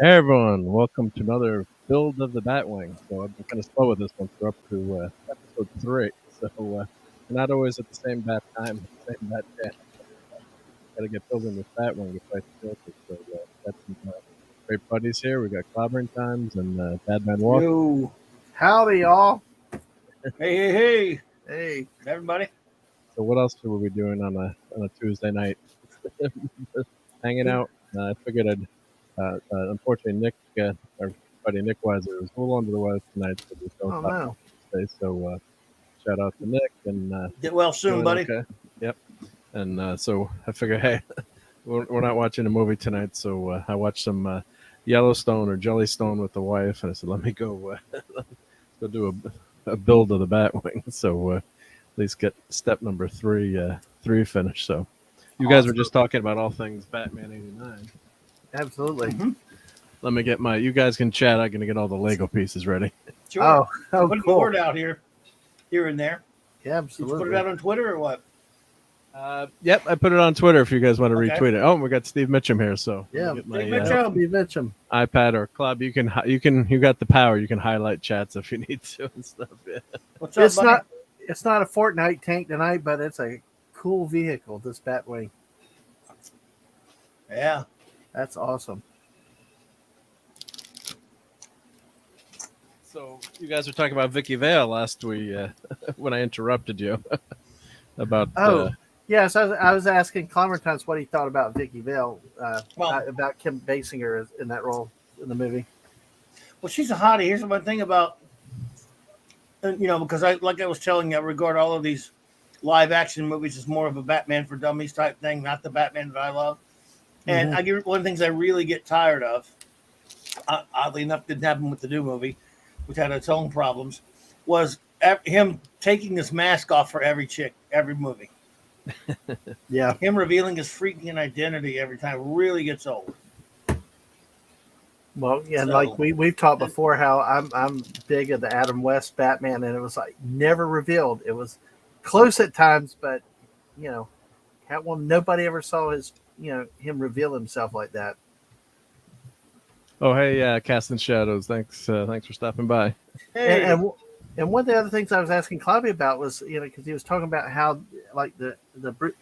Hey everyone, welcome to another build of the Batwing. So I've been kind of slow with this one. We're up to episode 3. So we're not always at the same bat time, the same bat channel. Got to get building this Batwing to fight the Joker. So got some great buddies here. We got Clobbering Times and Badman Walk. Yo. Howdy, y'all. Hey. Hey. Everybody. So what else will we be doing on a Tuesday night? Hanging out. I figured I'd. Unfortunately, Nick, our buddy Nick Weiser, was a little under the weather tonight, so he's going to no. today. So shout out to Nick and Get well soon, buddy. Okay. Yep. And so I figure, hey, we're not watching a movie tonight, so I watched some Yellowstone or Jellystone with the wife, and I said, let me go go do a build of the Batwing. So at least get step number three finished. So you guys were just talking about all things Batman '89. Absolutely. Mm-hmm. Let me get you guys can chat. I'm going to get all the Lego pieces ready. Sure. Oh, Put cool. the word out here and there. Yeah, Did you absolutely. put it out on Twitter or what? Yep, I put it on Twitter if you guys want to Okay. retweet it. Oh, we got Steve Mitchum here, so Yeah, let me get Steve my Mitchum. Steve Mitchum. iPad or club. You got the power. You can highlight chats if you need to and stuff. Yeah. What's up, buddy? It's not a Fortnite tank tonight, but it's a cool vehicle. This Batwing. Yeah. That's awesome. So you guys were talking about Vicky Vale last week when I interrupted you about. Yes, I was asking Clomertons what he thought about Vicky Vale, about Kim Basinger in that role in the movie. Well, she's a hottie. Here's one thing about, because I was telling you, I regard all of these live action movies as more of a Batman for Dummies type thing, not the Batman that I love. And I give one of the things I really get tired of, oddly enough, didn't happen with the new movie, which had its own problems, was him taking his mask off for every chick, every movie. Yeah. Him revealing his freaking identity every time really gets old. Well, yeah, like we've talked before how I'm big of the Adam West Batman, and it was like never revealed. It was close at times, but nobody ever saw him reveal himself like that. Oh, hey, Casting Shadows. Thanks for stopping by. Hey. And one of the other things I was asking Clobby about was, because he was talking about how like the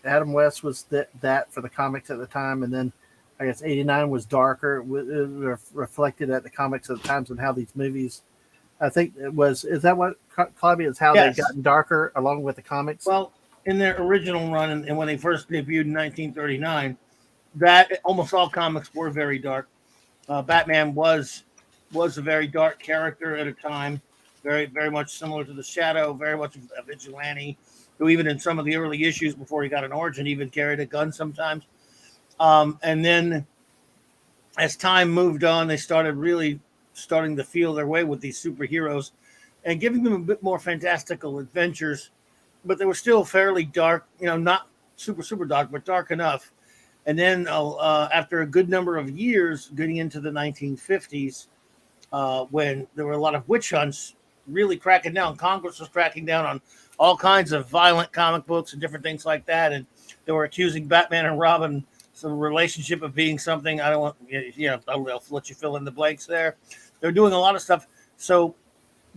Adam West was that for the comics at the time, and then I guess '89 was darker, reflected at the comics at the times and how these movies. I think is that what Clobby is how Yes. they've gotten darker along with the comics. Well, in their original run and when they first debuted in 1939, that almost all comics were very dark. Batman was a very dark character at a time, very, very much similar to the Shadow, very much a vigilante, who even in some of the early issues before he got an origin, even carried a gun sometimes. And then as time moved on, they started really starting to feel their way with these superheroes and giving them a bit more fantastical adventures, but they were still fairly dark, not super, super dark, but dark enough. And then after a good number of years, getting into the 1950s, when there were a lot of witch hunts really cracking down, Congress was cracking down on all kinds of violent comic books and different things like that. And they were accusing Batman and Robin some relationship of being something. I don't want, I'll let you fill in the blanks there. They're doing a lot of stuff. So,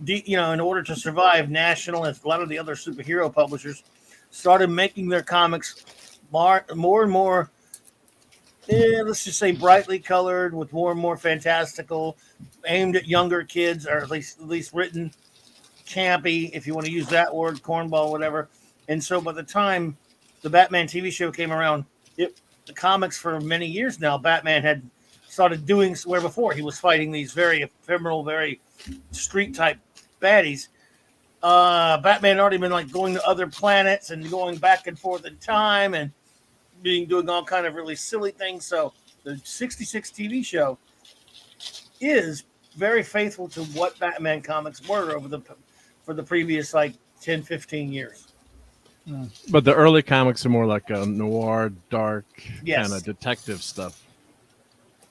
in order to survive, National and a lot of the other superhero publishers started making their comics more and more, let's just say brightly colored, with more and more fantastical, aimed at younger kids, or at least written campy, if you want to use that word, cornball, whatever. And so by the time the Batman TV show came around, the comics for many years now, Batman had started doing where before he was fighting these very ephemeral, very street type baddies. Batman had already been like going to other planets and going back and forth in time and doing all kind of really silly things. So the 66 TV show is very faithful to what Batman comics were for the previous 10, 15 years. But the early comics are more like a noir, dark Yes. kind of detective stuff.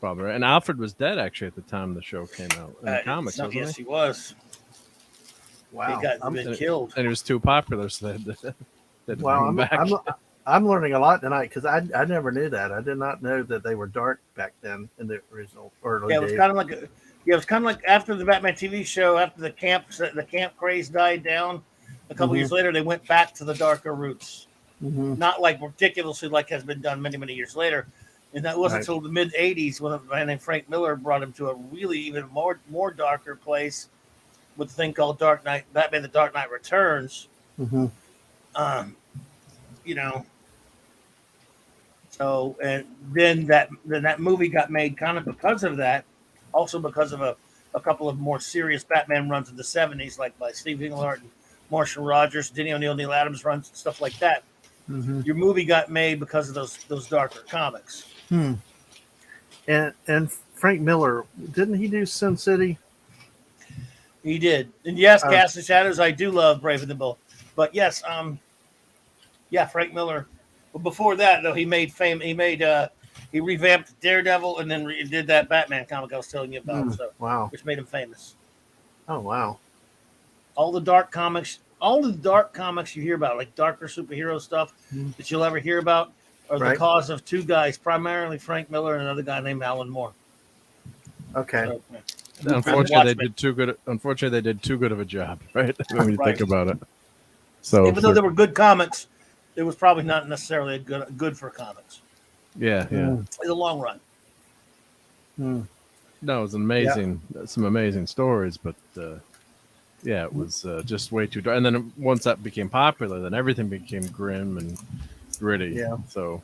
Probably. And Alfred was dead actually at the time the show came out in the comics, wasn't yes, he? he was. Wow. He got been killed. And he was too popular, so they had to bring him back. I'm learning a lot tonight because I never knew that. I did not know that they were dark back then in the original early Yeah, it was days. kind of like it was kind of like after the Batman TV show, after the camp craze died down. A couple years later, they went back to the darker roots. Not like ridiculously like has been done many years later. And that wasn't until the mid '80s when a man named Frank Miller brought him to a really even more darker place with a thing called Dark Knight, Batman: The Dark Knight Returns. You know, so and then that movie got made kind of because of that, also because of a couple of more serious Batman runs in the '70s, like by Steve Englehart and Marshall Rogers, Denny O'Neil, Neil Adams runs, and stuff like that. Your movie got made because of those darker comics. And Frank Miller, didn't he do Sin City? He did. And yes, Cast of Shadows, I do love Brave and the Bold. But yes, Frank Miller. But before that, though, he revamped Daredevil and then did that Batman comic I was telling you about. Wow. Which made him famous. Oh, wow. All the dark comics you hear about, like darker superhero stuff that you'll ever hear about, are the cause of two guys, primarily Frank Miller and another guy named Alan Moore. Okay. So, unfortunately, they did too good of a job, right? When you think about it. So even though they were good comics, it was probably not necessarily good for comics. Yeah. In the long run. No, it was amazing. Some amazing stories, but it was just way too dark. And then once that became popular, then everything became grim and gritty. Yeah. So,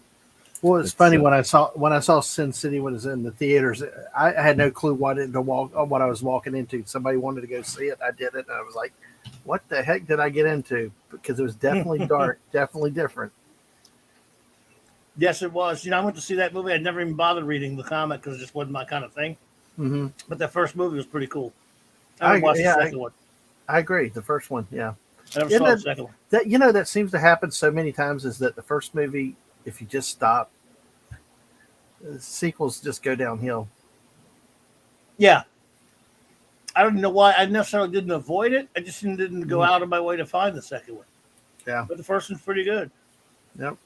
well, it's funny when I saw Sin City when it was in the theaters. I had no clue what I was walking into. Somebody wanted to go see it. I did it, and I was like, "What the heck did I get into?" Because it was definitely dark, definitely different. Yes, it was. I went to see that movie. I never even bothered reading the comic because it just wasn't my kind of thing. But that first movie was pretty cool. I watched the second one. I agree. The first one, yeah. I never saw the second one. That seems to happen so many times is that the first movie, if you just stop, the sequels just go downhill. Yeah. I don't know why. I necessarily didn't avoid it. I just didn't go out of my way to find the second one. Yeah. But the first one's pretty good. Yep.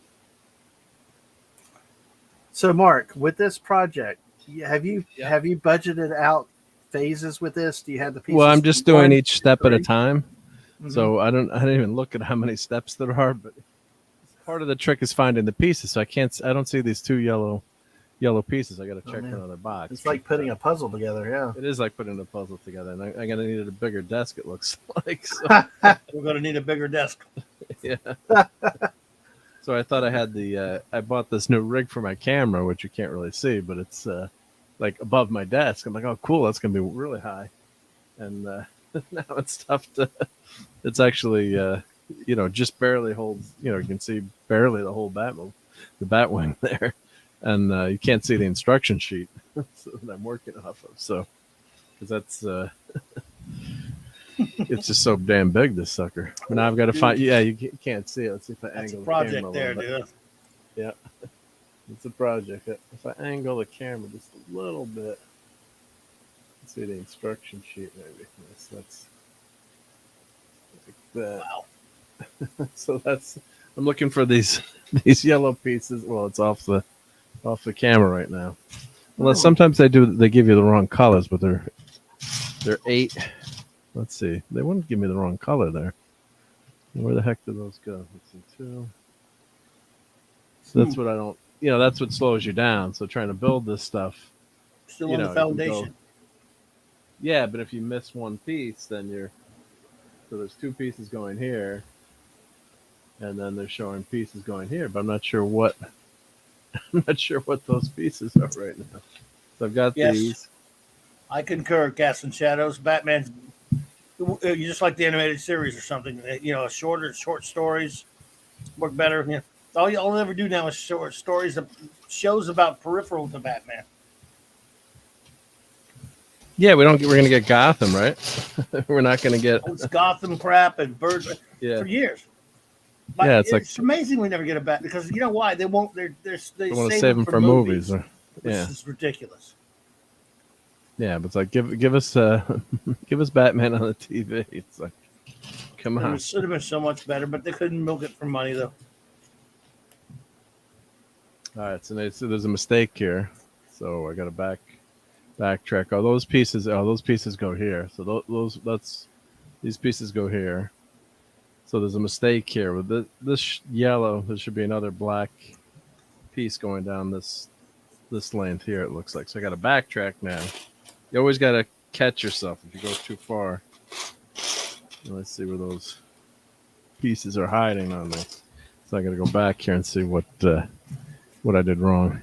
So, Mark, with this project, have you budgeted out phases with this? Do you have the pieces? Well, I'm just doing each step at a time. So I didn't even look at how many steps there are, but part of the trick is finding the pieces. So I don't see these two yellow pieces. I got to check another box. It's like putting a puzzle together. Yeah, it is like putting a puzzle together, and I'm gonna need a bigger desk. It looks like so. We're gonna need a bigger desk. Yeah. So I thought I had I bought this new rig for my camera, which you can't really see, but it's like above my desk. I'm like, oh, cool, that's gonna be really high. And now it's tough it's actually, just barely holds, you can see barely the whole the Batwing there. And you can't see the instruction sheet that I'm working off of. So, because that's, it's just so damn big, this sucker. But now I've got to find, you can't see it. Let's see if I angle the camera. That's a project there, dude. Yeah. It's a project. If I angle the camera just a little bit, let's see the instruction sheet maybe. That's like that. Wow. So I'm looking for these yellow pieces. Well, it's off the camera right now. Unless sometimes they give you the wrong colors, but they're 8. Let's see. They wouldn't give me the wrong color there. Where the heck did those go? Let's see, 2. So that's what I don't. That's what slows you down. So trying to build this stuff. Still on the foundation. Yeah, but if you miss one piece, then so there's 2 pieces going here, and then they're showing pieces going here, but I'm not sure what those pieces are right now. So I've got these. I concur. Cast and Shadows. Batman's. You just like the animated series or something. Short stories work better. All you'll ever do now is short stories, shows about peripheral to Batman. Yeah, we're going to get Gotham, right? We're not going to get it's Gotham crap and birds for years. But it's amazing we never get a Bat because you know why they won't. They want to save them for movies. Which is ridiculous. Yeah, but it's like give us Batman on the TV. It's like, come on. It should have been so much better, but they couldn't milk it for money though. All right, so there's a mistake here. So I got to backtrack. Those pieces go here. So these pieces go here. So there's a mistake here with this yellow. There should be another black piece going down this length here. It looks like. So I got to backtrack now. You always got to catch yourself if you go too far. Let's see where those pieces are hiding on me. So I got to go back here and see what I did wrong.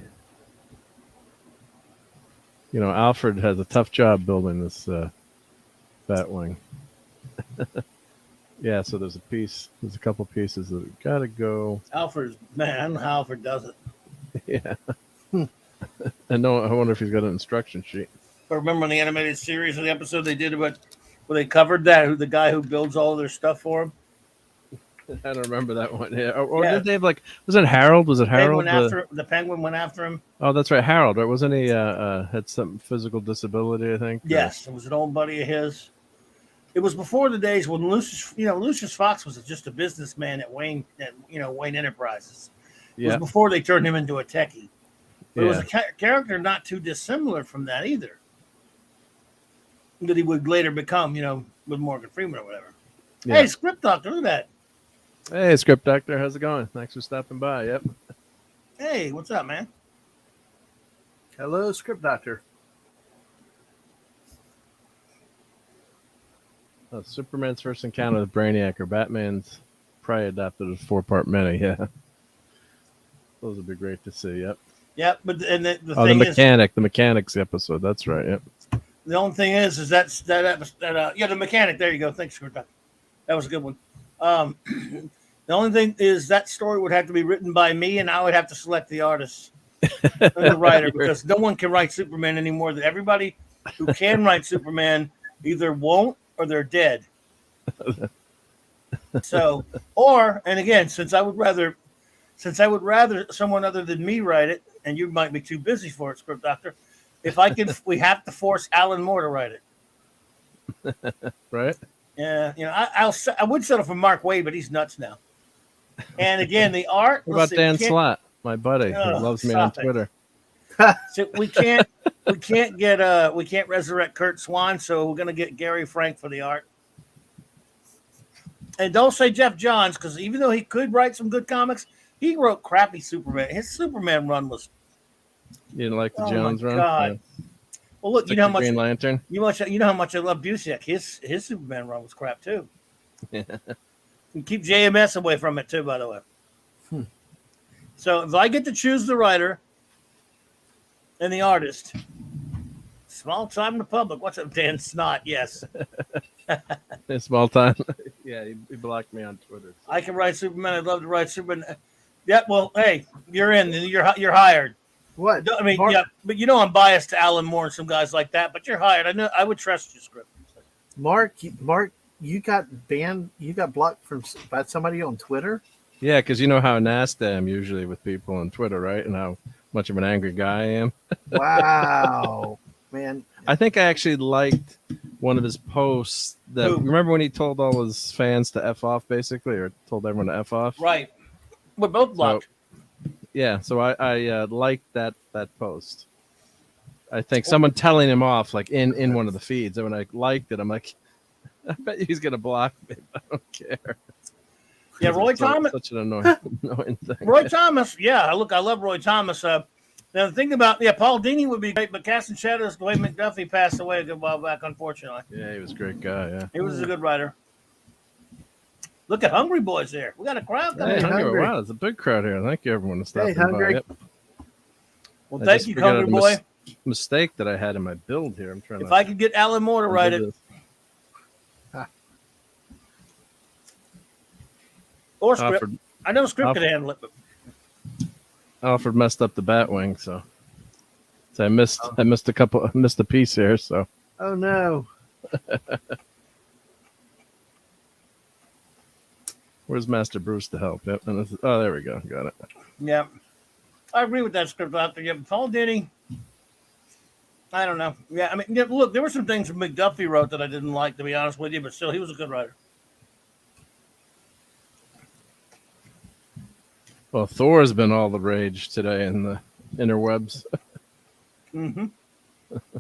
You know, Alfred has a tough job building this Batwing. Yeah, so there's a couple pieces that got to go. Alfred's, man, I don't know how Alfred does it. Yeah. And no, I wonder if he's got an instruction sheet. But remember in the animated series of the episode they did about where they covered that, the guy who builds all their stuff for him? I don't remember that one. Yeah. Or did they have was it Harold? Was it Harold? The penguin went after him. Oh, that's right, Harold. Right? Wasn't he had some physical disability? I think. Yes, it was an old buddy of his. It was before the days when Lucius Fox was just a businessman at Wayne Enterprises. It was before they turned him into a techie. But it was a character not too dissimilar from that either. That he would later become, with Morgan Freeman or whatever. Yeah. Hey, Script Doctor, look at that. Hey, Script Doctor, how's it going? Thanks for stopping by. Yep. Hey, what's up, man? Hello, Script Doctor. Superman's first encounter with Brainiac or Batman's probably adapted a 4-part mini. Yeah. Those would be great to see. Yep. Yep, but the mechanics episode. That's right. Yep. The only thing is the mechanic. There you go. Thanks, Script Doctor. That was a good one. The only thing is that story would have to be written by me, and I would have to select the artist and the writer because no one can write Superman anymore. That everybody who can write Superman either won't or they're dead. So, and again, since I would rather someone other than me write it, and you might be too busy for it, Script Doctor. If I can, we have to force Alan Moore to write it. Right. Yeah, I would settle for Mark Waid, but he's nuts now. And again, the art. What about Dan Slott, my buddy, who loves me on Twitter? So we can't resurrect Kurt Swan, so we're gonna get Gary Frank for the art. And don't say Jeff Johns, because even though he could write some good comics, he wrote crappy Superman. His Superman run was. You didn't like the Jones run? God. Yeah. Well, look, you know how much Green Lantern. You know how much I love Busiek. His Superman run was crap too. Yeah. And keep JMS away from it too, by the way. So if I get to choose the writer and the artist, small time in the public. What's up, Dan Snot? Yes. Small time. Yeah, he blocked me on Twitter. So. I can write Superman. I'd love to write Superman. Yeah. Well, hey, you're in. You're hired. What? I mean, Mark, yeah, but I'm biased to Alan Moore and some guys like that. But you're hired. I know. I would trust your script. Mark, you got banned. You got blocked by somebody on Twitter. Yeah, because you know how nasty I am usually with people on Twitter, right? And how much of an angry guy I am. Wow, man. I think I actually liked one of his posts. Remember when he told all his fans to F off, basically, or told everyone to F off? Right. We're both blocked. So I liked that post. I think someone telling him off, like in one of the feeds. And when I liked it, I'm like, I bet he's gonna block me. I don't care. Yeah, Roy Thomas. Such an annoying thing. Roy Thomas. Yeah, look, I love Roy Thomas. Now the thing about Paul Dini would be great, but Casting Shadows, the way McDuffie passed away a good while back, unfortunately. Yeah, he was a great guy. Yeah, he was a good writer. Look at Hungry Boys there. We got a crowd coming. Hey, Hungry. Wow, there's a big crowd here. Thank you, everyone, to stop by. Yep. Well, thank you, Hungry Boy. Mistake that I had in my build here. I'm trying. If I could get Alan Moore to write it, or script. Alfred, I know script could handle it, but Alfred messed up the Batwing, so I missed a piece here. So. Oh no. Where's Master Bruce to help? Yep. And there we go. Got it. Yeah. I agree with that script out there. Yeah, Paul Dini. I don't know. Yeah, I mean, look, there were some things that McDuffie wrote that I didn't like, to be honest with you, but still, he was a good writer. Well, Thor has been all the rage today in the interwebs. Mm-hmm.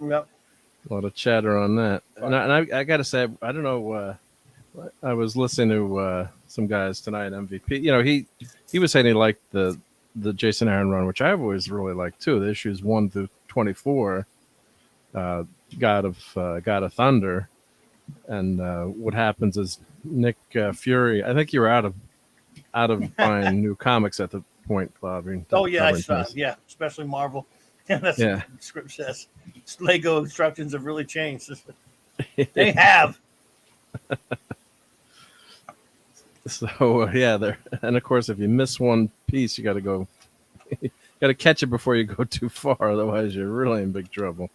Yep. A lot of chatter on that. I got to say, I don't know. I was listening to some guys tonight. MVP. He was saying he liked the Jason Aaron run, which I've always really liked too. The issues 1 through 24, God of Thunder, and what happens is Nick Fury. I think you were out of buying new comics at the point, Bob. Oh yeah, I saw. Yeah, especially Marvel. Yeah, that's Yeah. what the script says. Lego instructions have really changed. They have. So yeah, there. And of course, if you miss one piece, you got to go. You got to catch it before you go too far. Otherwise, you're really in big trouble.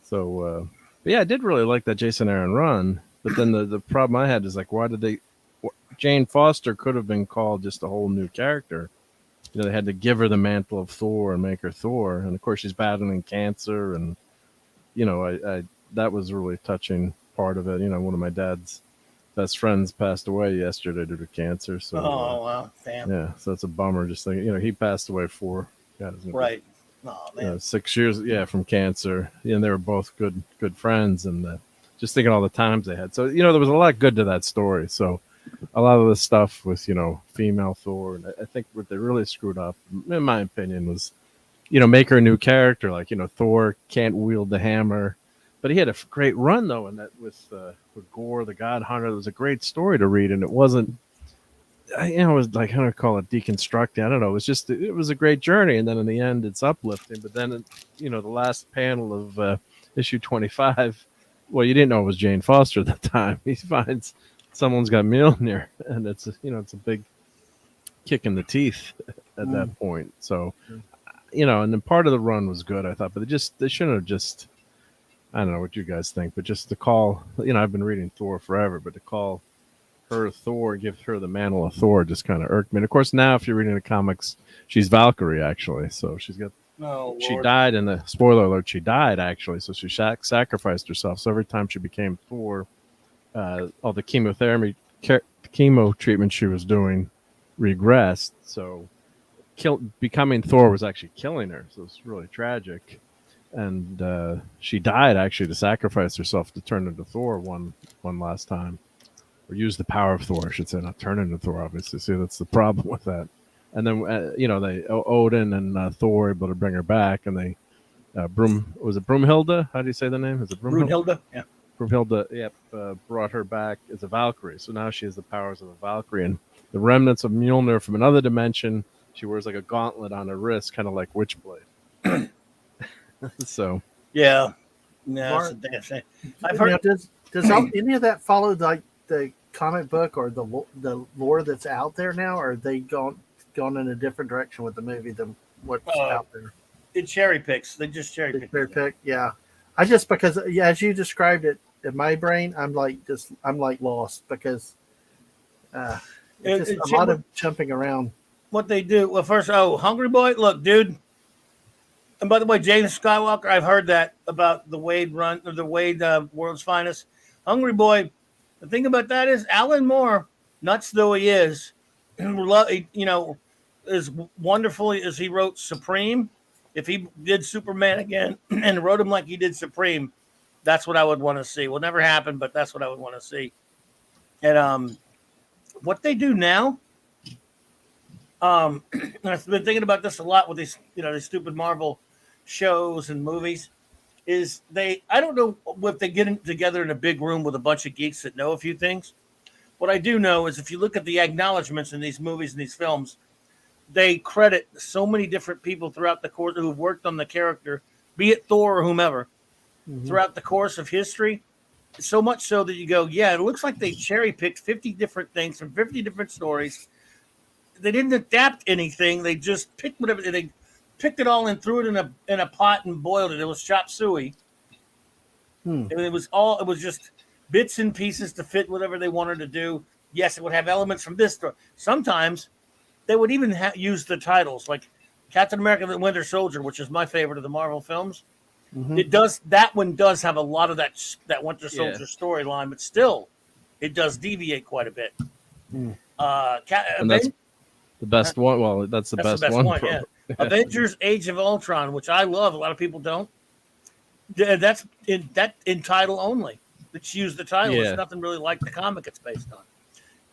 So but yeah, I did really like that Jason Aaron run. But then the problem I had is like, why did they? Jane Foster could have been called just a whole new character. They had to give her the mantle of Thor and make her Thor, and of course she's battling cancer, and I that was a really touching part of it. One of my dad's best friends passed away yesterday due to cancer. So wow, damn. yeah, so it's a bummer. Just thinking, he passed away Right. Oh man. 6 years, from cancer. And they were both good friends, and just thinking all the times they had. So there was a lot good to that story. So a lot of the stuff with female Thor, and I think what they really screwed up, in my opinion, was make her a new character. Like Thor can't wield the hammer, but he had a great run though, and that with Gore the God Hunter. It was a great story to read, and it wasn't. It was like, how do I call it, deconstructing? I don't know. It was a great journey, and then in the end, it's uplifting. But then, the last panel of issue 25. Well, you didn't know it was Jane Foster at the time. He finds someone's got Mjolnir, and it's a big kick in the teeth at that point. So, and then part of the run was good, I thought, but they shouldn't have just. I don't know what you guys think, but just to call, I've been reading Thor forever, but to call her Thor, give her the mantle of Thor, just kind of irked me. And of course, now if you're reading the comics, she's Valkyrie actually, so she's got. She died in the spoiler alert. She died actually, so she sacrificed herself. So every time she became Thor, all the chemo treatment she was doing regressed. So becoming Thor was actually killing her. So it's really tragic. And she died actually to sacrifice herself to turn into Thor one last time, or use the power of Thor, I should say, not turn into Thor. Obviously, see that's the problem with that. And then they Odin and Thor able to bring her back, and they was it Broomhilda? How do you say the name? Is it Broomhilda? Yeah. Broomhilda, yep, brought her back as a Valkyrie. So now she has the powers of a Valkyrie, and the remnants of Mjolnir from another dimension. She wears like a gauntlet on her wrist, kind of like Witchblade. So yeah, no, it's a damn shame. I've heard. Now, does any of that follow like the comic book or the lore that's out there now, or are they gone in a different direction with the movie than what's out there? It cherry picks. They just cherry pick. Yeah. I just because as you described it in my brain, I'm like lost because it's just a lot of jumping around. What they do? Well, first, Hungry Boy. Look, dude. And by the way, James Skywalker, I've heard that about the Wade run, or the Wade World's Finest. Hungry Boy, the thing about that is Alan Moore, nuts though he is, as wonderfully as he wrote Supreme, if he did Superman again and wrote him like he did Supreme, that's what I would want to see. Will never happen, but that's what I would want to see. And what they do now, and I've been thinking about this a lot with these stupid Marvel shows and movies, is I don't know if they get together in a big room with a bunch of geeks that know a few things. What I do know is if you look at the acknowledgments in these movies and these films, they credit so many different people throughout the course who've worked on the character, be it Thor or whomever, throughout the course of history. So much so that you go, yeah, it looks like they cherry picked 50 different things from 50 different stories. They didn't adapt anything. They just picked whatever. They picked it all and threw it in a pot and boiled it. It was chop suey. And it was just bits and pieces to fit whatever they wanted to do. Yes, it would have elements from this story. Sometimes they would even use the titles, like Captain America: The Winter Soldier, which is my favorite of the Marvel films. That one does have a lot of that Winter Soldier storyline, but still, it does deviate quite a bit. the best one. Well, that's the That's best one. Yeah. Avengers: Age of Ultron, which I love. A lot of people don't. That's in title only. It's used the title. Yeah. It's nothing really like the comic it's based on.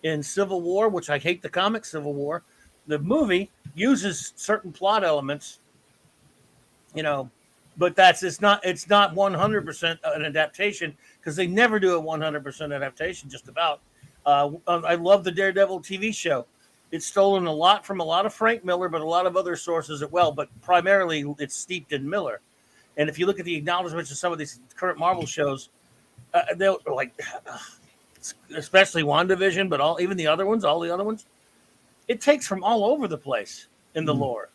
In Civil War, which I hate the comic Civil War, the movie uses certain plot elements, but it's not 100% an adaptation, because they never do a 100% adaptation. Just about. I love the Daredevil TV show. It's stolen a lot from a lot of Frank Miller, but a lot of other sources as well. But primarily, it's steeped in Miller. And if you look at the acknowledgments of some of these current Marvel shows, they're like, especially WandaVision, but even the other ones, it takes from all over the place in the lore,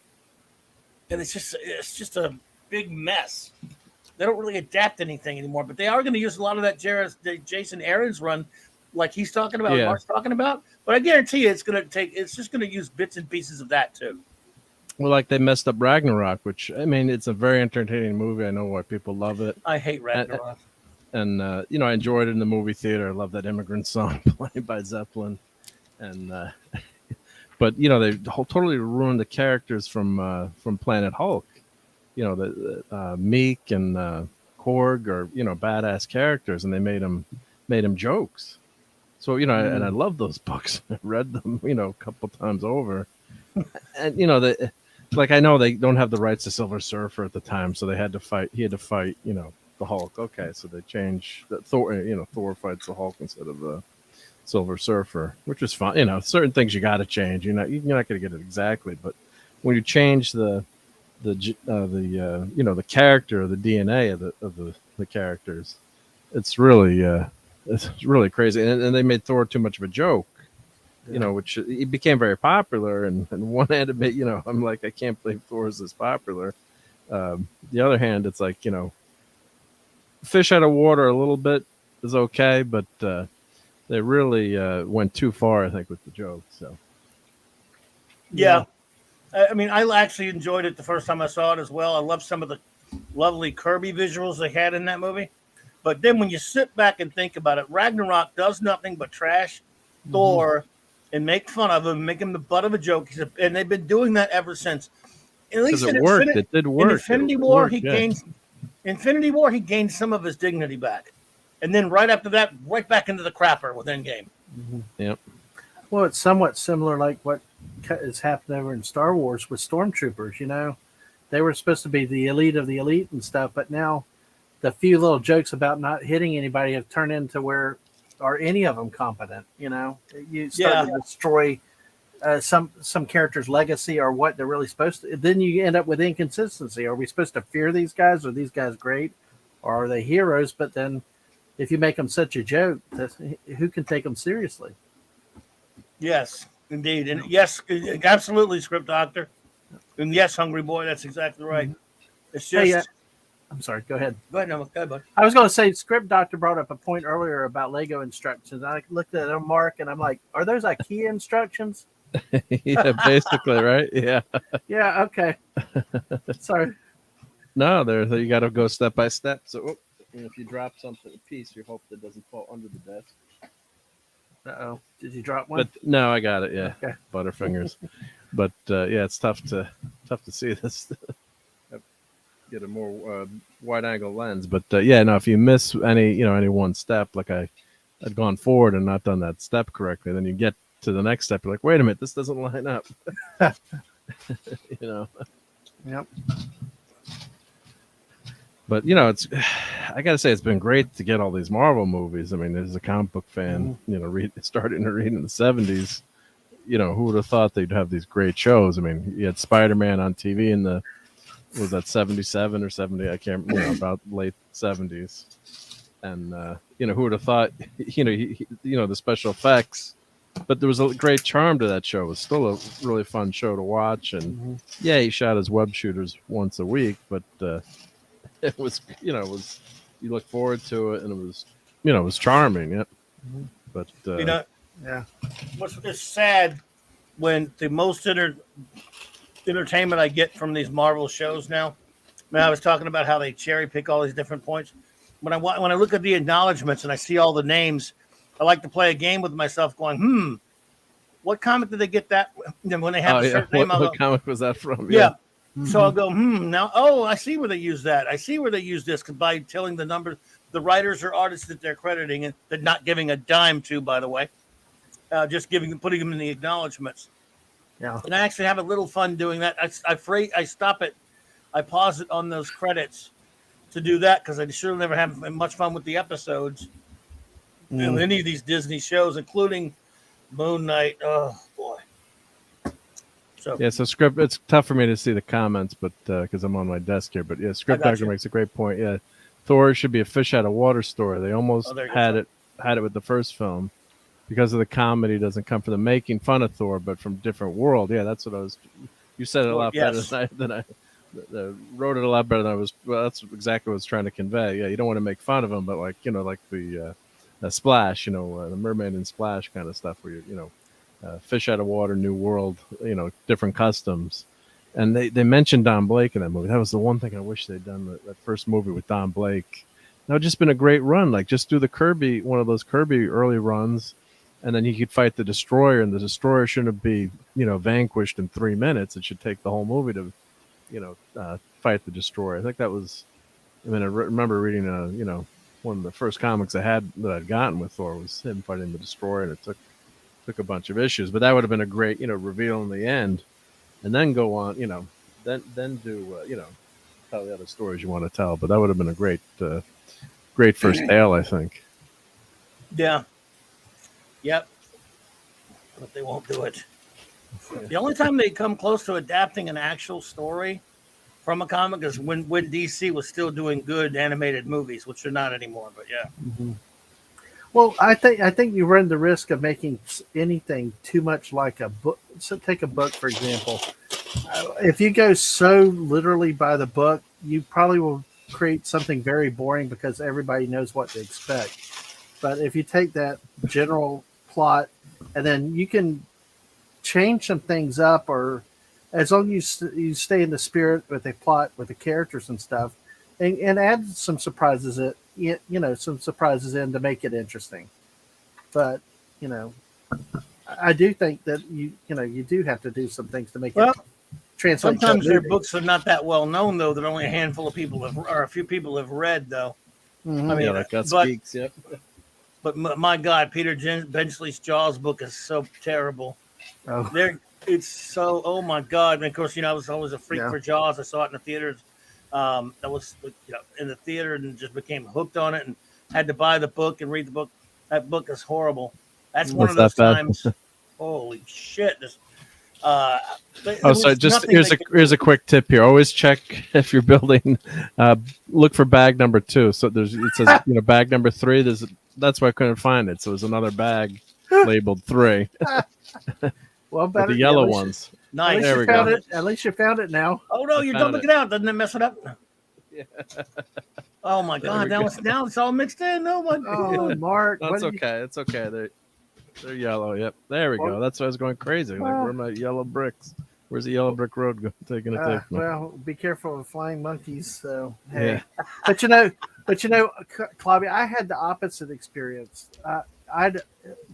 and it's just a big mess. They don't really adapt anything anymore, but they are going to use a lot of that Jason Aaron's run, like he's talking about, Mark's talking about. But I guarantee you, it's just going to use bits and pieces of that too. Well, like they messed up Ragnarok, which, I mean, it's a very entertaining movie. I know why people love it. I hate Ragnarok. And I enjoyed it in the movie theater. I love that immigrant song played by Zeppelin. And but they totally ruined the characters from Planet Hulk. The Meek and Korg are badass characters, and they made them jokes. So and I love those books. I read them a couple times over, and like, I know they don't have the rights to Silver Surfer at the time, so they had to fight. He had to fight the Hulk. Okay, so they changed that Thor. Thor fights the Hulk instead of the Silver Surfer, which is fine. Certain things you got to change. You're not going to get it exactly, but when you change the character, the DNA of the characters, it's really crazy. And they made Thor too much of a joke, which it became very popular. And one hand of it, I'm like, I can't believe Thor is this popular. The other hand, it's like, fish out of water a little bit is okay, but they really went too far, I think, with the joke. So, yeah. I mean, I actually enjoyed it the first time I saw it as well. I love some of the lovely Kirby visuals they had in that movie. But then when you sit back and think about it, Ragnarok does nothing but trash Thor and make fun of him, make him the butt of a joke. And they've been doing that ever since. At least it worked. It did work. In Infinity War, he gained some of his dignity back. And then right after that, right back into the crapper with Endgame. Yep. Well, it's somewhat similar like what has happened over in Star Wars with stormtroopers. They were supposed to be the elite of the elite and stuff, but now the few little jokes about not hitting anybody have turned into where are any of them competent? You start to destroy some character's legacy or what they're really supposed to. Then you end up with inconsistency. Are we supposed to fear these guys? Are these guys great? Or are they heroes? But then if you make them such a joke, who can take them seriously? Yes, indeed. And yes, absolutely, Script Doctor. And yes, Hungry Boy, that's exactly right. It's just... Hey, I'm sorry, go ahead. Go ahead, bud. I was going to say, Script Doctor brought up a point earlier about Lego instructions. I looked at them, Mark, and I'm like, are those IKEA instructions? Yeah, basically, right? Yeah. Yeah, okay. Sorry. No, you got to go step by step. So if you drop something, a piece, you hope that doesn't fall under the desk. Uh-oh. Did you drop one? But no, I got it. Yeah, okay. Butterfingers. But yeah, it's tough to see this. Get a more wide angle lens. But yeah, no, if you miss any one step, like I'd gone forward and not done that step correctly, then you get to the next step. You're like, wait a minute, this doesn't line up. Yep. But I gotta say, it's been great to get all these Marvel movies. I mean, as a comic book fan, starting to read in the 70s, who would have thought they'd have these great shows? I mean, you had Spider-Man on TV in was that 77 or 70? I can't remember, about late 70s. And who would have thought? The special effects. But there was a great charm to that show. It was still a really fun show to watch. And yeah, he shot his web shooters once a week, but it was, you look forward to it, and it was charming. Yeah. But yeah. It's sad when the most entertainment I get from these Marvel shows now. I mean, I was talking about how they cherry pick all these different points. When I look at the acknowledgments and I see all the names, I like to play a game with myself going, what comic did they get that when they have a certain name? What comic was that from? Yeah. So I'll go, now, I see where they use that. I see where they use this by telling the number, the writers or artists that they're crediting and they're not giving a dime to, by the way, just putting them in the acknowledgments. Yeah. And I actually have a little fun doing that. I stop it. I pause it on those credits to do that because I sure never have much fun with the episodes. Any of these Disney shows, including Moon Knight. Oh, boy. So Yeah, so script. It's tough for me to see the comments, but because I'm on my desk here. But yeah, Script Doctor makes a great point. Yeah, Thor should be a fish out of water story. They almost had it with the first film because of the comedy. Doesn't come from the making fun of Thor, but from different world. Yeah, that's what I was. You said it a lot better than I wrote it a lot better than I was. Well, that's exactly what I was trying to convey. Yeah, you don't want to make fun of him, but like like the Splash, the Mermaid and Splash kind of stuff, where fish out of water, new world, different customs. And they mentioned Don Blake in that movie. That was the one thing I wish they'd done, that first movie with Don Blake. That would just been a great run. Like, just do one of those Kirby early runs, and then he could fight the Destroyer, and the Destroyer shouldn't be, vanquished in 3 minutes. It should take the whole movie to, fight the Destroyer. I think that was, I remember reading, one of the first comics that I'd gotten with Thor was him fighting the Destroyer, and it took a bunch of issues, but that would have been a great, reveal in the end, and then go on, then do, tell the other stories you want to tell. But that would have been a great first tale, I think. Yeah. Yep. But they won't do it. The only time they come close to adapting an actual story from a comic is when DC was still doing good animated movies, which are not anymore. But yeah. Mm-hmm. Well, I think you run the risk of making anything too much like a book. So take a book, for example. If you go so literally by the book, you probably will create something very boring because everybody knows what to expect. But if you take that general plot and then you can change some things up, or as long as you stay in the spirit with the plot, with the characters and stuff, and add some surprises some surprises in to make it interesting. But I do think that you do have to do some things to make it translate. Sometimes their books are not that well known, though, that only a handful of people or a few people have read, though. Mm-hmm. I mean, like Guts Geeks, yep. But my God, Peter Benchley's Jaws book is so terrible. Oh. It's so, oh my God. And of course, I was always a freak for Jaws. I saw it in the theaters. I was in the theater and just became hooked on it and had to buy the book and read the book. That book is horrible. That's one of those times. Holy shit! So just here's a quick tip here. Always check if you're building. Look for bag number 2. So it says bag number 3. That's why I couldn't find it. So there's another bag labeled 3. Well, better the yellow ones. Nice. There we go. At least you found it now. Oh no, you're dumping it out. Doesn't it mess it up? Yeah. Oh my God! Now it's all mixed in. No one. Oh, Mark. That's okay. It's okay. They're yellow. Yep. There we go. That's why I was going crazy. Like, where are my yellow bricks? Where's the yellow brick road taking a take? Well, be careful of flying monkeys. So hey. Yeah. But Claudia, I had the opposite experience.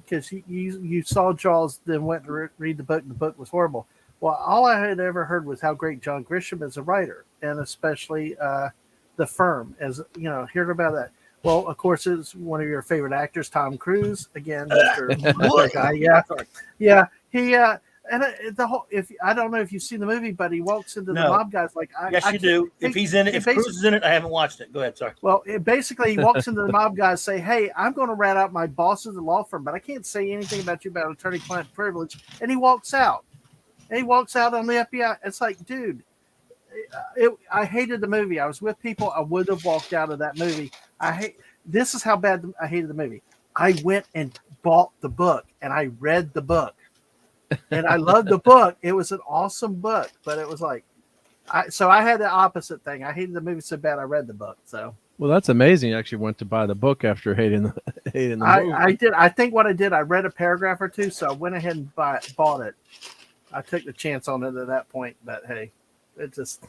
Because you saw Jaws, then went to read the book. And the book was horrible. Well, all I had ever heard was how great John Grisham is a writer, and especially The Firm. As heard about that. Well, of course, it's one of your favorite actors, Tom Cruise. Again, Mr. guy. Yeah. He and the whole. If I don't know if you've seen the movie, but he walks into the mob guys like. Yes, you do. If he's in it, if Cruise is in it, I haven't watched it. Go ahead. Sorry. Well, basically, he walks into the mob guys, say, "Hey, I'm going to rat out my bosses at the law firm, but I can't say anything about you about attorney-client privilege." And he walks out. And he walks out on the FBI. It's like, dude, I hated the movie. I was with people. I would have walked out of that movie. This is how bad I hated the movie. I went and bought the book, and I read the book. And I loved the book. It was an awesome book, but it was like, so I had the opposite thing. I hated the movie so bad I read the book. So. Well, that's amazing. You actually went to buy the book after hating the movie. I did. I think what I did, I read a paragraph or two, so I went ahead and bought it. I took the chance on it at that point, but hey, it just.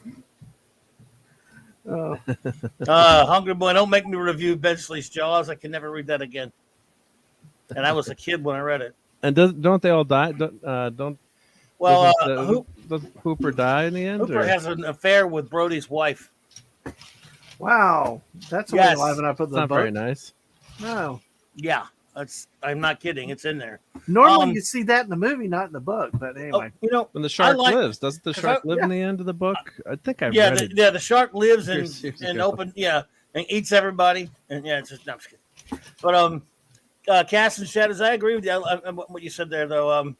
Hungry Boy, don't make me review Benchley's Jaws. I can never read that again. And I was a kid when I read it. And don't they all die? Don't Well, doesn't Hooper die in the end? Hooper Or? has an affair with Brody's wife. Wow, that's a way to Yes. liven up with It's the not very book. nice. No, Yeah, I'm not kidding. It's in there. normally you see that in the movie, not in the book. But anyway, When the shark like- lives, doesn't the 'cause shark I- live yeah. in the end of the book? I think I Yeah, read it. the shark lives Years and ago. open, and eats everybody, and yeah, it's just no, I'm just kidding. But Cast and Shadows, I agree with you. What you said there, though.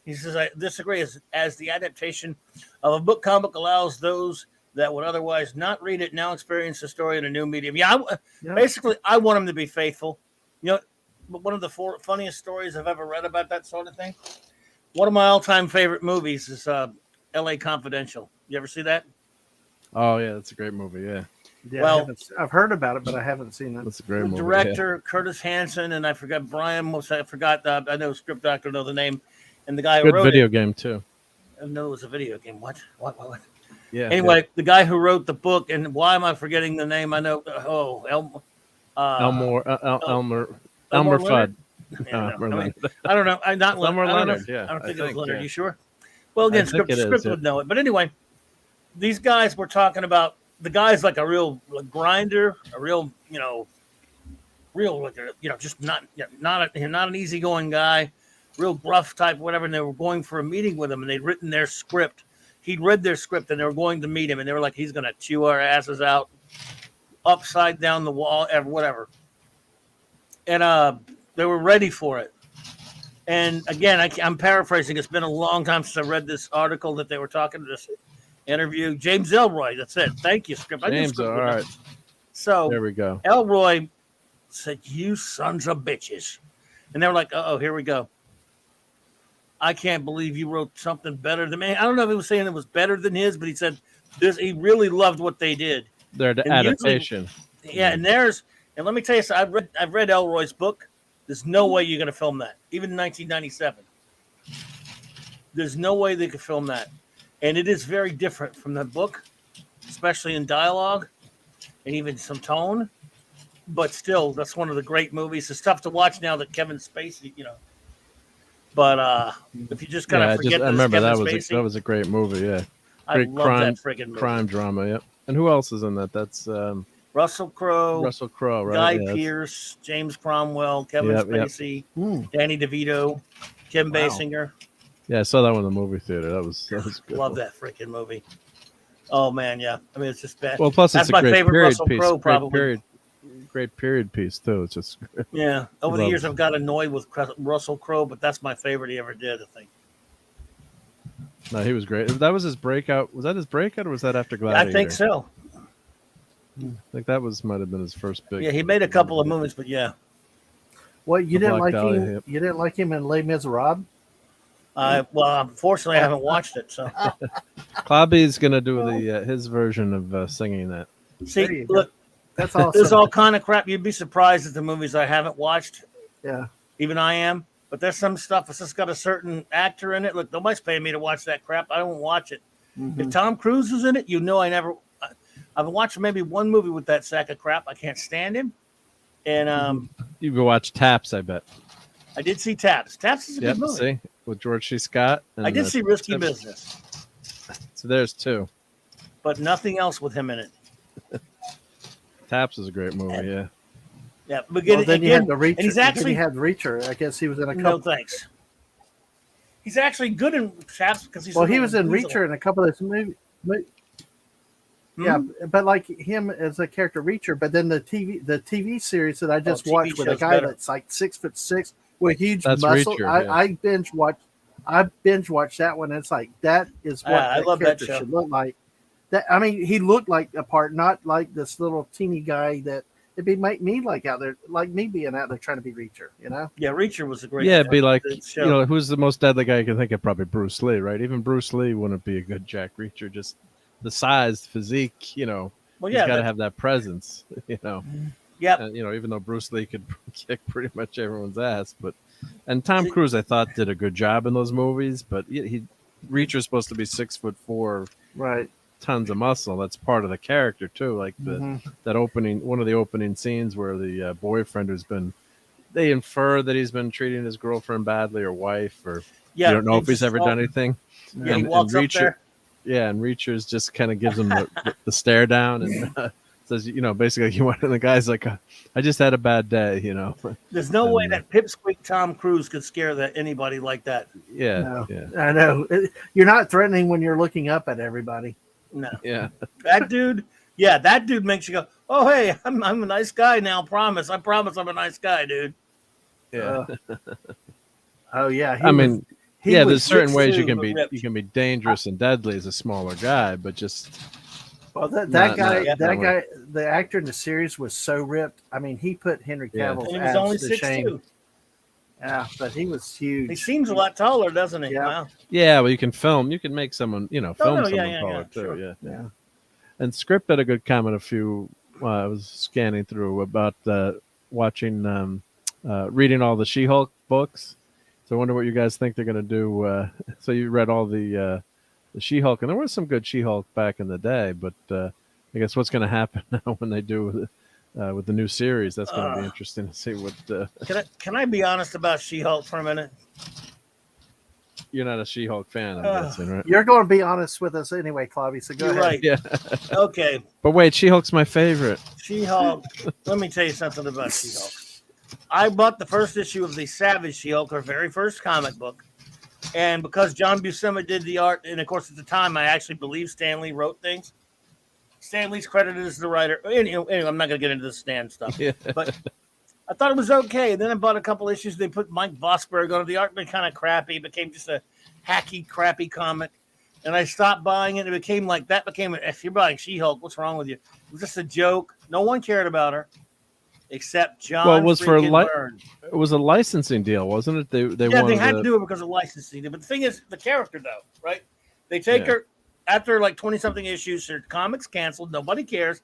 He says I disagree as the adaptation of a book comic allows those that would otherwise not read it now experience the story in a new medium. Yeah. Basically, I want them to be faithful. But one of the funniest stories I've ever read about that sort of thing. One of my all-time favorite movies is L.A. Confidential. You ever see that? Oh yeah, that's a great movie. Yeah, Well, I've heard about it, but I haven't seen it. that's a great The movie. director Curtis Hanson and I forgot Brian. I forgot. I know script doctor know the name, and the guy Yeah. who Good wrote video it. game too. I know it was a video game. What? Yeah. Anyway, the guy who wrote the book, and why am I forgetting the name? I know. Elmer Elmore Fudd. Leonard? Yeah, Elmer no, Leonard. I don't know. I'm not Elmore I don't know Leonard, yeah, I don't I think it was think, Leonard. yeah. You sure? Well, again, I think it is, script yeah. would know it. But anyway, these guys were talking about the guy's like a real grinder, a real just not an easygoing guy, real gruff type, whatever. And they were going for a meeting with him, and they'd written their script. He'd read their script, and they were going to meet him, and they were like, "He's going to chew our asses out, upside down the wall, whatever." And they were ready for it. And again, I'm paraphrasing. It's been a long time since I read this article that they were talking to this interview. James Elroy. That's it. Thank you, script. James, all right. So There we go. Elroy said, "You sons of bitches," and they were like, "Oh, here we go." I can't believe you wrote something better than me. I don't know if he was saying it was better than his, but he said this. He really loved what they did. Their adaptation. And let me tell you something. I've read Elroy's book. There's no way you're going to film that, even in 1997. There's no way they could film that, and it is very different from the book, especially in dialogue and even some tone. But still, that's one of the great movies. It's tough to watch now that Kevin Spacey, But if you just kind of forget I remember Kevin that Spacey, was a great movie. Yeah, I great love that friggin' movie. crime drama. Yep. And who else is in that? That's Russell Crowe, right? Guy Pearce, James Cromwell, Kevin Spacey, Danny DeVito, Kim Basinger. Yeah, I saw that one in the movie theater. That was good. Love that freaking movie. Oh man, yeah. I mean, it's just bad. Well, plus That's it's a my great favorite period Russell piece. Crowe, probably. Great period piece too. It's just Yeah. Over the Love years, it. I've got annoyed with Russell Crowe, but that's my favorite he ever did. I think. no, he was great. That was his breakout. Was that his breakout, or was that after Gladiator? I think so. I think that might have been his first big. Yeah, he made a couple of movies, but yeah. Well, you The didn't Black like Dahlia, him. yep. You didn't like him in Les Miserables. Well, unfortunately, I haven't watched it. So, Clobby's gonna do the his version of singing that. There see, you go. look, That's awesome. there's all kind of crap. You'd be surprised at the movies I haven't watched. Yeah. Even I am. But there's some stuff that's just got a certain actor in it. Look, nobody's paying me to watch that crap. I don't watch it. If Tom Cruise is in it, I've watched maybe one movie with that sack of crap. I can't stand him. And You go watch Taps, I bet. I did see Taps. Taps is a Yep. good movie. See, with George C. Scott. And, I did see Risky Tim- Business, So there's two. but nothing else with him in it. Taps is a great movie. Yeah. Yeah, but Well, then you had the Reacher. and he's then actually you had Reacher. I guess he was in a no couple. thanks. He's actually good in Taps because he's Well, he was in Reacher in a couple of those movies. Yeah, but like him as a character Reacher, but then the TV series that I just TV watched with a show's guy better. that's like 6'6" with huge That's muscle. Reacher, yeah. I binge watched that one. It's like that is what I love that character show. should look like. That I mean, he looked like a part, not like this little teeny guy that it'd be make me like out there, like me being out there trying to be Reacher. You know? Yeah, Reacher was a great. Yeah, it'd be like show. who's the most deadly guy you can think of? Probably Bruce Lee, right? Even Bruce Lee wouldn't be a good Jack Reacher. Just the size, physique. Well, He's yeah, got to have that presence. Yep. Even though Bruce Lee could kick pretty much everyone's ass, and Tom Cruise I thought did a good job in those movies, but Reacher's supposed to be 6'4", Right. tons of muscle. That's part of the character too. Like that opening, one of the opening scenes where the boyfriend who's been they infer that he's been treating his girlfriend badly or wife, or Yeah, you don't know they if he's just ever done anything. Yeah, he And walks up Reacher, there. yeah, and Reacher's just kind of gives him the stare down and says, basically, and the guy's like, I just had a bad day, There's no way And, that pipsqueak Tom Cruise could scare anybody like that. yeah, No, yeah, I know. You're not threatening when you're looking up at everybody. No, yeah, that dude. Yeah, that dude makes you go, "Oh, hey, I'm a nice guy now. I promise, I'm a nice guy, dude." yeah. Oh yeah, I mean, he yeah, was there's certain ways you too, can but be ripped. dangerous and deadly as a smaller guy, but just well, that not guy, Yeah. that guy, the actor in the series was so ripped. I mean, he put Henry Yeah. Cavill's And he was abs only to 6'2". shame. Yeah, but he was huge. He seems a lot taller, doesn't he? Yeah. Wow. yeah. Well, you can make someone, Oh, film no, yeah, someone yeah, taller yeah, too. sure. Yeah. Yeah. And Script had a good comment a few. I was scanning through about watching, reading all the She-Hulk books. So I wonder what you guys think they're going to do. So you read all the She-Hulk, and there was some good She-Hulk back in the day, but I guess what's going to happen now when they do with the new series? That's going to be interesting to see what. Can I be honest about She-Hulk for a minute? You're not a She-Hulk fan, I'm guessing, right? You're going to be honest with us anyway, Clobby. So go You're ahead. right. Yeah. Okay, But wait, She-Hulk's my favorite. She-Hulk. Let me tell you something about She-Hulk. I bought the first issue of the Savage She-Hulk, her very first comic book, and because John Buscema did the art, and of course at the time I actually believe Stan Lee wrote things. Stan Lee's credited as the writer. Anyway, I'm not going to get into the Stan stuff, Yeah. but I thought it was okay. Then I bought a couple issues. They put Mike Vosberg on it. The art been kind of crappy. It became just a hacky, crappy comic. And I stopped buying it. It became like that. If you're buying She-Hulk, what's wrong with you? It was just a joke. No one cared about her except John. Well, it was Byrne. it was a licensing deal, wasn't it? They had to do it because of licensing. But the thing is, the character though, right? They take her after like 20-something issues. Her comics canceled. Nobody cares.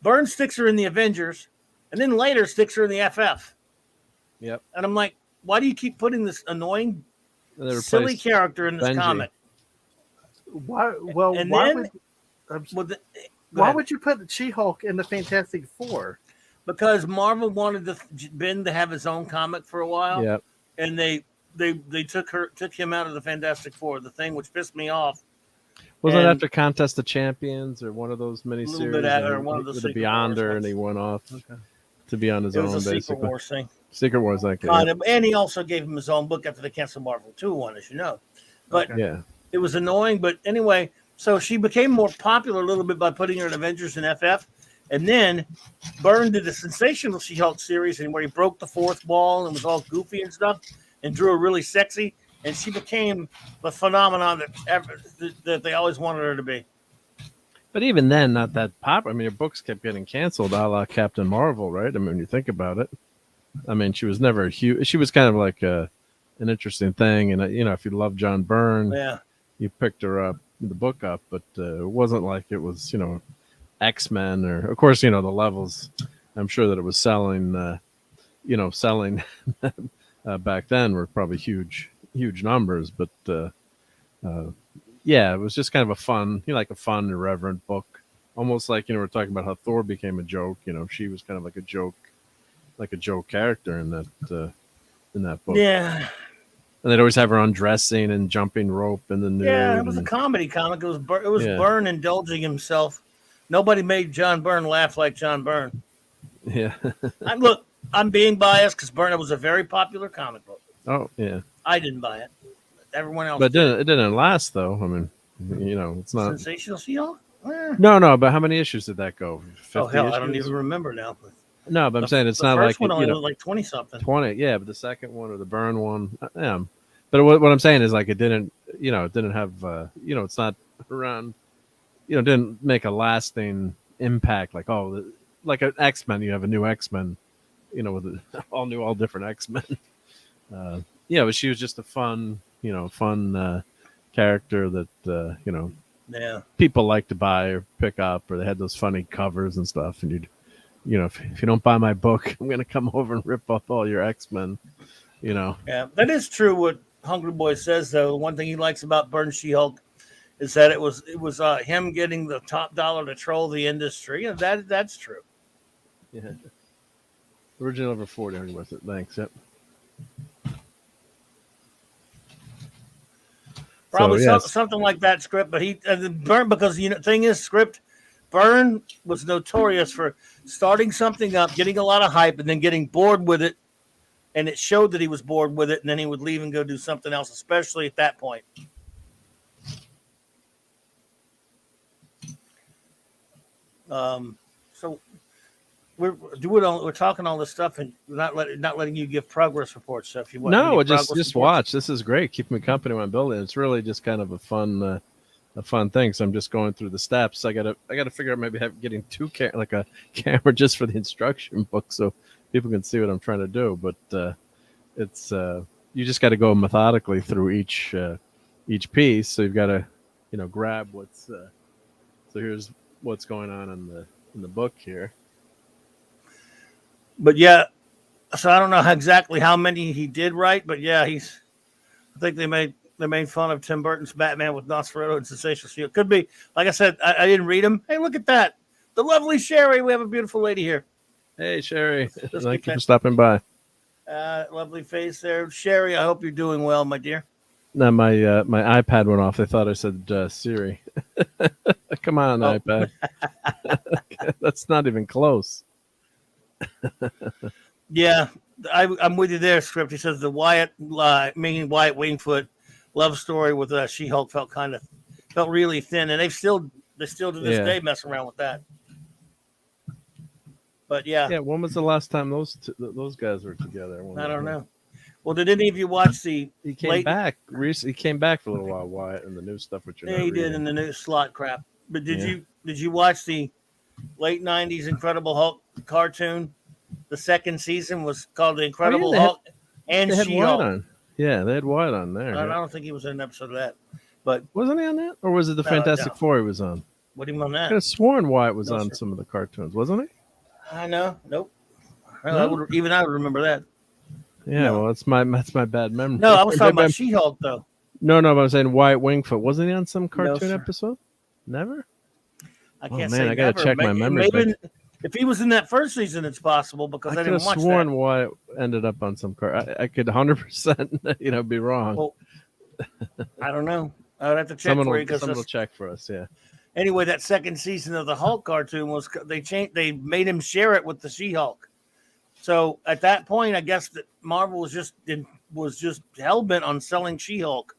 Byrne sticks her in the Avengers. And then later sticks her in the FF. Yep. And I'm like, why do you keep putting this annoying, silly replaced character in this Benji. comic? Why? Well, And why then, why would you put She-Hulk in the Fantastic Four? Because Marvel wanted Ben to have his own comic for a while. Yep. And they took him out of the Fantastic Four, the thing which pissed me off. Wasn't it And- after Contest of Champions or one of those miniseries? bit after one of the with the Secret Beyonder, Wars and he went off Okay. to be on his It own, was a Secret basically. Wars thing. Secret Wars, like Kind of, and he also gave him his own book after they canceled Marvel 2 one, as you know. But yeah. it was annoying. But anyway, so she became more popular a little bit by putting her in Avengers and FF. And then Byrne did a sensational She-Hulk series and where he broke the fourth wall and was all goofy and stuff and drew her really sexy. And she became the phenomenon that they always wanted her to be. But even then, not that popular. I mean, her books kept getting canceled, a la Captain Marvel, right? I mean, when you think about it, I mean, she was never huge. She was kind of like an interesting thing, and if you love John Byrne, Yeah. you picked her up, the book up, but it wasn't like it was, X-Men or, of course, the levels. I'm sure that it was selling, selling back then were probably huge numbers, but yeah, it was just kind of a fun, like a fun, irreverent book, almost like we're talking about how Thor became a joke. She was kind of like a joke character in that book. Yeah. And they'd always have her undressing and jumping rope in the nude. Yeah, it was a comedy comic. It was Yeah. Byrne indulging himself. Nobody made John Byrne laugh like John Byrne. Yeah. I'm being biased because Byrne was a very popular comic book. Oh yeah. I didn't buy it. Everyone else But did. it didn't last though. I mean, it's not. Sensational She-Hulk? No. But how many issues did that go? 50 Oh hell, I don't issues? even remember now. No, but I'm saying it's the not first like one only was like 20-something. 20. Yeah, but the second one or the Byrne one, yeah. But what I'm saying is like it didn't, it didn't have, it's not around, didn't make a lasting impact. Like like an X-Men, you have a new X-Men, with all different X-Men. But she was just a fun character that Yeah. people like to buy or pick up, or they had those funny covers and stuff. And you'd, if you don't buy my book, I'm gonna come over and rip up all your X-Men. Yeah, that is true. What Hungry Boy says, though, the one thing he likes about Byrne She-Hulk is that it was him getting the top dollar to troll the industry, and that's true. Yeah. Original over 40 was it? Thanks. Yep. Probably So yes, something like that script, but he Byrne, because thing is script. Byrne was notorious for starting something up, getting a lot of hype, and then getting bored with it, and it showed that he was bored with it, and then he would leave and go do something else, especially at that point. So we're talking all this stuff, and not letting you give progress reports. So if you want, no, any just progress reports? watch. This is great. Keep me company when I'm building. It's really just kind of a fun thing. So I'm just going through the steps. I gotta figure out maybe getting like a camera just for the instruction book so people can see what I'm trying to do. But it's you just got to go methodically through each piece. So you've got to grab what's so here's what's going on in the book here. But yeah, so I don't know exactly how many he did write, but yeah, I think they made fun of Tim Burton's Batman with Nosferatu and Sensational Shield. Could be, like I said, I didn't read them. Hey, look at that, the lovely Sherry. We have a beautiful lady here. Hey, Sherry, Just thank you for stopping by. Lovely face there, Sherry. I hope you're doing well, my dear. No, my iPad went off. They thought I said Siri. Come on, iPad. That's not even close. Yeah, I'm with you there, Script. He says the Wyatt Wingfoot love story with She-Hulk felt really thin, and they still to this day mess around with that. But yeah. When was the last time those guys were together? I don't know. Well, did any of you watch the? He came back. He came back for a little while, Wyatt, and the new stuff. Which you're he did in the new slot crap. But did you watch the late '90s Incredible Hulk cartoon? The second season was called The Incredible Hulk and She-Hulk. Yeah, they had Wyatt on there. I don't think he was in an episode of that. But wasn't he on that, or was it the Fantastic Four he was on? What do you mean on that? I could have sworn Wyatt was on some of the cartoons, wasn't he? I know. Nope. I would remember that. Yeah, no. Well, that's my bad memory. No, I was talking about She-Hulk though. No, but I'm saying Wyatt Wingfoot. Wasn't he on some cartoon episode? Never. I can't say. I gotta check my memory. Maybe if he was in that first season, it's possible because I didn't watch that. I could have sworn Wyatt ended up on some I could 100% be wrong. Well, I don't know. I would have to check for you. Someone will check for us. Yeah. Anyway, that second season of the Hulk cartoon was they made him share it with the She-Hulk. So at that point, I guess that Marvel was just hell bent on selling She-Hulk.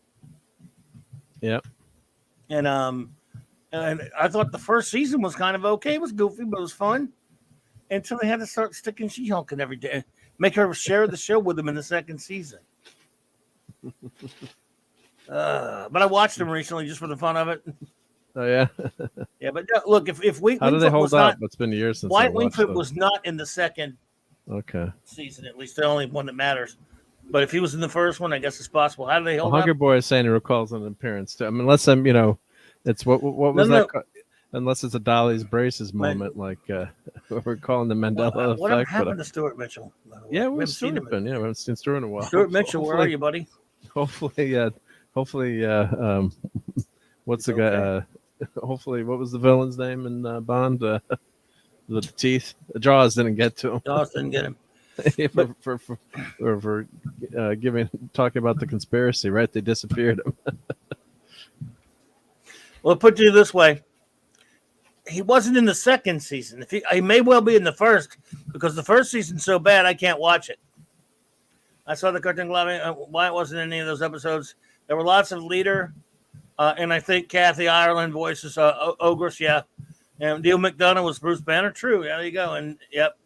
Yep. And I thought the first season was kind of okay. It was goofy, but it was fun. Until they had to start sticking She-Hulk in every day, make her share the show with them in the second season. But I watched them recently just for the fun of it. Oh yeah. Yeah, but look, if how do they hold up? It's been years since Wyatt Wingfoot was not in the second. Okay. Season, at least the only one that matters. But if he was in the first one, I guess it's possible. How do they hold up? Hungry Boy is saying he recalls an appearance too. I mean, unless I'm, it's what was that? Unless it's a Dolly's braces moment, like we're calling the Mandela effect. What happened to Stuart Mitchell? Yeah, we haven't seen Stuart in a while. Stuart Mitchell, where are you, buddy? Hopefully, what's the guy? Hopefully, what was the villain's name in Bond? The teeth, the Jaws didn't get to him. Jaws didn't get him. for talking about the conspiracy, right? They disappeared him. Well, put it this way: he wasn't in the second season. If he may well be in the first, because the first season's so bad I can't watch it. I saw the cartoon. Why it wasn't in any of those episodes? There were lots of leader, and I think Kathy Ireland voices Ogress. Yeah. And Neil McDonough was Bruce Banner. True. Yeah, there you go. And yep.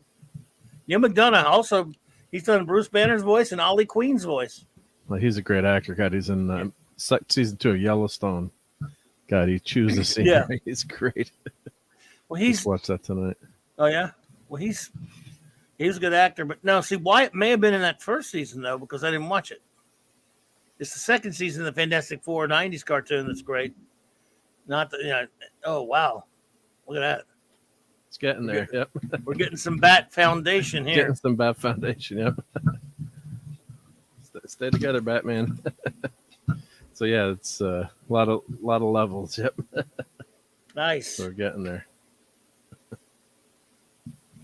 Neil McDonough also, he's done Bruce Banner's voice and Ollie Queen's voice. Well, he's a great actor. God, he's in season 2 of Yellowstone. God, he chews the scene. Yeah. He's great. Well, he's watch that tonight. Oh yeah. Well, he's a good actor. But no, see, Wyatt may have been in that first season though, because I didn't watch it. It's the second season of the Fantastic Four '90s cartoon that's great. Not the oh wow. Look at that. It's getting there. Yep. We're getting some Bat Foundation here. Getting some Bat Foundation. Yep. Stay together, Batman. So yeah, it's a lot of levels. Yep. Nice. So we're getting there.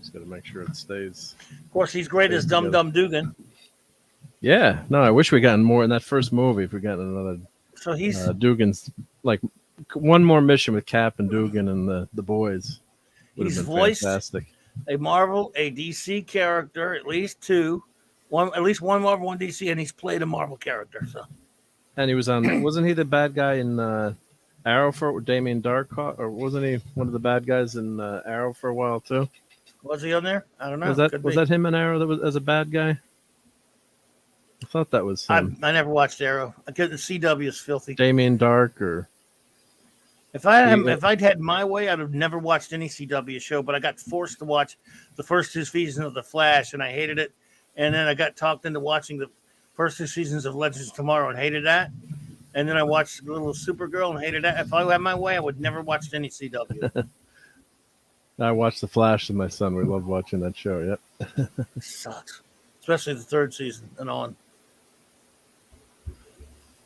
Just got to make sure it stays. Of course, he's great as Dum Dum Dugan. Yeah, no, I wish we gotten more in that first movie. If we gotten another So he's Dugan's, like one more mission with Cap and Dugan and the boys would have he's been voiced fantastic. a Marvel, a DC character, at least two, at least one Marvel, one DC, and he's played a Marvel character. So, And he was on. Wasn't he the bad guy in Arrow for Damien Darkhawk, or wasn't he one of the bad guys in Arrow for a while too? was he on there? I don't know. Was that him in Arrow that was as a bad guy? I thought that was I him. never watched Arrow. I couldn't. CW is filthy. Damien Dark or If I'd had my way, I'd have never watched any CW show. But I got forced to watch the first two seasons of The Flash, and I hated it. And then I got talked into watching the first two seasons of Legends of Tomorrow and hated that. And then I watched Little Supergirl and hated that. If I had my way, I would never watch any CW. I watched The Flash with my son. We love watching that show. Yep. It sucks, especially the third season and on.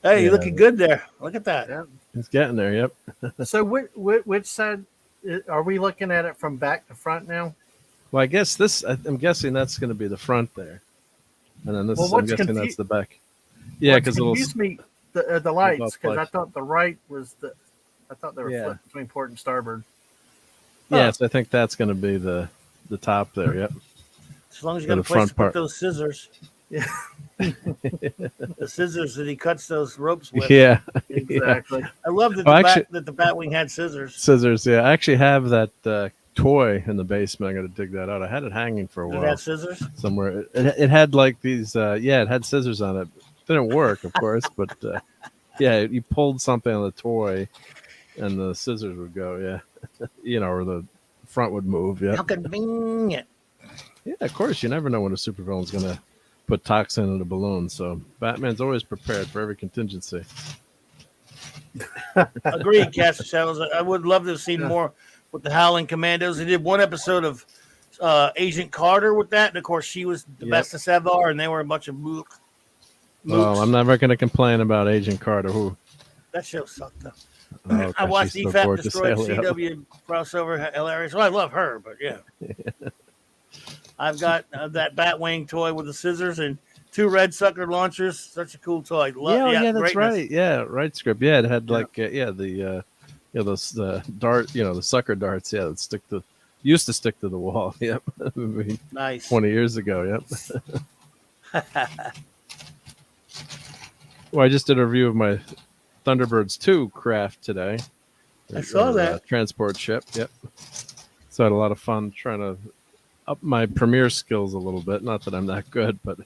Hey, you're looking good there. Look at that. Yeah. He's getting there. Yep. So which side are we looking at it from back to front now? Well, I guess I'm guessing that's going to be the front there, and then this. Well, I'm guessing that's the back. Yeah, What's because confused me the lights, because I lights. thought the right was I thought they were Yeah. flipped between port and starboard. Yes, I think that's going to be the top there. Yep. As long as you For got a the place front to part. put those scissors. Yeah. The scissors that he cuts those ropes with. Yeah. Exactly. I love that, that the Batwing had scissors. Scissors. Yeah, I actually have that toy in the basement. I got to dig that out. I had it hanging for a Did it while have scissors? somewhere. It had like these. It had scissors on it. Didn't work, of course, but yeah, you pulled something on the toy, and the scissors would go. Yeah, or the front would move. Yeah. How convenient. Yeah, of course. You never know when a supervillain's going to put toxin in a balloon. So Batman's always prepared for every contingency. Agreed, Cast Shadows. I would love to have seen more with the Howling Commandos. They did one episode of Agent Carter with that, and of course she was the bestest ever, and they were a bunch of mooks. Well, I'm never going to complain about Agent Carter. Who? That show sucked though. Oh, I watched she's so EFAP gorgeous. Destroyed Hell, CW crossover, hilarious. Well, I love her, but yeah. I've got that Batwing toy with the scissors and 2 red sucker launchers. Such a cool toy. That's greatness. right. Yeah, right script. Yeah, it had like those dart, the sucker darts. Yeah, that used to stick to the wall. Yep. Nice. 20 years ago. Yep. Well, I just did a review of my Thunderbirds 2 craft today. I saw that. Transport ship. Yep. So I had a lot of fun trying to up my Premiere skills a little bit. Not that I'm that good, but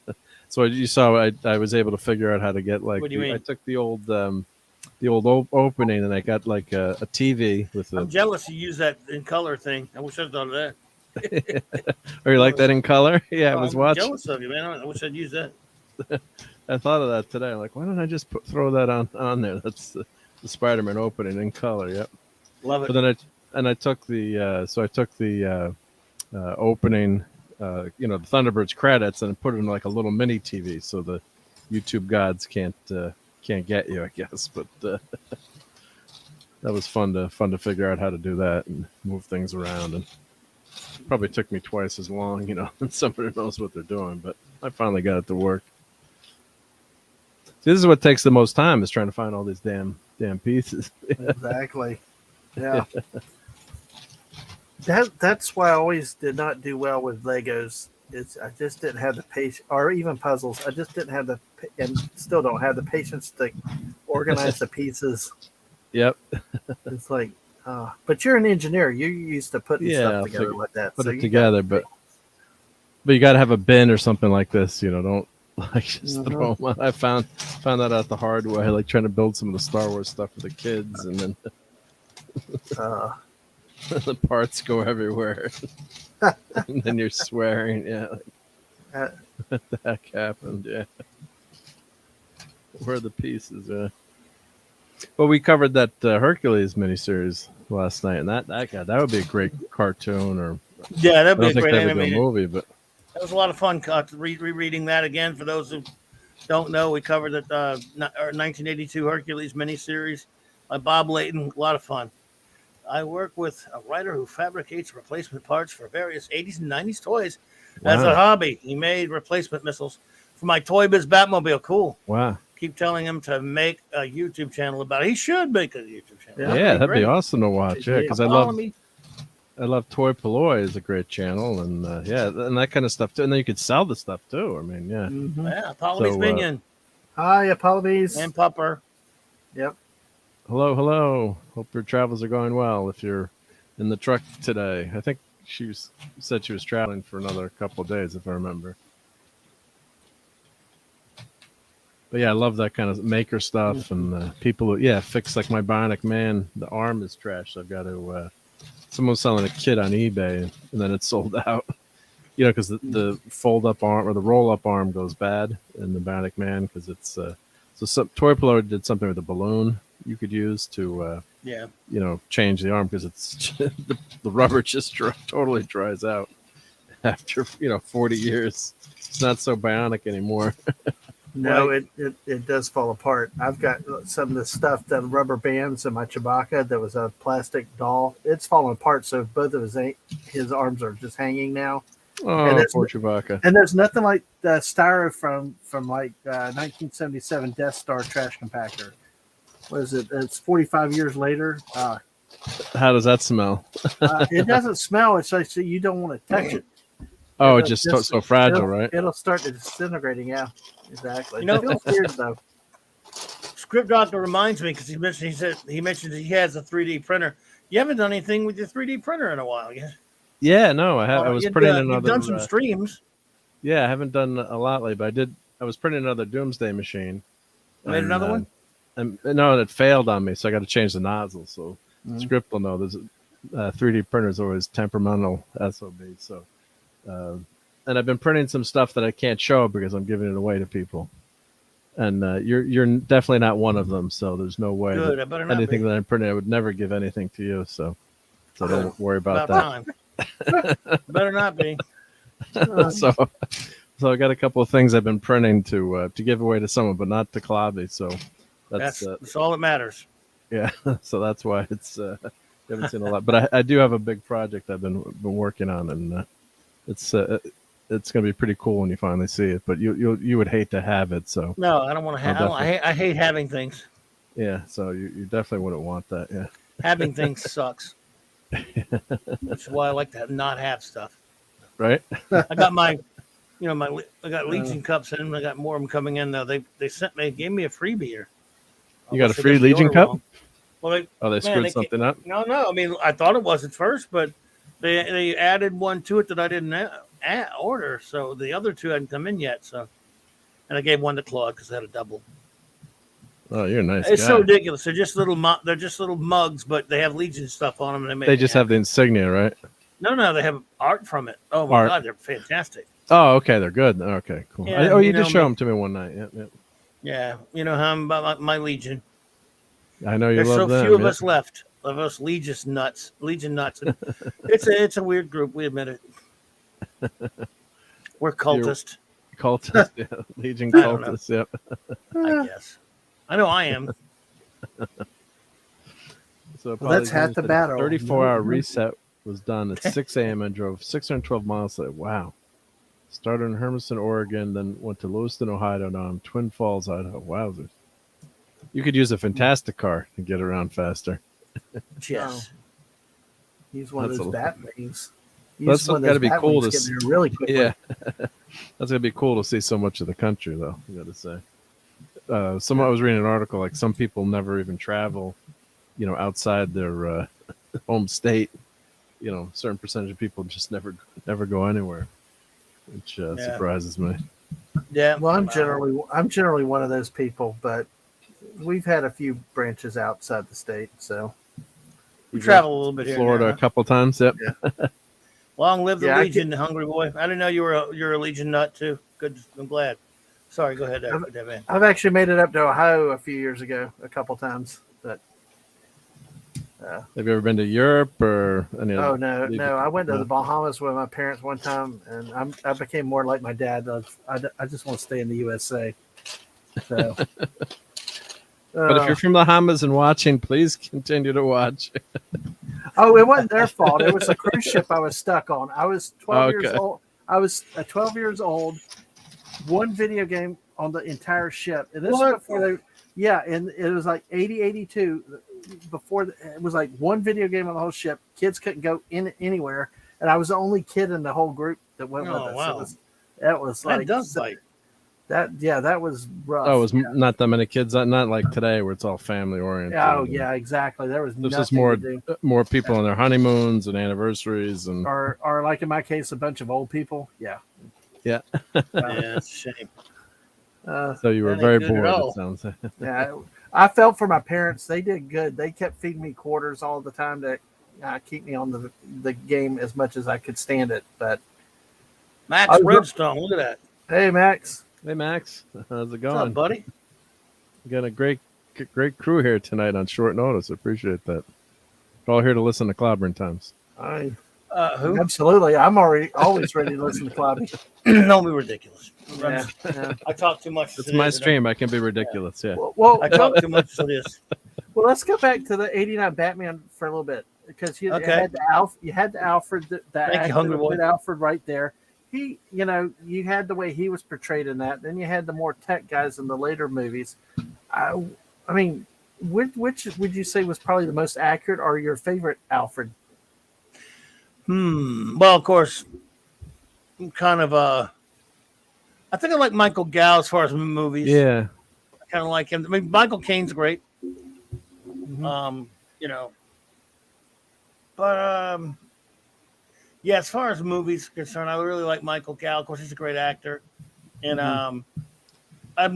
so you saw I was able to figure out how to get like. What do you mean? I took the old opening and I got like a TV with I'm jealous you use that in color thing. I wish I'd thought of that. Or you like that in color? Yeah, I was I'm watching. jealous of you, man. I wish I'd use that. I thought of that today. I'm like, why don't I just throw that on there? That's the Spider-Man opening in color. Yep. Love it. But then I took the opening, the Thunderbirds credits and put it in like a little mini TV, so the YouTube gods can't get you, I guess. But that was fun to figure out how to do that and move things around, and probably took me twice as long, than somebody who knows what they're doing. But I finally got it to work. See, this is what takes the most time, is trying to find all these damn pieces. Exactly. Yeah. That's why I always did not do well with Legos. I just didn't have the patience, or even puzzles. I just didn't have and still don't have the patience to organize the pieces. Yep. It's like, but you're an engineer. You're used to putting stuff together like that. Put it together, but you got to have a bin or something like this. Don't like just throw them out. I found that out the hard way, like trying to build some of the Star Wars stuff for the kids, and then the parts go everywhere. And then you're swearing, what the heck happened? Yeah. Where are the pieces? Well, we covered that Hercules miniseries last night, and that would be a great cartoon, or that'd be a great animated movie. But that was a lot of fun. Rereading that again for those who don't know. We covered the 1982 Hercules miniseries by Bob Layton. A lot of fun. I work with a writer who fabricates replacement parts for various 80s and 90s toys as a Wow. hobby. He made replacement missiles for my Toy Biz Batmobile. Cool. Wow. Keep telling him to make a YouTube channel about it. He should make a YouTube channel. Yeah, That'd be great. awesome to watch. Yeah, because Follow me. I love Toy Polloi is a great channel, and and that kind of stuff too. And then you could sell the stuff too. I mean, yeah. Mm-hmm. Yeah, Apollo's So, Minion Hi, Apollo's. and Pupper. Yep. Hello. Hope your travels are going well. If you're in the truck today, I think said she was traveling for another couple of days, if I remember. But yeah, I love that kind of maker stuff and people who, fix like my Bionic Man. The arm is trash. So I've got to. Someone's selling a kit on eBay and then it's sold out. Because the fold up arm or the roll up arm goes bad in the Bionic Man because it's Toy Pillow did something with a balloon you could use to change the arm because it's the rubber just totally dries out after 40 years. It's not so bionic anymore. No, it does fall apart. I've got some of the stuff, the rubber bands in my Chewbacca that was a plastic doll. It's falling apart, so both of his arms are just hanging now. Oh, poor Chewbacca. And there's nothing like the styro from like 1977 Death Star trash compactor. What is it? It's 45 years later. How does that smell? It doesn't smell. It's like you don't want to touch it. Oh, it's just so fragile, right? It'll start disintegrating. Yeah, exactly. You know, It feels weird though. Script Doctor reminds me because he mentioned he has a 3D printer. You haven't done anything with your 3D printer in a while yet. Yeah, no, I have. I was printing another. You've done some streams. Yeah, I haven't done a lot lately, but I was printing another Doomsday machine. Made another one? And no, it failed on me, so I got to change the nozzle. So Script will know. There's 3D printers always temperamental SOB. So, and I've been printing some stuff that I can't show because I'm giving it away to people. And you're definitely not one of them. So there's no way. Good. I better not anything be. that I'm printing, I would never give anything to you. So don't worry about that. Time. Better not be. So I got a couple of things I've been printing to give away to someone, but not to Klobby. So that's all that matters. Yeah. So that's why it's you haven't seen a lot, but I do have a big project I've been working on, and it's going to be pretty cool when you finally see it. But you would hate to have it. So no, I don't want to have. I hate having things. Yeah. So you definitely wouldn't want that. Yeah. Having things sucks. Which is why I like to not have stuff. Right. I got I got Legion cups in. I got more of them coming in though. They gave me a freebie here. You got a free Legion cup? Well, they screwed something up. No. I mean, I thought it was at first, but they added one to it that I didn't order. So the other two hadn't come in yet. So, and I gave one to Claude because I had a double. Oh, you're a nice It's guy. so ridiculous. They're just little mugs, but they have Legion stuff on them. And they just have the insignia, right? No, they have art from it. Oh my God, they're fantastic. Oh, okay, they're good. Okay, cool. Yeah, you did show them to me one night. Yep. Yeah, you know how I'm about my Legion. I know you There's love them. There's so few of us left, of us Legion nuts. It's a weird group. We admit it. We're cultists. Cultists, yeah. Legion cultists. Yep. I guess. I know I am. So that's half the battle. 34-hour reset was done at 6 a.m. and drove 612 miles. Wow. Started in Hermiston, Oregon, then went to Lewiston, Ohio, now I'm Twin Falls, Idaho. Wowzers. You could use a fantastic car to get around faster. Yes. He's one of those Batwings. That's got to be cool to see. Really quickly. Yeah. That's going to be cool to see so much of the country, though, you got to say. I was reading an article, like some people never even travel, outside their home state. A certain percentage of people just never go anywhere, which surprises me. Yeah. Well, I'm generally one of those people, but we've had a few branches outside the state, so we travel a little bit here. Florida a couple times. Yep. Yeah. Long live the Legion, hungry boy. I didn't know you're a Legion nut too. Good. I'm glad. Sorry, go ahead. I've actually made it up to Ohio a few years ago, a couple times. But have you ever been to Europe or any other? Oh no! I went to the Bahamas with my parents one time, and I became more like my dad. I just want to stay in the USA. So, but if you're from the Bahamas and watching, please continue to watch. Oh, it wasn't their fault. It was a cruise ship I was stuck on. I was 12 years Okay. old. I was 12 years old. One video game on the entire ship, and this What? is before they. Yeah, and it was like 80, 82. Before it was like one video game on the whole ship. Kids couldn't go in anywhere, and I was the only kid in the whole group that went with Oh, us. wow. That was That like does bite. that. Yeah, that was rough. Oh, it was not that many kids. Not like today, where it's all family oriented. Oh yeah, exactly. There was This nothing is more to do. more people on their honeymoons and anniversaries, and Or like in my case, a bunch of old people. Yeah. yeah. Yeah, it's a shame. So you were That ain't very good at bored. all. It sounds. Yeah, I felt for my parents. They did good. They kept feeding me quarters all the time to keep me on the game as much as I could stand it. But Max Redstone, look at that. hey, Max. Hey Max, how's it What's going? up, buddy? We got a great crew here tonight on short notice. Appreciate that. We're all here to listen to Clobbering Times. Who? Absolutely. I'm always ready to listen to Clobby. Don't be ridiculous. Yeah. I talk too much. It's my stream. I can be ridiculous. Yeah. Well, I talk too much to this. well, let's go back to the '89 Batman for a little bit because you had the Alfred that Thank you, acted Hungry Boy. with Alfred right there. He, you had the way he was portrayed in that. Then you had the more tech guys in the later movies. I mean, which would you say was probably the most accurate or your favorite Alfred? Well, of course, I'm kind of I think I like Michael Gow as far as movies. Yeah. I kind of like him. I mean, Michael Caine's great. Mm-hmm. But yeah, as far as movies are concerned, I really like Michael Gow. Of course, he's a great actor, and I'm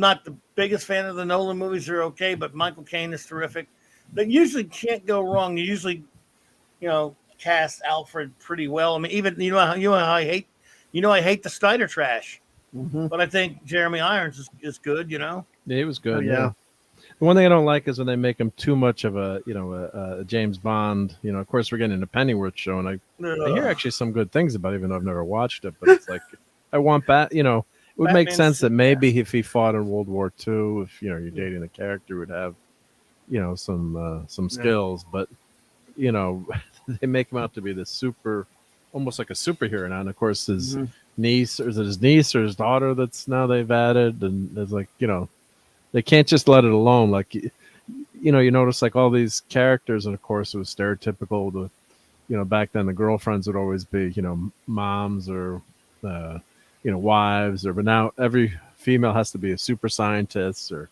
not the biggest fan of the Nolan movies. They're okay, but Michael Caine is terrific. They usually can't go wrong. You usually, cast Alfred pretty well. I mean, even how I hate the Snyder trash, but I think Jeremy Irons is good. Yeah, he was good. Oh, yeah. Yeah. The one thing I don't like is when they make him too much of a James Bond. Of course, we're getting into Pennyworth show, and I hear actually some good things about it, even though I've never watched it. But it's like I want it would make sense that maybe if he fought in World War II, if you're dating the character, would have some skills. But they make him out to be this almost like a superhero now. And of course, his niece, or is it his niece or his daughter that's now they've added, and there's like they can't just let it alone. Like, you notice like all these characters, and of course it was stereotypical. Back then the girlfriends would always be, moms or, wives, but now every female has to be a super scientist or,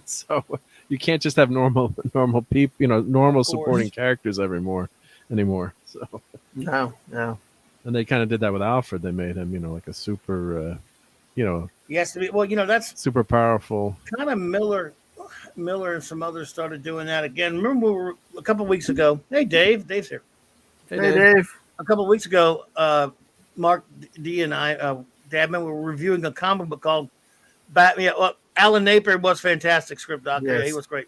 so you can't just have normal people, normal supporting characters anymore. So No. Mm-hmm. and they kind of did that with Alfred. They made him, like a super, he has to be. Well, that's super powerful. kind of Miller and some others started doing that again. Remember, we were a couple of weeks ago. Hey, Dave's here. Hey, Dave. A couple of weeks ago, Mark D and I, Dadman, were reviewing a comic book called Batman. Well, Alan Napier was fantastic script doctor. Yes. Yeah, he was great.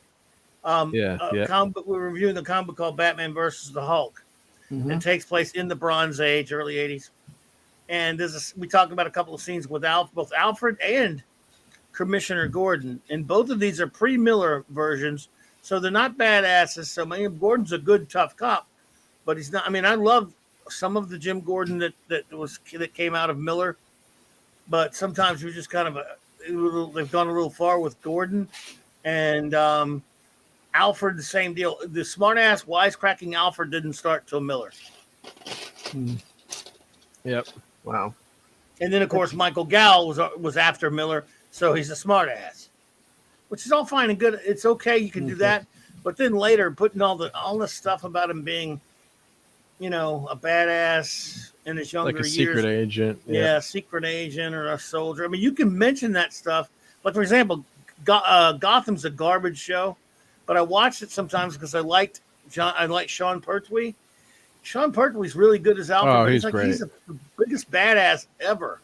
Yeah. Comic book, we were reviewing a comic book called Batman versus the Hulk. It takes place in the Bronze Age, early 80s. And we talked about a couple of scenes with both Alfred and Commissioner Gordon. And both of these are pre-Miller versions, so they're not badasses. So Gordon's a good, tough cop, but he's not. I mean, I love some of the Jim Gordon that came out of Miller, but sometimes you're just kind of they've gone a little far with Gordon. And Alfred, the same deal. The smart-ass, wisecracking Alfred didn't start till Miller. Yep. Wow. And then, of course, Michael Gow was after Miller, so he's a smart-ass, which is all fine and good. It's okay, you can do that. But then later, putting all this stuff about him being, a badass in his younger years. Like a secret agent. Yeah, secret agent or a soldier. I mean, you can mention that stuff. But, for example, Gotham's a garbage show, but I watched it sometimes because I liked Sean Pertwee. Sean Pertwee's really good as Alfred. Oh, but he's great. great. He's the biggest badass ever.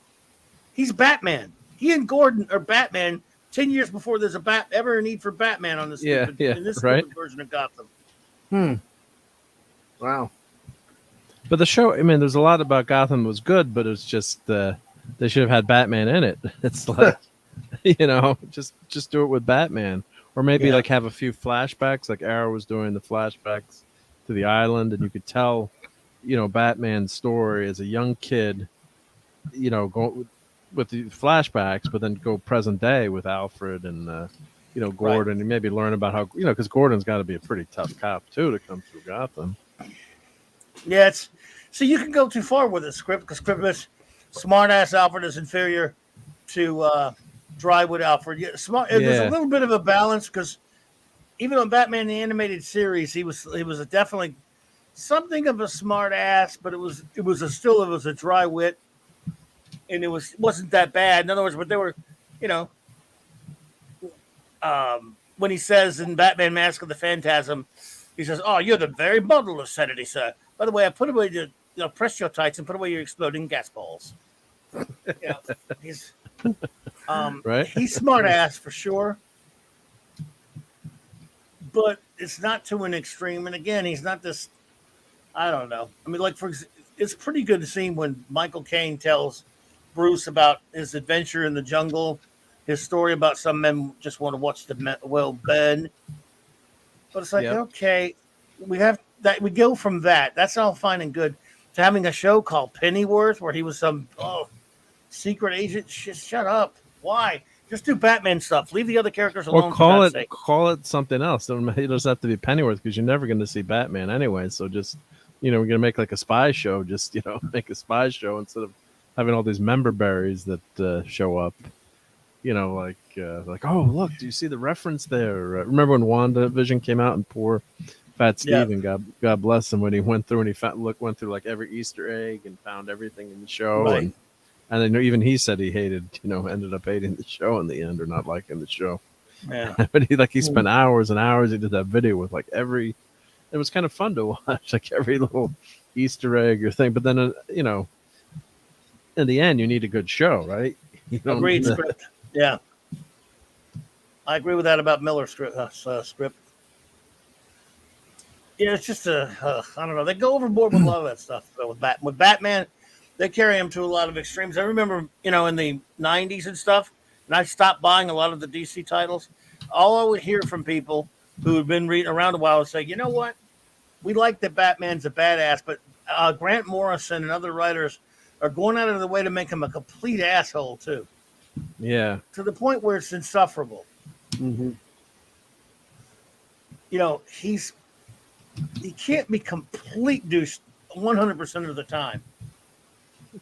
He's Batman. He and Gordon are Batman 10 years before there's ever a need for Batman on this in this stupid version of Gotham. Wow. But the show, I mean, there's a lot about Gotham that was good, but it's just they should have had Batman in it. It's like, just do it with Batman. Or maybe like have a few flashbacks, like Arrow was doing the flashbacks, to the island, and you could tell, Batman's story as a young kid, go with the flashbacks, but then go present day with Alfred and Gordon, and maybe learn about how because Gordon's got to be a pretty tough cop too to come through Gotham. Yeah, so you can go too far with this script because smart ass Alfred is inferior to Drywood Alfred. Yeah, there's a little bit of a balance because even on Batman the Animated Series, he was definitely something of a smart ass, but it was a dry wit, and it wasn't that bad. In other words, but they were, when he says in Batman Mask of the Phantasm, he says, "Oh, you're the very model of sanity, sir. By the way, I put away press your tights and put away your exploding gas balls." He's right. He's smart ass for sure, but it's not to an extreme. And again, he's not this. I don't know. I mean, it's pretty good to see when Michael Caine tells Bruce about his adventure in the jungle, his story about some men just want to watch the men bend. But it's like, okay, we have that. We go from that. That's all fine and good to having a show called Pennyworth where he was some secret agent. Shut up. Why? Just do Batman stuff. Leave the other characters alone. Or call it something else. It doesn't have to be Pennyworth because you're never going to see Batman anyway. So just we're going to make like a spy show. Just make a spy show instead of having all these member berries that show up. Like, oh, look, do you see the reference there? Remember when WandaVision came out and poor Fat Steve, God bless him, when he went through and he went through like every Easter egg and found everything in the show. Right. And then even he said he ended up hating the show in the end or not liking the show. Yeah. But he spent hours and hours. He did that video with like it was kind of fun to watch, like every little Easter egg or thing. But then, in the end, you need a good show, right? Agreed. Script. Yeah. I agree with that about Miller's script. Yeah, it's just I don't know. They go overboard with a lot of that stuff. With Batman, they carry him to a lot of extremes. I remember, in the 90s and stuff, and I stopped buying a lot of the DC titles. All I would hear from people who had been reading around a while would say, you know what? We like that Batman's a badass, but Grant Morrison and other writers are going out of the way to make him a complete asshole, too. Yeah. To the point where it's insufferable. Mm-hmm. He can't be complete douche 100% of the time.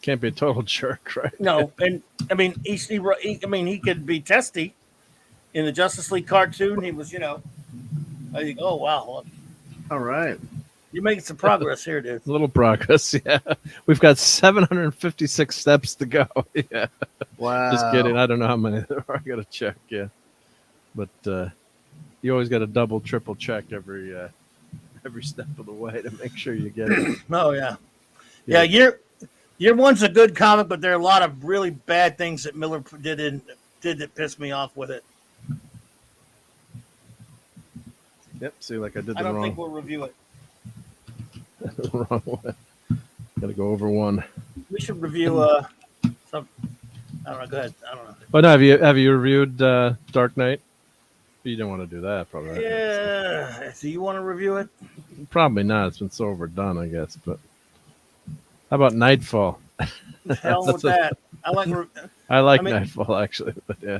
Can't be a total jerk, right? No, and I mean, he could be testy in the Justice League cartoon. He was, I think, oh wow, all right, you're making some progress here, dude. A little progress, yeah. We've got 756 steps to go. Yeah. Wow. Just kidding. I don't know how many there are. I got to check. Yeah, but you always got to double, triple check every step of the way to make sure you get it. Oh yeah. Year one's a good comic, but there are a lot of really bad things that Miller did that pissed me off with it. Yep. See, like I did the I don't wrong. think we'll review it. The wrong way. Got to go over one. We should review some. I don't know. Go ahead. I don't know. But no, have you reviewed Dark Knight? You don't want to do that, probably. Right? Yeah. Do you want to review it? Probably not. It's been so overdone, I guess. But how about Nightfall? Hell with that. I like Nightfall actually, but yeah.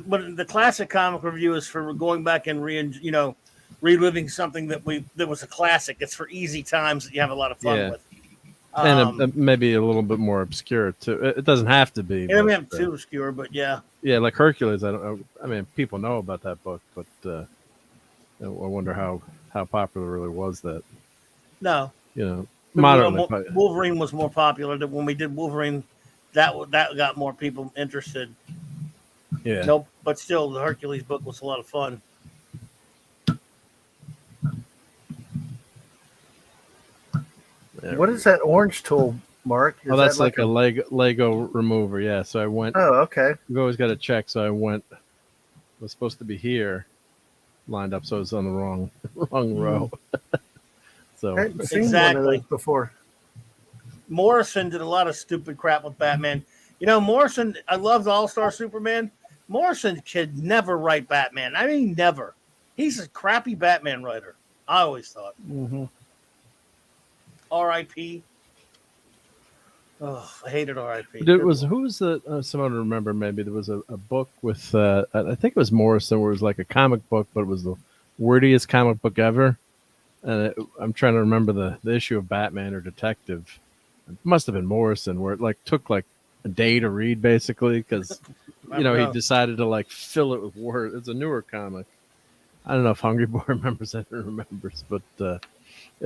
But the classic comic review is for going back and reliving something that was a classic. It's for easy times that you have a lot of fun with. And maybe a little bit more obscure too. It doesn't have to be. It doesn't have too obscure, but yeah. Yeah, like Hercules. I mean, people know about that book, but I wonder how popular really was that. No. Moderately. Wolverine was more popular. Than when we did Wolverine, that got more people interested. Yeah. Nope. But still, the Hercules book was a lot of fun. Yeah. What is that orange tool, Mark? That's like a Lego remover. Yeah. So I went. Oh, okay. You've always got to check. So I went. Was supposed to be here, lined up. So it was on the wrong row. So I hadn't seen one of those before. Morrison did a lot of stupid crap with Batman. Morrison, I loved All-Star Superman. Morrison could never write Batman. I mean, never. He's a crappy Batman writer. I always thought. Mm-hmm. R.I.P. Oh, I hated R.I.P. It was who was the someone to remember? Maybe there was a book with I think it was Morrison, where it was like a comic book, but it was the wordiest comic book ever. And I'm trying to remember the issue of Batman or Detective. It must have been Morrison, where it like took like a day to read, basically, because he decided to like fill it with words. It's a newer comic. I don't know if Hungry Boy remembers that or remembers, but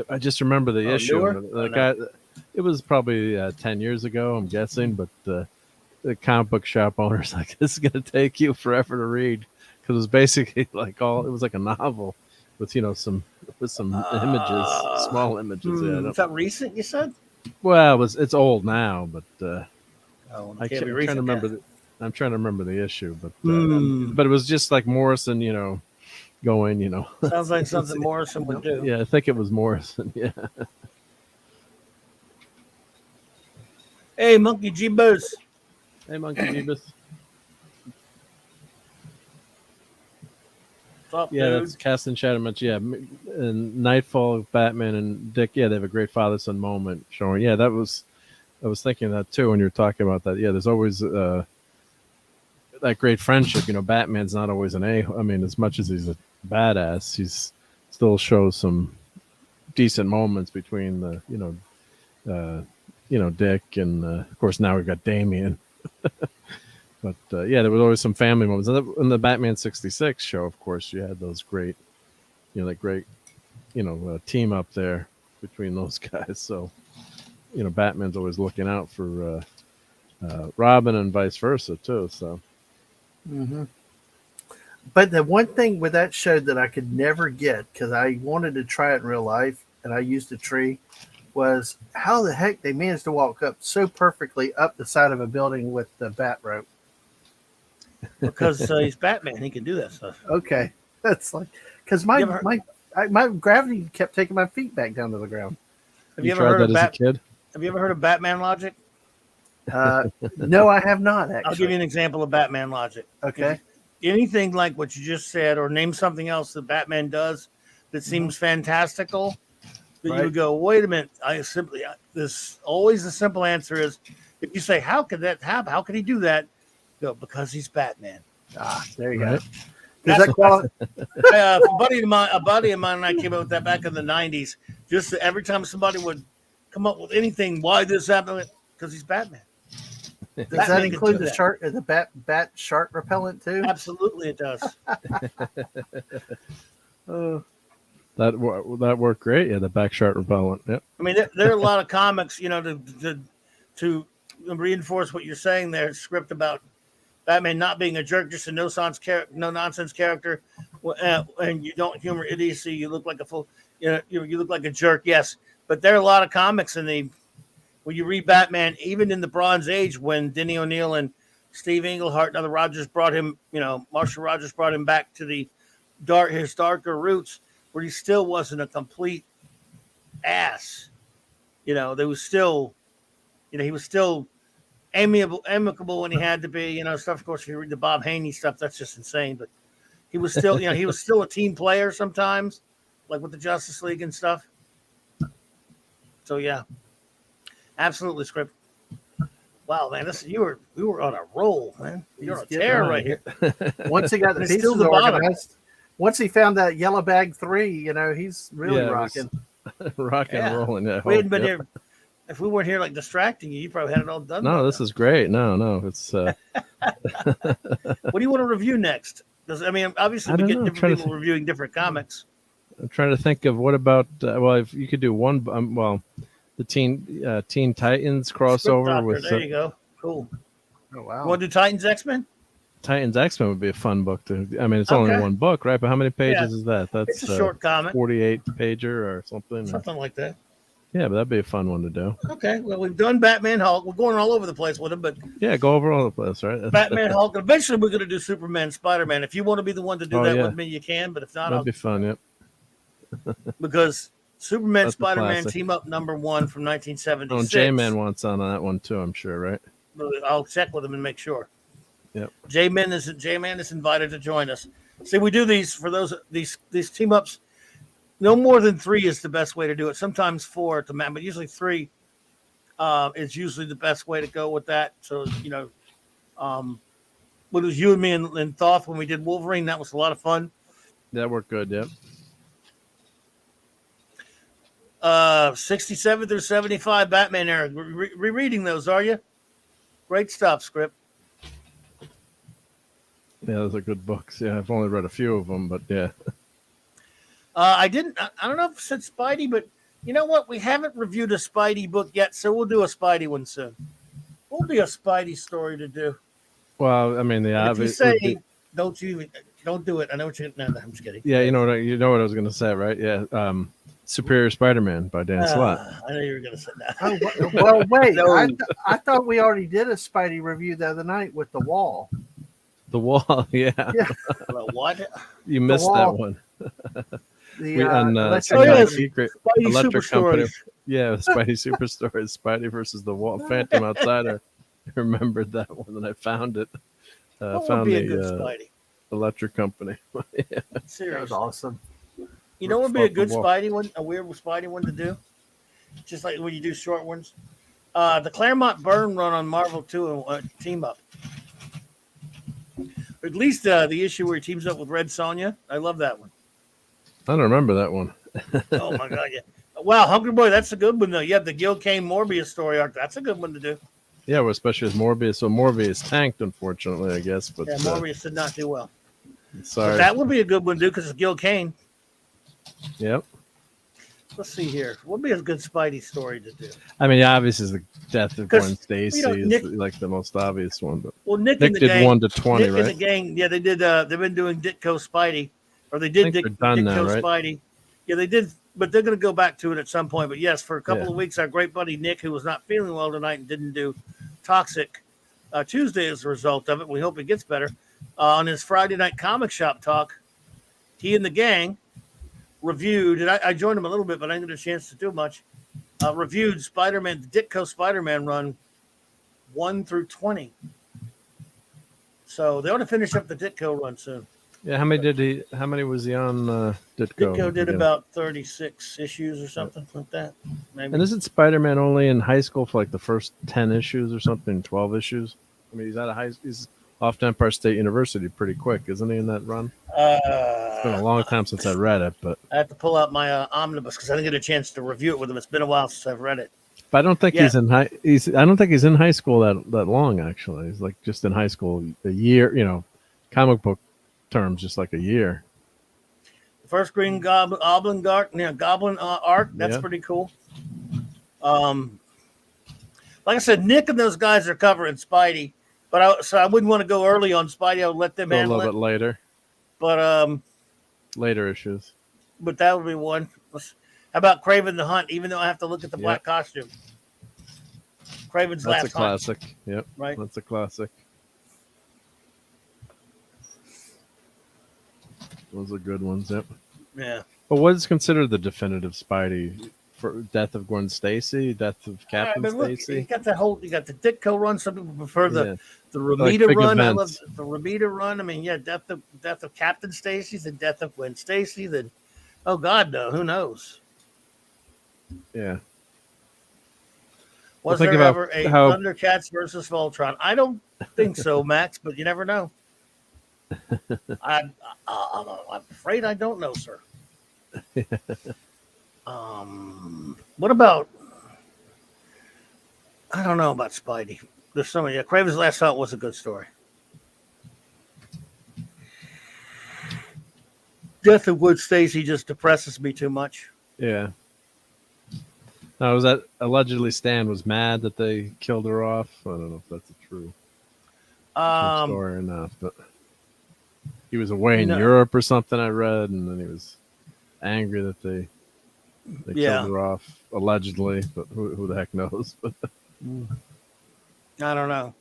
I just remember the issue. Newer? The guy, it was probably 10 years ago, I'm guessing, but the comic book shop owner's like, this is going to take you forever to read, because it was basically like it was like a novel with some images, small images. Is that recent, you said? Well, it's old now, but I'm I'm trying to remember. I'm trying to remember the issue, but it was just like Morrison, going. Sounds like something Morrison would do. Yeah, I think it was Morrison. Yeah. Hey, Monkey Jeebus. Hey, Monkey Jeebus. What's up, Yeah, dude? that's Cast and Shadow Much. Yeah, and Nightfall, Batman, and Dick. Yeah, they have a great father-son moment showing. Yeah, I was thinking of that too when you were talking about that. Yeah, there's always that great friendship. Batman's not always an a. I mean, as much as he's a badass, he's still shows some decent moments between Dick and of course now we've got Damian. But there was always some family moments. In the Batman '66 show, of course, you had those great, team up there between those guys. So, Batman's always looking out for Robin and vice versa too. So, But the one thing with that show that I could never get, because I wanted to try it in real life and I used a tree, was how the heck they managed to walk up so perfectly up the side of a building with the bat rope. Because he's Batman, he can do that stuff. Okay, that's like because my gravity kept taking my feet back down to the ground. Have you ever heard that as a kid? Have you ever heard of Batman logic? No, I have not. Actually, I'll give you an example of Batman logic. Okay. Anything like what you just said, or name something else that Batman does that seems fantastical, that you would go, wait a minute. Always the simple answer is, if you say, how could that happen? How could he do that? Go, because he's Batman. There you go. That's a buddy of mine and I came up with that back in the 90s. Just every time somebody would come up with anything, why this happened? Because he's Batman. Does that include the shark, the bat shark repellent too? Absolutely, it does. That worked great. Yeah, the back shark repellent. Yep. I mean, there are a lot of comics, to reinforce what you're saying there. Script about Batman not being a jerk, just a no nonsense character, and you don't humor idiocy. You look like a full, you look like a jerk. Yes, but there are a lot of comics when you read Batman, even in the Bronze Age, when Denny O'Neil and Steve Englehart and other Rogers brought him, Marshall Rogers brought him back to his darker roots, where he still wasn't a complete ass. There was still, he was still amicable when he had to be, stuff. Of course, if you read the Bob Haney stuff, that's just insane. But he was still, he was still a team player sometimes, like with the Justice League and stuff. So yeah. Absolutely, Script. Wow, man, we were on a roll, man. You're on a tear right here. Once he got the pieces organized, once he found that Yellow Bag 3, he's really rocking. Rocking and rolling. Yeah, we hadn't been here. If we weren't here, like distracting you probably had it all done. No, this is great. No, it's. What do you want to review next? Because obviously we get different people reviewing different comics. I'm trying to think of what about. If you could do one, the Teen Titans crossover with. There you go. Cool. Oh wow! You want to do Titans X-Men? Titans X-Men would be a fun book to. It's only one book, right? But how many pages is that? That's it's a short comic, 48 pager or something. Something like that. Yeah, but that'd be a fun one to do. Okay, well, we've done Batman, Hulk. We're going all over the place with them, but go over all the place, right? Batman, Hulk. Eventually, we're going to do Superman, Spider-Man. If you want to be the one to do that with me, you can. But if not, that'd be fun. Yep. Because Superman, Spider-Man team up #1 from 1976. Oh, J-Man wants on that one too, I'm sure, right? I'll check with him and make sure. Yep. J-Man is invited to join us. See, we do these for these team ups. No more than 3 is the best way to do it. Sometimes 4 to man, but usually 3 is usually the best way to go with that. So what was you and me and Thoth when we did Wolverine? That was a lot of fun. That worked good. Yep. 67 through 75 Batman era. Rereading those, are you? Great stuff, Script. Yeah, those are good books. Yeah, I've only read a few of them, but yeah. I didn't. I don't know if it said Spidey, but you know what? We haven't reviewed a Spidey book yet, so we'll do a Spidey one soon. Will be a Spidey story to do. Well, I mean, the If you obvious. say don't do it. I know what you. No, I'm just kidding. Yeah, you know what I was going to say, right? Yeah, Superior Spider-Man by Dan Slott. I know you were going to say that. Oh, well, wait. No. I thought we already did a Spidey review the other night with The Wall. The Wall, yeah. Well, what? You missed that one. The Secret Spidey Electric Super Company. Stories. Yeah, Spidey Superstores, Spidey versus the Wall, Phantom Outsider. I remembered that one, and I found it. What would Found be a good Spidey? Electric Company. Yeah. Seriously. That was awesome. You know what would be a good Wall. Spidey one? A weird Spidey one to do? Just like when you do short ones. The Claremont Byrne run on Marvel 2 and Team Up. Or at least the issue where he teams up with Red Sonja. I love that one. I don't remember that one. Oh, my God, yeah. Wow, Hungry Boy, that's a good one, though. You have the Gil Kane Morbius story arc. That's a good one to do. Yeah, well, especially with Morbius. So Morbius tanked, unfortunately, I guess. But Yeah, Morbius did not do well. sorry. But that would be a good one to do because it's Gil Kane. Yep. Let's see here. What would be a good Spidey story to do? I mean, obviously, the death of 'Cause, Gwen Stacy Nick- is like the most obvious one. But Well, Nick Nick and the did gang, 1 to 20, Nick right? and the gang, yeah, they did. They've been doing Ditko Spidey, or they I did think they're done now, Ditko right? Spidey. Yeah, they did, but they're going to go back to it at some point. But yes, for a couple Yeah. of weeks, our great buddy Nick, who was not feeling well tonight and didn't do Toxic Tuesday as a result of it, we hope he gets better. On his Friday night comic shop talk, he and the gang reviewed, and I joined him a little bit, but I didn't get a chance to do much. Reviewed Spider-Man, the Ditko Spider-Man run 1 through 20. So they ought to finish up the Ditko run soon. Yeah, how many was he on Ditko? Ditko did Yeah. about 36 issues or something like that. Maybe. And isn't Spider-Man only in high school for like the first 10 issues or something, 12 issues? I mean, he's off to Empire State University pretty quick, isn't he, in that run? It's been a long time since I read it, but I have to pull out my omnibus because I didn't get a chance to review it with him. It's been a while since I've read it. I don't think Yeah. I don't think he's in high school that long, actually. He's like just in high school a year, comic book terms, just like a year. The first Green Goblin arc, that's Yeah. pretty cool. Like I said, Nick and those guys are covering Spidey, but I wouldn't want to go early on Spidey. I would let them Go a handle little it. bit later. But Issues. that would be one. How about Kraven the Hunt? Even though I have to look at the Yep. black costume, Kraven's That's a last hunt, classic. Yep. right? That's a classic. Those are good ones. Yep. Yeah. But what is considered the definitive Spidey? For Death of Gwen Stacy, Death of Captain But look, you Stacy. got the Ditko run. Some people prefer the Yeah. the Ramita big run. I love events. the Ramita run. I mean, yeah, death of Captain Stacy, the death of Gwen Stacy. Then, oh God, no, who knows? Yeah. Was think there about ever a how- Thundercats versus Voltron? I don't think so, Max. But you never know. I'm afraid I don't know, sir. What about? I don't know about Spidey. There's so many. Yeah, Kraven's Last Hunt was a good story. Death of Wood Stacy just depresses me too much. Yeah. Now, was that allegedly Stan was mad that they killed her off? I don't know if that's a true story or not, but he was away in No. Europe or something. I read, and then he was angry that they Yeah. killed her off allegedly, but who the heck knows? But I don't know.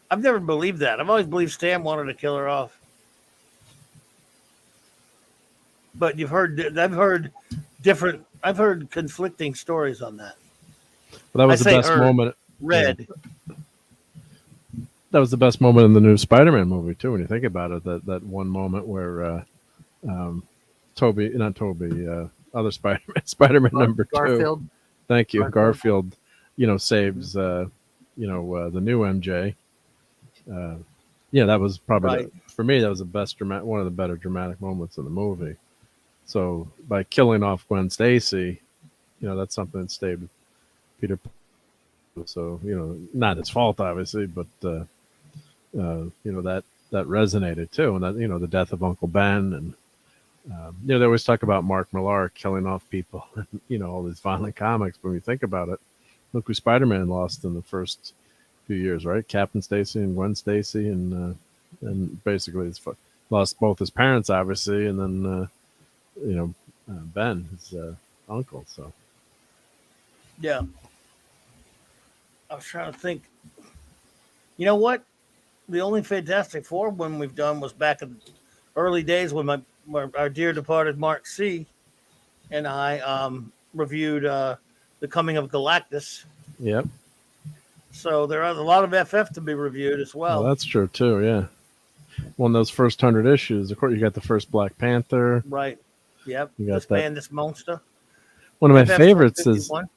I've never believed that. I've always believed Stan wanted to kill her off. But I've heard conflicting stories on that. that was I the say best her. moment. Red. That was the best moment in the new Spider-Man movie too. When you think about it, that one moment where Toby, not Toby, other Spider-Man, Spider-Man number 2. Garfield. Thank you, Garfield. Garfield. Saves the new MJ. Yeah, that was probably Right. for me. That was the best one of the better dramatic moments in the movie. So by killing off Gwen Stacy, that's something that stayed with Peter. So not his fault, obviously, but that resonated too, and that the death of Uncle Ben, and they always talk about Mark Millar killing off people, all these violent comics. But when you think about it, look who Spider-Man lost in the first few years, right? Captain Stacy and Gwen Stacy, and basically lost both his parents, obviously, and then Ben, his uncle. So Yeah. I was trying to think. You know what? The only Fantastic Four one we've done was back in the early days when our dear departed Mark C. and I reviewed The Coming of Galactus. yep. So there are a lot of FF to be reviewed as well. Well, that's true too. Yeah. One of those first 100 issues. Of course, you got the first Black Panther. Right. Yep. You got This that. man, this monster. One of my FF favorites is 51.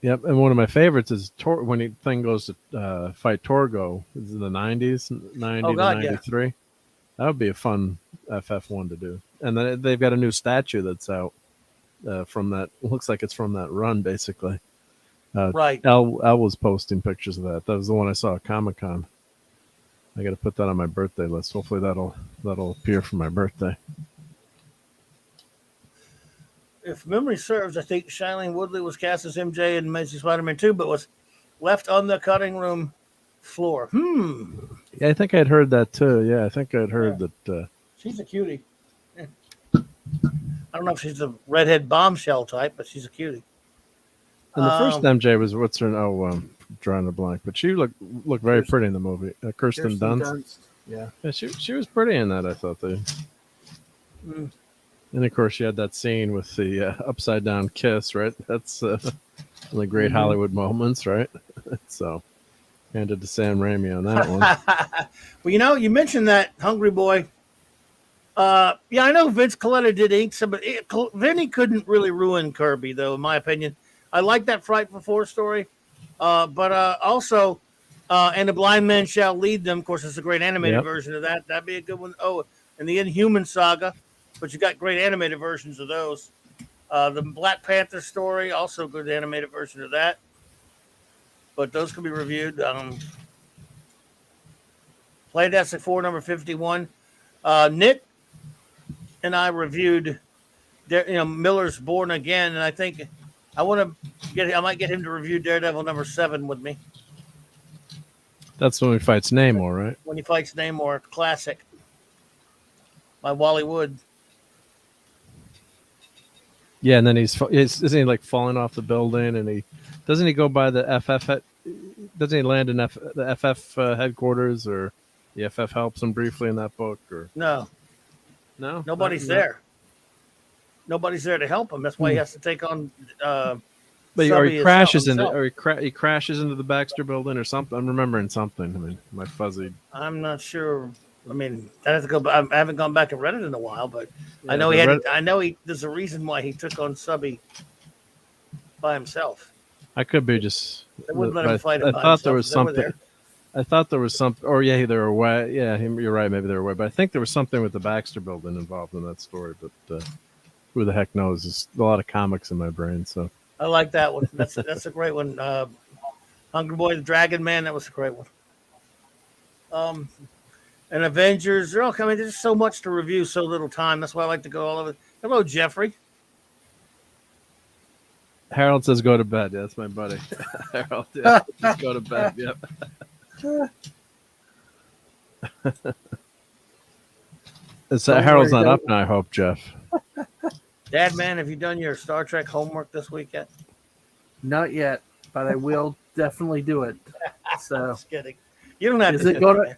yep, and one of my favorites is when the thing goes to fight Torgo. Is in the 90s, 90 Oh, God, to yeah. 93. That would be a fun FF1 to do. And then they've got a new statue that's out from that. Looks like it's from that run, basically. Right. Al was posting pictures of that. That was the one I saw at Comic-Con. I got to put that on my birthday list. Hopefully that'll appear for my birthday. If memory serves, I think Shailene Woodley was cast as MJ in Amazing Spider-Man 2, but was left on the cutting room floor. Yeah, I think I'd heard that too. Yeah, I think I'd heard that. She's a cutie. Yeah. I don't know if she's a redhead bombshell type, but she's a cutie. And the first MJ was what's her? Drawing a blank, but she looked very pretty in the movie. Kirsten Dunst. Yeah, she was pretty in that. I thought they. And of course, you had that scene with the upside down kiss, right? That's one of the great Hollywood moments, right? So, handed to Sam Raimi on that one. Well, you mentioned that Hungry Boy. Yeah, I know Vince Coletta did ink some, but Vinny couldn't really ruin Kirby, though, in my opinion. I like that Frightful Four story, but also, and the Blind Man Shall Lead Them. Of course, it's a great animated version of that. That'd be a good one. Oh, and the Inhuman Saga, but you got great animated versions of those. The Black Panther story, also good animated version of that. But those can be reviewed. Fantastic Four number 51. Nick and I reviewed, Miller's Born Again, and I think I might get him to review Daredevil number 7 with me. That's when he fights Namor, right? When he fights Namor, classic by Wally Wood. Yeah, and then isn't he like falling off the building, and doesn't he go by the FF? Doesn't he land in the FF headquarters, or the FF helps him briefly in that book, or No, nobody's Not- there. Nobody's there to help him. That's why he has to take on. But or Subby he as crashes himself. he crashes into the Baxter building or something. I'm remembering something. I mean, my fuzzy. I'm not sure. I mean, I have to go. I haven't gone back and read it in a while, but Yeah, I know the he. There's a reason why he took on Subby by himself. I could be just. They wouldn't let him but fight I it by thought there himself. was They were something. there. I thought there was something. Or yeah, they were away. Yeah, you're right. Maybe they were away. But I think there was something with the Baxter building involved in that story. But who the heck knows? There's a lot of comics in my brain. So I like that one. That's a great one. Hungry Boy, the Dragon Man. That was a great one. And Avengers. They're all coming. There's so much to review, so little time. That's why I like to go all over. Hello, Jeffrey. Harold says go to bed. Yeah, that's my buddy. Harold, yeah, just go to bed. Yep. Harold's not up now, I hope, Jeff. Dad, man, have you done your Star Trek homework this week yet? not yet, but I will definitely do it. So, Just kidding. You don't have is to. it going to?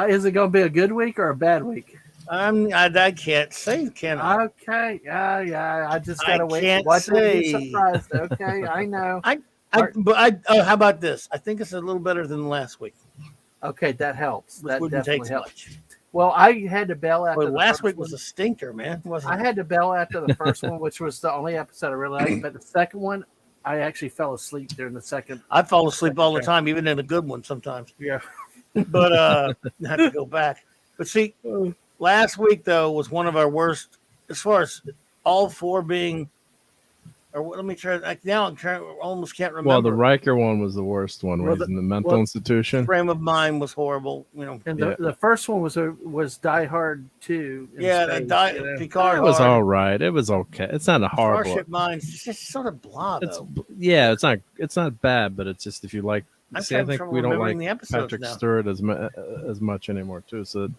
Is it going to be a good week or a bad week? I can't say, can I? Okay, yeah. I just gotta wait. can't Watch it and be say. surprised. Okay, I know. How about this? I think it's a little better than last week. Okay, that helps. Which That wouldn't definitely take helps. much. Well, I had to bail after Boy, the last first week one. was a stinker, man. Wasn't I it? had to bail after the first one, which was the only episode I really liked. But the second one, I actually fell asleep during the second. I fall asleep all the show. time, even in a good one sometimes. Yeah. But I have to go back. But see, last week though was one of our worst as far as all four being. Or let me try. Now I almost can't remember. Well, the Riker one was the worst one. Where Well, he's in the mental institution. Frame of mind was horrible. You know. And Yeah. the first one was Die Hard 2. in Yeah, space, Picard. It was Hard. all right. It was okay. It's not a horrible. Starship Mines. It's just sort of blah It's though. yeah. It's not bad, but it's just if you like. I'm See, I having think trouble we don't remembering like the episodes Patrick now. Stewart as much anymore too. So it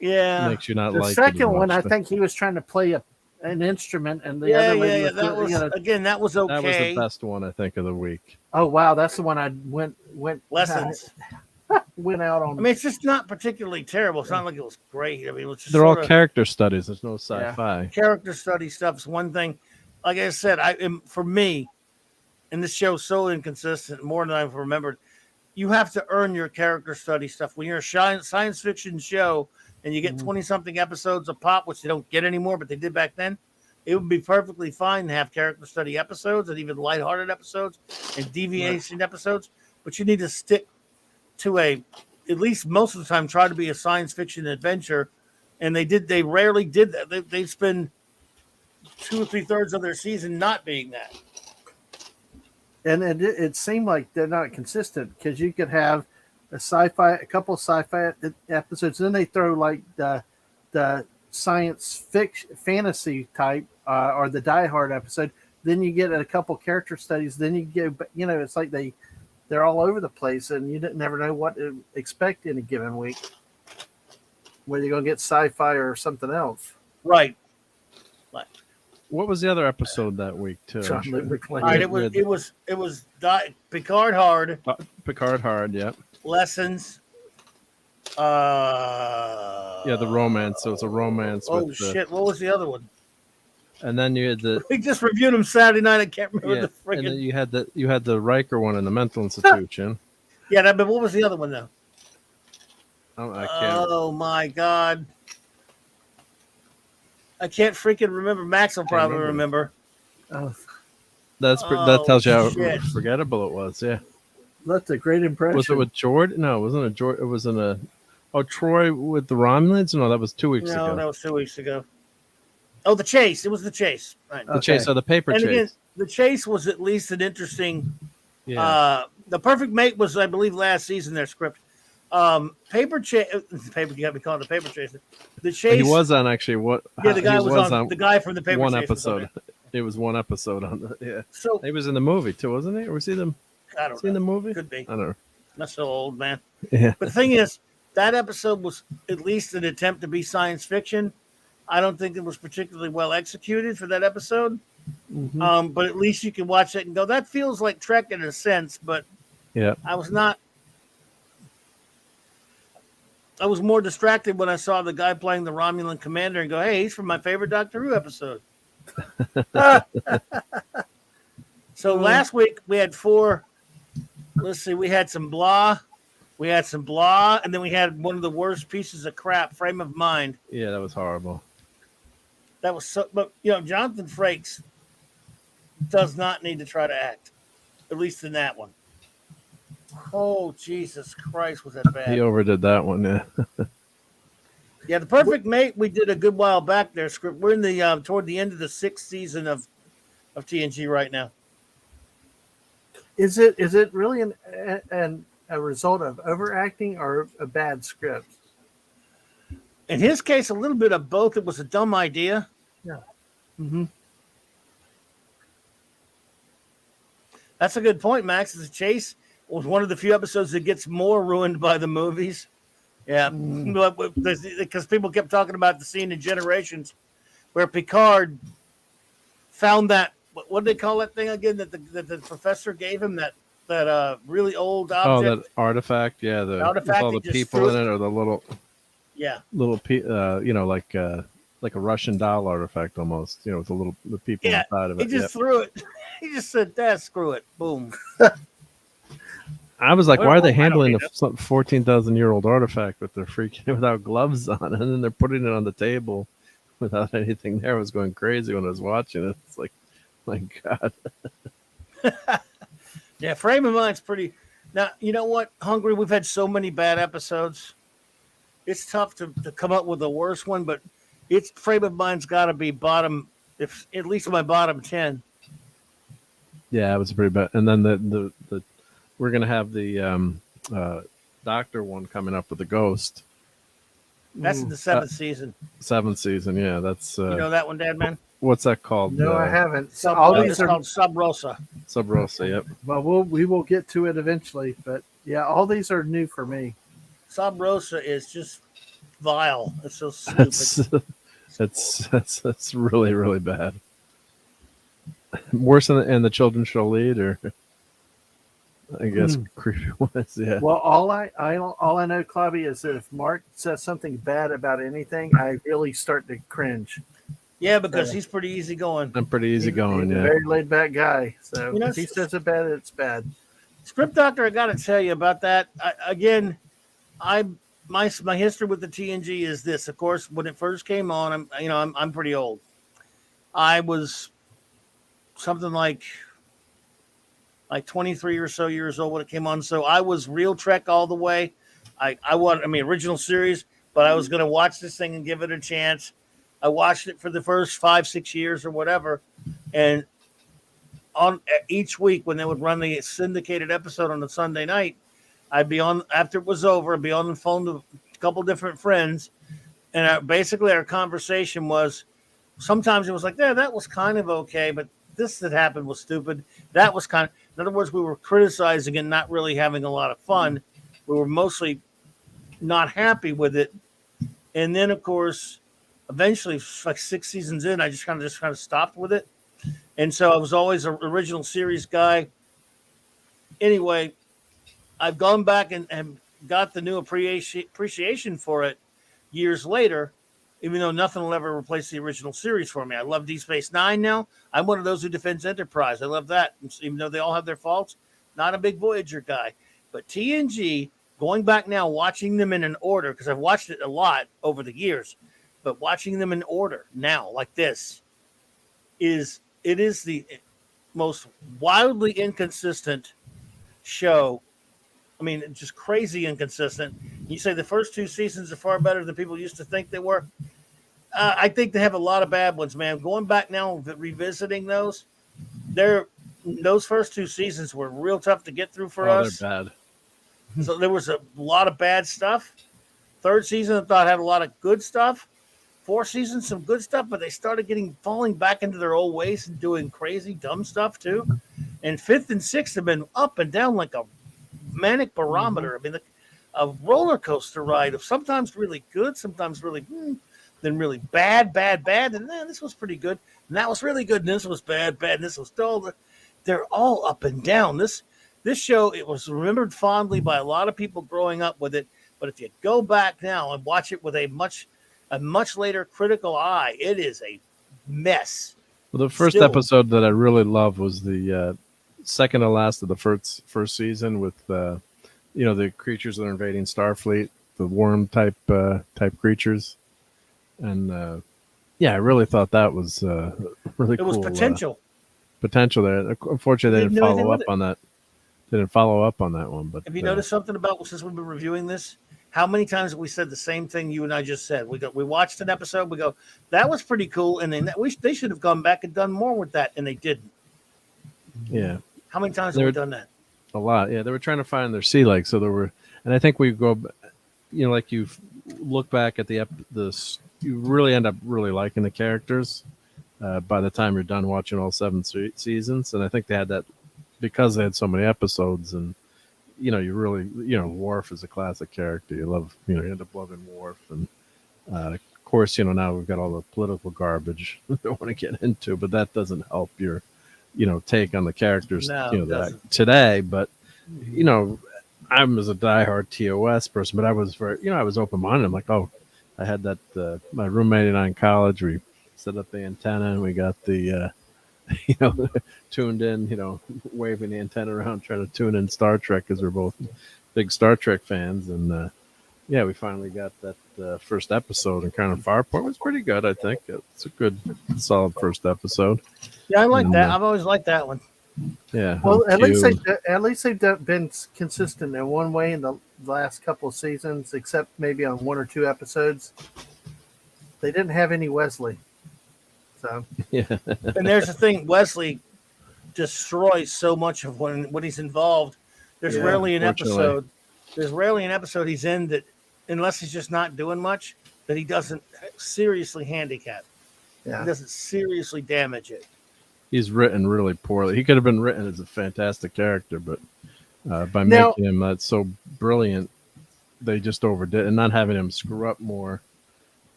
Yeah. makes you not The like it as second one, much, I but think he was trying to play an instrument, and the Yeah, other yeah, lady yeah. was, That was you know, again. That was okay. that was the best one I think of the week. oh wow, that's the one I went Lessons. went out on. I mean, it's just not particularly terrible. It's not like it was great. I mean, it was just They're all sorta character studies. There's no sci-fi. character study stuff is one thing. Like I said, for me, and this show's so inconsistent, more than I've remembered. You have to earn your character study stuff when you're a science fiction show and you get 20-something episodes a pop, which they don't get anymore, but they did back then. It would be perfectly fine to have character study episodes and even lighthearted episodes and deviation episodes, but you need to stick to at least most of the time, try to be a science fiction adventure. And they rarely did that. They spend 2 or 3/3 of their season not being that. And it seemed like they're not consistent because you could have a couple of sci-fi episodes, and then they throw like the science fiction fantasy type or the Die Hard episode. Then you get a couple character studies. Then you get, it's like they're all over the place, and you never know what to expect in a given week. Whether you're going to get sci-fi or something else. Right. What was the other episode that week too? John Luke McClane. All right. It was Picard Hard. Picard Hard. Yeah. Lessons. Yeah, the romance. So it's a romance. Oh with shit! What was the other one? And then you had the We just reviewed them Saturday night. I can't remember yeah, the and then freaking. you had the Riker one in the mental institution. Yeah, but what was the other one though? I can't. Oh my god! I can't freaking remember. Max will probably remember. Oh, That tells you how shit. forgettable it was. Yeah. that's a great impression. Was it with Jordan? No, it wasn't a Jordan. It was in a. Oh, Troy with the Romulans? No, that was 2 weeks No, ago. that was 2 weeks ago. Oh, the chase. It was the chase. Right. The chase, the paper And chase. again, the chase was at least an interesting. Yeah. The Perfect Mate was, I believe, last season. Their script. Paper chase. Paper. You got me calling it the paper chase. The chase. He was on actually what? Yeah, the guy he was on. The guy from the paper one chase was on episode. there. It was one episode on the yeah. So He was in the movie too, wasn't he? Or was he the? I don't Seen know. the movie? Could be. I don't know. Not so old, man. Yeah. But the thing is, that episode was at least an attempt to be science fiction. I don't think it was particularly well executed for that episode. Mhm. But at least you can watch it and go, that feels like Trek in a sense. But Yeah. I was more distracted when I saw the guy playing the Romulan commander and go, hey, he's from my favorite Doctor Who episode. So last week we had 4. Let's see, we had some blah. And then we had one of the worst pieces of crap, Frame of Mind. Yeah, that was horrible. That was so, but Jonathan Frakes does not need to try to act, at least in that one. Oh, Jesus Christ, was that He bad? overdid that one. Yeah. Yeah, The Perfect Mate, we did a good while back there. Script. We're in the toward the end of the 6th season of TNG right now. Is it really a result of overacting or a bad script? In his case, a little bit of both. It was a dumb idea. Yeah. Mm-hmm. That's a good point, Max. The chase was one of the few episodes that gets more ruined by the movies. Yeah, because people kept talking about the scene in Generations where Picard found that, what did they call that thing again that the professor gave him, that really old object? Oh, that artifact. Yeah, with Artifact, all he the just people threw in it, or the little Yeah. like a Russian doll artifact almost. With the people Yeah, inside of he it. just threw it. He just said, screw it. Boom. I was like, Well, why are they I don't handling need a 14,000-year-old artifact with their freaking without gloves on, and then they're putting it on the table without anything there? I was going crazy when I was watching it. It's like, my God. Yeah, frame of mind's pretty. Now, you know what, Hungry? We've had so many bad episodes. It's tough to come up with a worse one, but its frame of mind's got to be bottom, if at least my bottom 10. Yeah, it was pretty bad. And then the we're gonna have the doctor one coming up with the ghost. That's in the seventh season. 7th season. Yeah, that's You know that one, Dad, man? what's that called? No, I haven't. So Sub, all it's these are called Sub Rosa. Sub Rosa. Yep. well, we will get to it eventually, but yeah, all these are new for me. Sub Rosa is just vile. It's so stupid. That's really, really bad. Worse than the children's show lead, or I guess creepy ones. Yeah. Well, all I know, Clobby, is that if Mark says something bad about anything, I really start to cringe. Yeah, because he's pretty easygoing. I'm pretty easygoing. He's a Yeah. very laid back guy. So You know, if he says it bad, it's bad. Script Doctor, I got to tell you about that. My history with the TNG is this. Of course, when it first came on, I'm pretty old. I was something like 23 or so years old when it came on. So I was real Trek all the way. Original series, but I was going to watch this thing and give it a chance. I watched it for the first 5-6 years or whatever. And on each week when they would run the syndicated episode on a Sunday night, I'd be on, after it was over, I'd be on the phone to a couple different friends. And basically our conversation was, sometimes it was like, yeah, that was kind of okay, but this that happened was stupid. That was kind of, in other words, we were criticizing and not really having a lot of fun. We were mostly not happy with it. And then, of course, eventually, like 6 seasons in, I just kind of stopped with it. And so I was always an original series guy. Anyway, I've gone back and got the new appreciation for it years later, even though nothing will ever replace the original series for me. I love Deep Space Nine now. I'm one of those who defends Enterprise. I love that. Even though they all have their faults, not a big Voyager guy. But TNG, going back now, watching them in an order, because I've watched it a lot over the years, but watching them in order now, like this, is the most wildly inconsistent show. I mean, just crazy inconsistent. You say the first 2 seasons are far better than people used to think they were. I think they have a lot of bad ones, man. Going back now, revisiting those, those first 2 seasons were real tough to get through for us. They're bad. So there was a lot of bad stuff. 3rd season, I thought had a lot of good stuff. 4th season, some good stuff, but they started falling back into their old ways and doing crazy, dumb stuff too. And 5th and 6th have been up and down like a manic barometer. I mean, a roller coaster ride of sometimes really good, sometimes really, then really bad, and then this was pretty good, and that was really good, and this was bad, and this was dull. They're all up and down. This show, it was remembered fondly by a lot of people growing up with it, but if you go back now and watch it with a much later critical eye, it is a mess. Well, the first episode that I really loved was the second to last of the first season with the creatures that are invading Starfleet, the worm type creatures, and I really thought that was really cool. It was potential there. Unfortunately, they didn't follow up on that. They didn't follow up on that one. But have you noticed something about, since we've been reviewing this? How many times have we said the same thing you and I just said? We watched an episode, we go, that was pretty cool, and then they should have gone back and done more with that, and they didn't. Yeah. How many times have we done that? A lot. Yeah, they were trying to find their sea legs, so there were, and I think we go, like you look back at you really end up really liking the characters by the time you're done watching all 7 seasons, and I think they had that because they had so many episodes, and you really, Worf is a classic character. You love, you end up loving Worf, and of course, now we've got all the political garbage we don't want to get into, but that doesn't help your take on the characters today. But I'm as a diehard TOS person, but I was very I was open-minded. I'm like, I had that my roommate and I in college, we set up the antenna and we got the tuned in, waving the antenna around, trying to tune in Star Trek because we're both big Star Trek fans. And yeah, we finally got that first episode, and kind of Farport was pretty good. I think it's a good, solid first episode. Yeah, I like And, that. I've always liked that one. Yeah. Well, at least Q. they've been consistent in one way in the last couple of seasons, except maybe on one or two episodes. They didn't have any Wesley, so Yeah. And there's the thing: Wesley destroys so much of when he's involved. There's Yeah, rarely an unfortunately. episode. There's rarely an episode he's in that, unless he's just not doing much, that he doesn't seriously handicap. yeah. He doesn't seriously damage it. He's written really poorly. He could have been written as a fantastic character, but by Now- making him so brilliant, they just overdid, and not having him screw up more.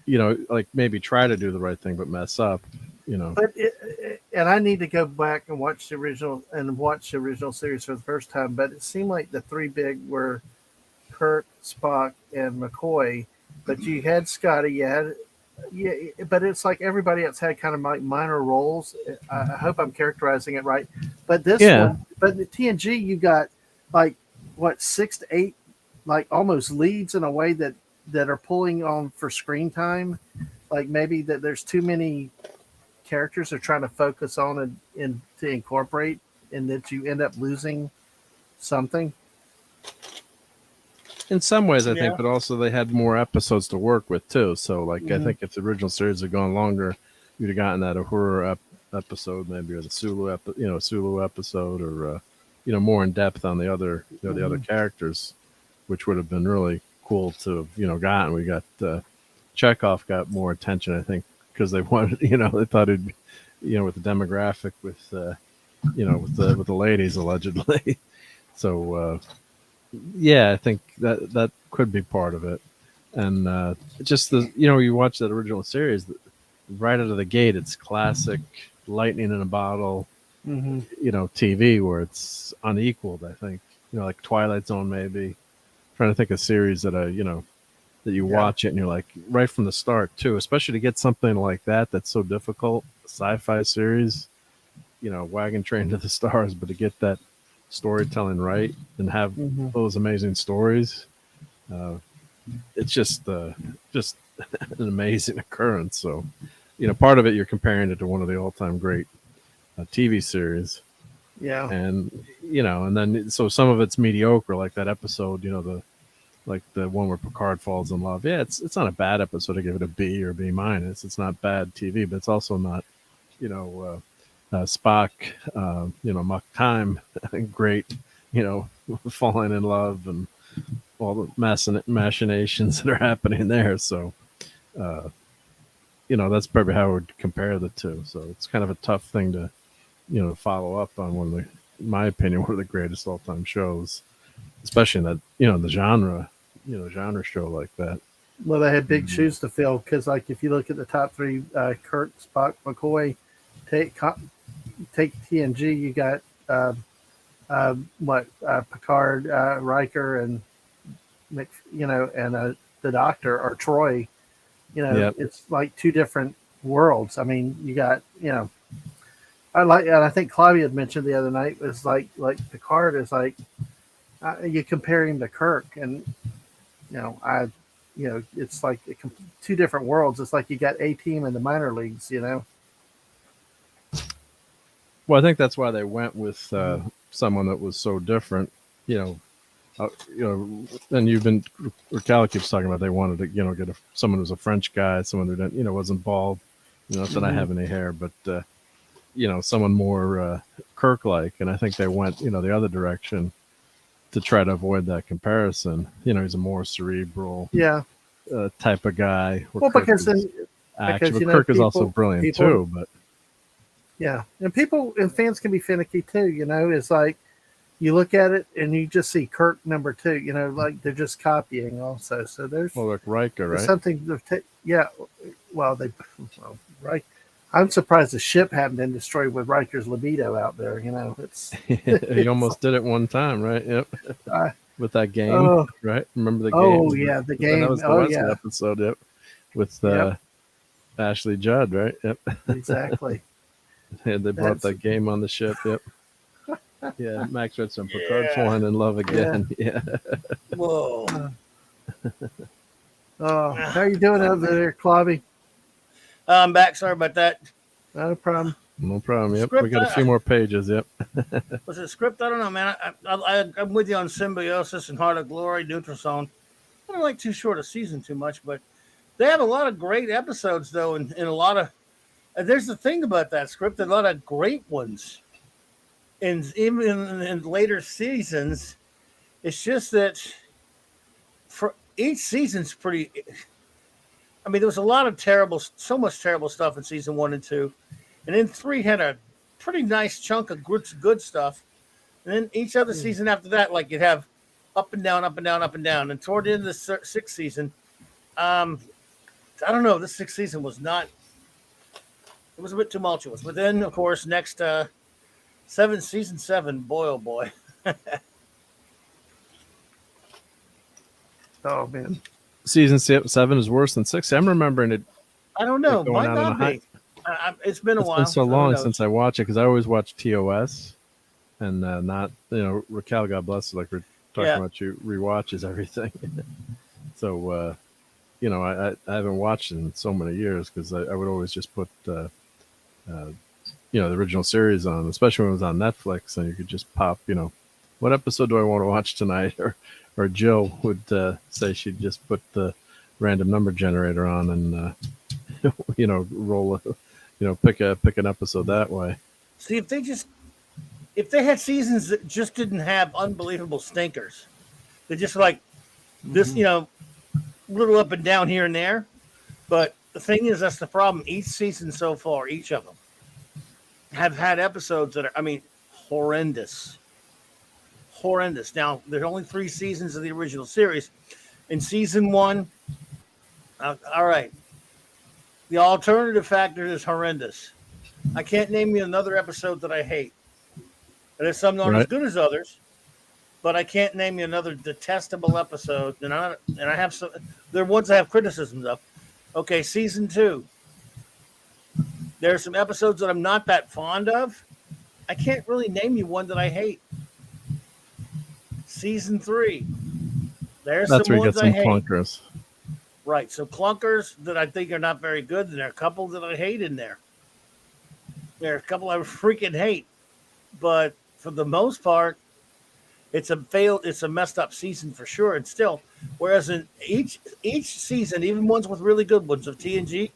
Like maybe try to do the right thing but mess up. But and I need to go back and watch the original series for the first time. But it seemed like the three big were Kirk, Spock, and McCoy. But you had Scotty, yeah. But it's like everybody else had kind of like minor roles. I hope I'm characterizing it right. But this one, but the TNG, you got like what 6 to 8, like almost leads in a way that are pulling on for screen time. Like maybe that there's too many characters they're trying to focus on and to incorporate, and that you end up losing something. In some ways, I Yeah. think, but also they had more episodes to work with too. So, like, I think if the original series had gone longer, you'd have gotten that Uhura episode, maybe, or the Sulu, Sulu episode, or more in depth on the other, the other characters, which would have been really cool to have, gotten. We got Chekhov got more attention, I think, because they wanted, they thought it'd, with the demographic, with with the ladies allegedly. So. Yeah, I think that could be part of it, and just the you watch that original series, right out of the gate, it's classic lightning in a bottle, TV where it's unequaled. I think like Twilight Zone maybe. Trying to think of series that that you watch it and you're like right from the start too, especially to get something like that's so difficult, sci-fi series, Wagon Train to the Stars, but to get that storytelling right and have those amazing stories, it's just an amazing occurrence. So part of it, you're comparing it to one of the all-time great TV series, and and then so some of it's mediocre, like that episode, the one where Picard falls in love. It's not a bad episode to give it a B or B minus. It's not bad TV, but it's also not Spock, Muck Time, great, falling in love and all the machinations that are happening there. So, that's probably how I would compare the two. So it's kind of a tough thing to, follow up on one of the, in my opinion, one of the greatest all-time shows, especially in that, the genre show like that. Well, they had big shoes to fill because, like, if you look at the top three, Kirk, Spock, McCoy, take TNG, you got Picard, Riker, and the Doctor or Troy. It's like two different worlds. I mean, you got and I think Claudia had mentioned the other night was like Picard is like you compare him to Kirk, and it's like two different worlds. It's like you got A-Team in the minor leagues. Well, I think that's why they went with someone that was so different, and Raquel keeps talking about they wanted to, get someone who was a French guy, someone who didn't, wasn't bald, not that I have any hair, but, someone more Kirk-like. And I think they went, the other direction to try to avoid that comparison. He's a more cerebral type of guy. Well, because Kirk is also brilliant too, but. Yeah, and fans can be finicky too. It's like you look at it and you just see Kirk number 2. Like they're just copying also. So there's like Riker, right? Something. Right. I'm surprised the ship hadn't been destroyed with Riker's libido out there. It's he almost did it one time, right? Yep. With that game, right? Remember the game? Oh yeah, the game. That was the Wesley episode. Yep. With Ashley Judd, right? Yep. Exactly. Yeah, they brought That's- that game on the ship. Yep. Yeah, Max read some Picard Yeah. falling in love again. Yeah. Whoa. Oh, how you doing over there, Clobby? I'm back. Sorry about that. Not a problem. No problem. Yep. We Script, got a few more pages. Yep. was it script? I don't know, man. I'm with you on Symbiosis and Heart of Glory, Nutrisone. I don't like too short a season too much, but they have a lot of great episodes, though, and a lot of. And there's the thing about that script, a lot of great ones. And even in later seasons, it's just that for each season's pretty. I mean, there was a lot of so much terrible stuff in season 1 and 2. And then 3 had a pretty nice chunk of good stuff. And then each other season after that, like you'd have up and down, up and down, up and down. And toward the end of the 6th season, I don't know, this 6th season was not, it was a bit tumultuous. But then, of course, next season 7, boy, oh boy. Oh man. Season 7 is worse than 6. I'm remembering it. I don't know. Going Might out on not a be. It's been a It's while. been so who long knows? since I watch it because I always watch TOS, and not Raquel, God bless her, like we're talking about, you rewatches everything. So I haven't watched it in so many years because I would always just put the original series on, especially when it was on Netflix, and you could just pop what episode do I want to watch tonight, or Jill would say she'd just put the random number generator on and roll pick an episode that way. See, if they had seasons that just didn't have unbelievable stinkers, they're just like this, little up and down here and there. But the thing is, that's the problem. Each season so far, each of them have had episodes that are, horrendous. Horrendous. Now, there's only 3 seasons of the original series. In season 1, all right, the alternative factor is horrendous. I can't name you another episode that I hate. There's some that aren't as good as others, but I can't name you another detestable episode. And I have some. There are ones I have criticisms of. Okay, season 2. There are some episodes that I'm not that fond of. I can't really name you one that I hate. Season 3. There's That's some where you ones get some I hate. clunkers. Right, so clunkers that I think are not very good, and there are a couple that I hate in there. There are a couple I freaking hate, but for the most part, it's a messed up season for sure. And still, whereas in each season, even ones with really good ones of TNG,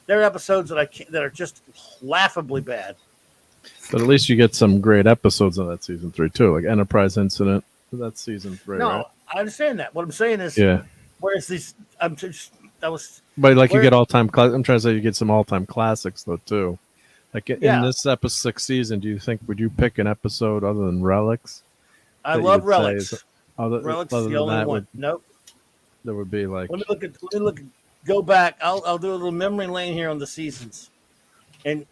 there are episodes that are just laughably bad. But at least you get some great episodes on that season 3 too, like Enterprise Incident. That's season 3. No, right? I understand that. What I'm saying is, whereas these, But like you get all-time. I'm trying to say you get some all-time classics though too. Like in this episode 6th season, would you pick an episode other than Relics? I love Relics. Relics is the only one. Nope. There would be like. Let me look. Go back. I'll do a little memory lane here on the seasons, and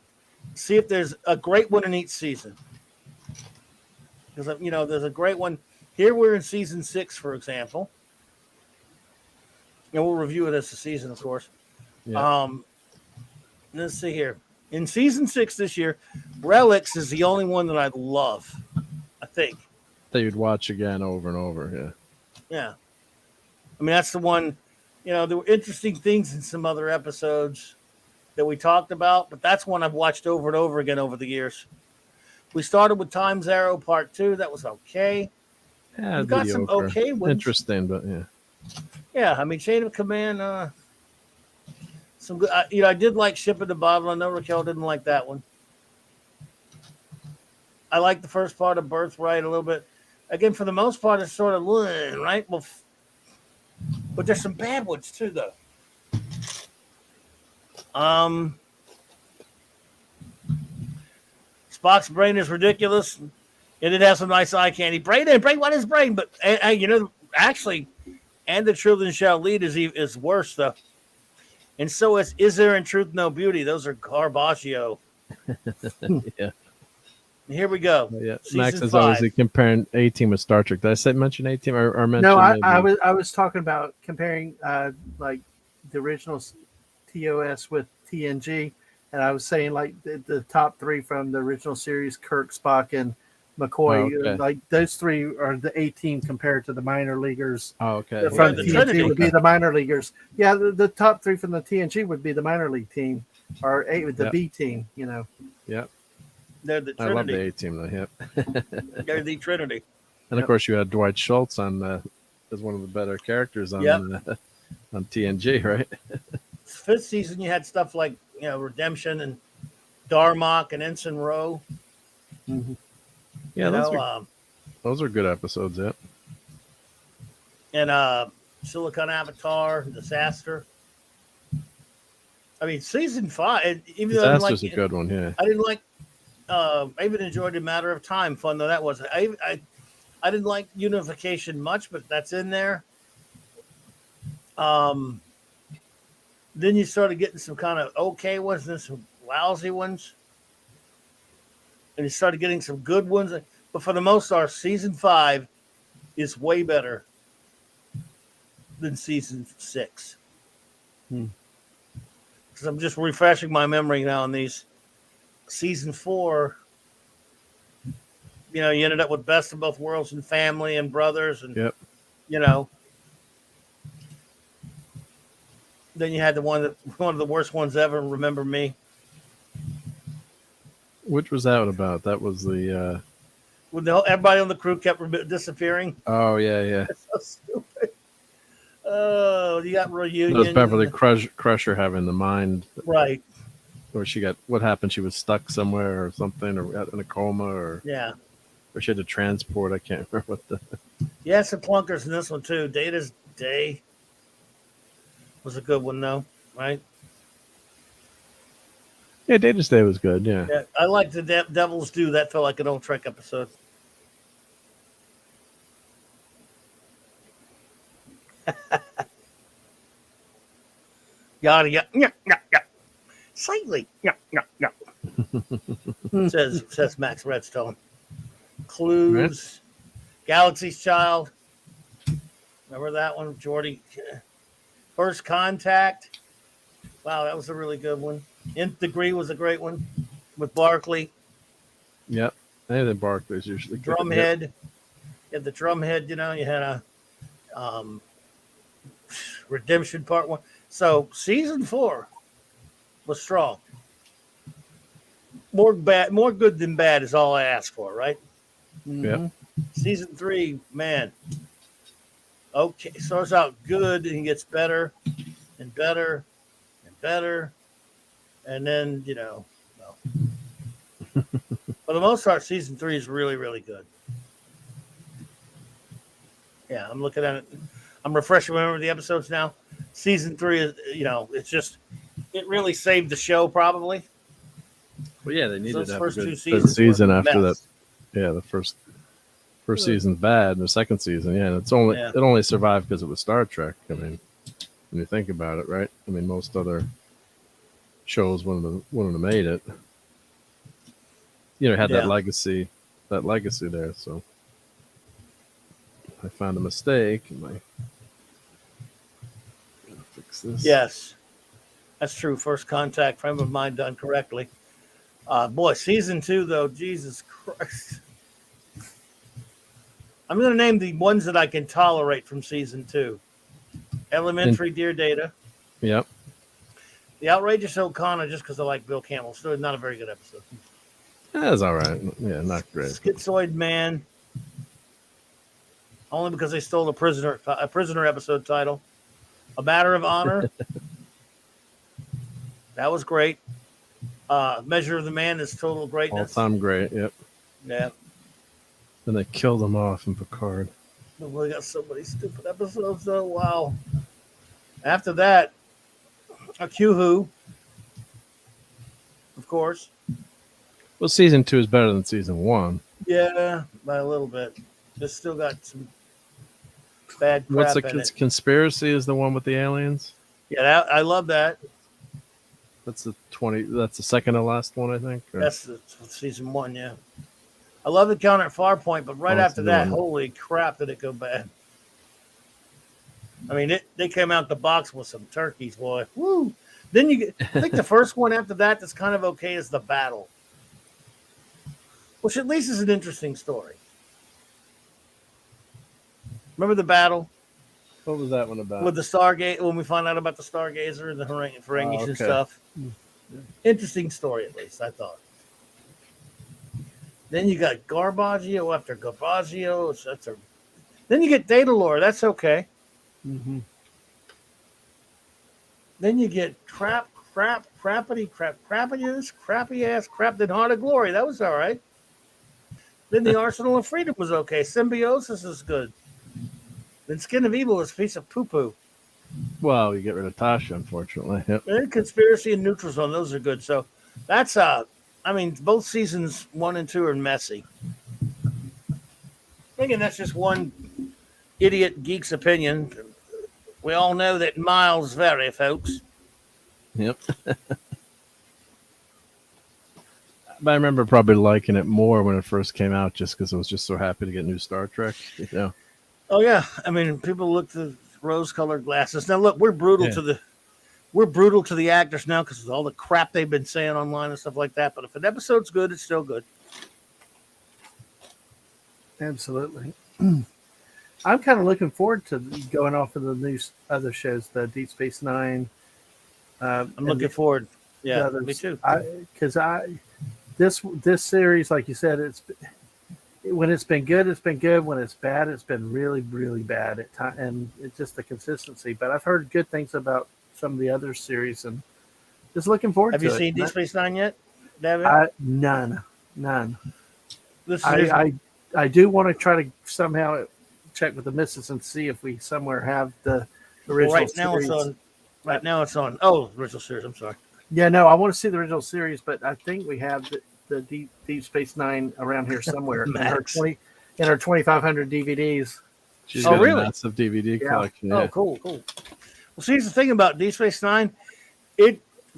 see if there's a great one in each season. Because there's a great one. Here we're in season 6, for example, and we'll review it as a season, of course. Yeah. Let's see here. In season 6 this year, Relics is the only one that I love. I think that you'd watch again over and over. Yeah. That's the one. There were interesting things in some other episodes that we talked about, but that's one I've watched over and over again over the years. We started with Time's Arrow Part 2. That was okay. Yeah, we've got some okay ones. Interesting, but yeah. Yeah, Chain of Command. Some good. I did like Ship in the Bottle. I know Raquel didn't like that one. I like the first part of Birthright a little bit. Again, for the most part, it's sort of right. Well, but there's some bad ones too, though. Spock's brain is ridiculous, and it has some nice eye candy. Brain, what is brain? But actually, and the Children Shall Lead is worse though. And so is there in truth no beauty? Those are Garbaggio. Yeah. Here we go. Yeah. Max is always comparing A-Team with Star Trek. Did I say mention A-Team or mention? No, I was talking about comparing like the original TOS with TNG, and I was saying like the top three from the original series: Kirk, Spock, and McCoy. Oh, okay. Like those three are the A team compared to the minor leaguers. Oh, okay. From the TNG Trinity. would be the minor leaguers. Yeah, the top three from the TNG would be the minor league team, or the Yep. B team. You know. Yep. They're the I love the Trinity. A team though. Yep. They're the Trinity. And of course, you had Dwight Schultz on as one of the better characters on Yep. On TNG, right? Fifth season, you had stuff like Redemption and Darmok and Ensign Rowe. Mhm. Yeah, you those are good episodes. Yep. and Silicon Avatar, Disaster. I mean, season 5. Even though Disaster's a good one. Yeah. I didn't like. I even enjoyed A Matter of Time. Fun though that was. I didn't like Unification much, but that's in there. Then you started getting some kind of okay ones and some lousy ones, and you started getting some good ones. But for the most part, season 5 is way better than season 6. Because I'm just refreshing my memory now on these. Season 4, you ended up with Best of Both Worlds and Family and Brothers, and Yep. Then you had one of the worst ones ever. Remember Me, Which was that about? That was the. when everybody on the crew kept disappearing. Oh yeah. That's so stupid. Oh, you got reunion. That was Beverly Crusher having the mind, Right? or she got what happened? She was stuck somewhere or something, or in a coma, or Yeah. she had to transport. I can't remember what the. Yeah, some plunkers in this one too. Data's Day was a good one though, right? Yeah, Data's Day was good. Yeah. Yeah, I like the Devil's Due. That felt like an old Trek episode. Yada yada yeah. Slightly yeah. says Max Redstone. Clues, Galaxy's Child. Remember that one, Geordie? First Contact. Wow, that was a really good one. Nth Degree was a great one with Barkley. Yep. Anything Barkley's usually good. Drumhead. You had the Drumhead, you had a Redemption Part 1. So season 4 was strong. More good than bad is all I ask for, right? Yep. Season 3, man. Okay, starts out good and gets better and better and better. And then, no. For the most part, season 3 is really, really good. Yeah, I'm looking at it. I'm refreshing my memory of the episodes now. Season 3 is, it really saved the show probably. Well, yeah, they needed Those to have first a two good seasons season were a after that. mess. Yeah, the first season's bad, and the second season, yeah, it only survived because it was Star Trek. I mean, when you think about it, right? I mean, most other shows wouldn't have made it. Had that legacy there. So I found a mistake. Fix this. Yes, that's true. First Contact, frame of mind done correctly. Boy, season 2 though, Jesus Christ. I'm going to name the ones that I can tolerate from season 2. Elementary, Dear Data. Yep. The Outrageous O'Connor, just because I like Bill Campbell. Still not a very good episode. That's all right. Yeah, not great. Schizoid Man. Only because they stole a prisoner episode title. A Matter of Honor. That was great. Measure of the Man is total greatness. All-time great, yep. Yeah. Then they killed him off in Picard. We got so many stupid episodes, though. Wow. After that, a Q-Who, of course. Well, season 2 is better than season 1. Yeah, by a little bit. It's still got some bad crap What's in it. Conspiracy is the one with the aliens? Yeah, I love that. That's the second to last one, I think. Or? That's season 1, yeah. I love the Counter at Farpoint, but right after that, holy crap, did it go bad. I mean, they came out the box with some turkeys, boy. Woo! Then you get, I think the first one after that that's kind of okay is The Battle, which at least is an interesting story. Remember The Battle? What was that one about? With the Stargate, when we find out about the Stargazer and the Ferengis and stuff. Interesting story, at least, I thought. Then you got Garbaggio after Garbaggio. Then you get Datalore. That's okay. Mm-hmm. Then you get crappy ass crap. Then Heart of Glory. That was all right. Then the Arsenal of Freedom was okay. Symbiosis is good. Then Skin of Evil is a piece of poo-poo. Well, you get rid of Tasha, unfortunately. Yep. And Conspiracy and Neutral Zone, those are good. So that's both seasons 1 and 2 are messy. Again, that's just one idiot geek's opinion. We all know that Miles vary, folks. Yep. But I remember probably liking it more when it first came out, just because I was just so happy to get new Star Trek. You know. Oh yeah, I mean, people look to rose-colored glasses. Now look, we're brutal to the actors now because of all the crap they've been saying online and stuff like that. But if an episode's good, it's still good. Absolutely. I'm kind of looking forward to going off of the new other shows, the Deep Space Nine. I'm looking forward. Yeah, me too. Because this series, like you said, when it's been good, it's been good. When it's bad, it's been really, really bad at time, and it's just the consistency. But I've heard good things about some of the other series, and just looking forward to it. Have you seen Deep Space Nine yet, David? None. I do want to try to somehow check with the missus and see if we somewhere have the original series. Right now it's on. Oh, original series. I'm sorry. Yeah, no, I want to see the original series, but I think we have the Deep Space Nine around here somewhere in our 2,500 DVDs. She's got really? a massive DVD collection. Yeah. Oh, cool. Well, see, here's the thing about Deep Space Nine.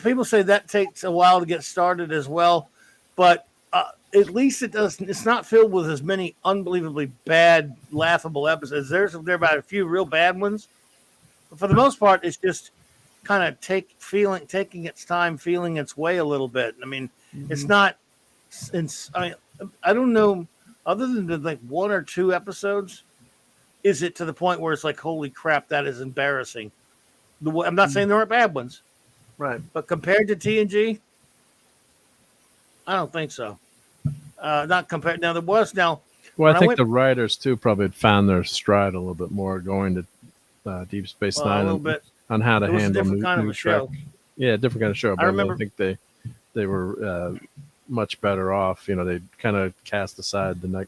People say that takes a while to get started as well, but at least it doesn't. It's not filled with as many unbelievably bad, laughable episodes. There are about a few real bad ones, but for the most part, it's just kind of taking its time, feeling its way a little bit. I mean, it's not. I don't know. Other than like 1 or 2 episodes, is it to the point where it's like, holy crap, that is embarrassing? I'm not saying there aren't bad ones, right? But compared to TNG, I don't think so. Not compared. Now there was now. Well, I think the writers too probably had found their stride a little bit more going to Deep Space Nine a little bit on how to handle new kind of a show. Yeah, different kind of show. But I remember. I think they were much better off. You know, they kind of cast aside the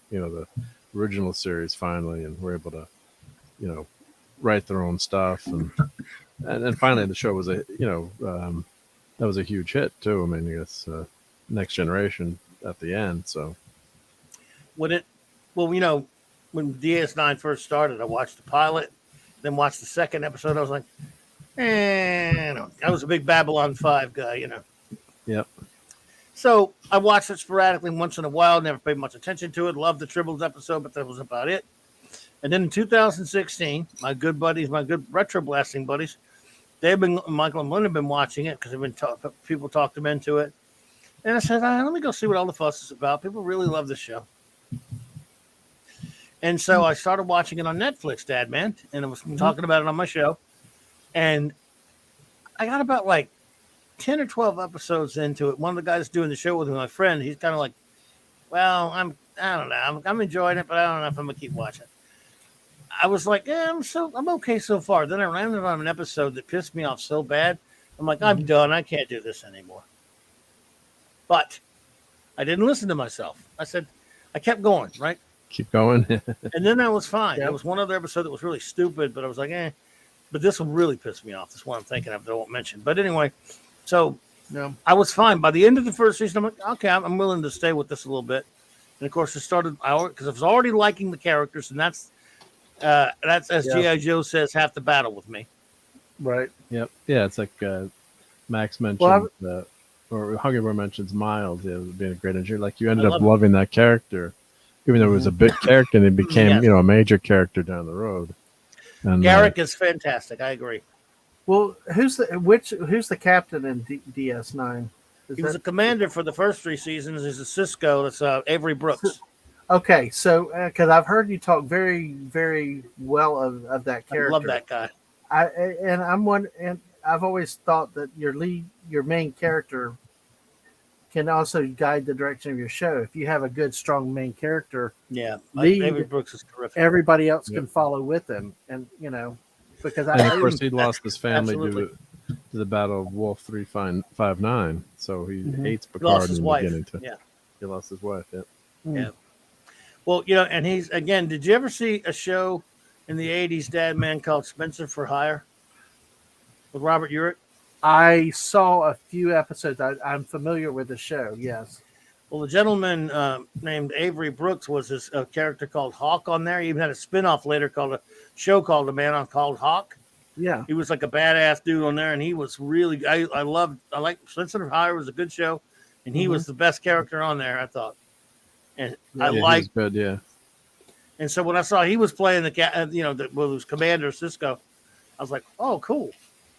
original series finally, and were able to, write their own stuff, and then finally the show was that was a huge hit too. I mean, I guess Next Generation at the end. So when DS9 first started, I watched the pilot, then watched the second episode. I was like, no. I was a big Babylon 5 guy, Yep. So I watched it sporadically once in a while, never paid much attention to it. Loved the Tribbles episode, but that was about it. And then in 2016, my good retro blasting buddies, Michael and Lynn have been watching it because people talked them into it. And I said, let me go see what all the fuss is about. People really love this show. And so I started watching it on Netflix, Dad, man. And I was talking about it on my show. And I got about like 10 or 12 episodes into it. One of the guys doing the show with me, my friend, he's kind of like, well, I don't know. I'm enjoying it, but I don't know if I'm going to keep watching. I was like, I'm okay so far. Then I landed on an episode that pissed me off so bad. I'm like, I'm done. I can't do this anymore. But I didn't listen to myself. I kept going, right? Keep going. And then I was fine. Yep. There was one other episode that was really stupid, but I was like, But this one really pissed me off. This one I'm thinking of that I won't mention. But anyway, so I was fine. By the end of the first season, I'm like, okay, I'm willing to stay with this a little bit. And of course, it started because I was already liking the characters, and that's as G.I. Joe says, half the battle with me. Right. Yep. Yeah, it's like Max mentioned, or Huggy Bear mentions Miles, being a great engineer. Like you ended up loving that character, even though it was a big character, and it became a major character down the road. And Garrick is fantastic. I agree. Well, who's the captain in DS9? He was a commander for the first 3 seasons. He's a Cisco. That's Avery Brooks. Okay, so because I've heard you talk very, very well of that I character. love that guy. And I've always thought that your main character can also guide the direction of your show. If you have a good, strong main character, Yeah, lead, Avery Brooks is terrific. everybody else Yep. can follow with him, and because And of course, he lost his family Absolutely. to the Battle of Wolf 359, so he hates He lost Picard his in the wife. beginning. Yeah. He lost his wife. Yeah. Yeah. Well, and he's again. Did you ever see a show in the '80s, Dad Man, called Spencer for Hire with Robert Urich? I saw a few episodes. I'm familiar with the show. Yes. Well, the gentleman named Avery Brooks was his character called Hawk on there. He even had a spinoff later called A Man on called Hawk. Yeah. He was like a badass dude on there, and he was really. I like Spencer for Hire was a good show, and he was the best character on there. I thought, and I he liked. was good. Yeah. And so when I saw he was playing it was Commander Cisco, I was like, oh, cool.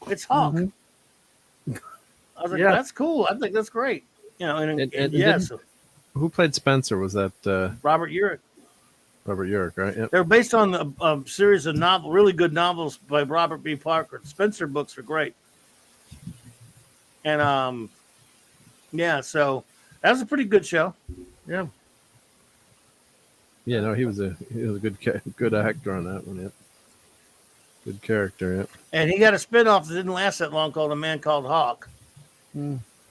It's Hawk. I was like, that's cool. I think that's great. Who played Spencer? Was that Robert Urich. Robert Urich, right? Yep. They're based on a series of really good novels by Robert B. Parker. Spencer books are great. And, so that was a pretty good show. Yeah. Yeah, no, he was a good actor on that one. Yep. Good character. Yep. And he got a spinoff that didn't last that long called A Man Called Hawk.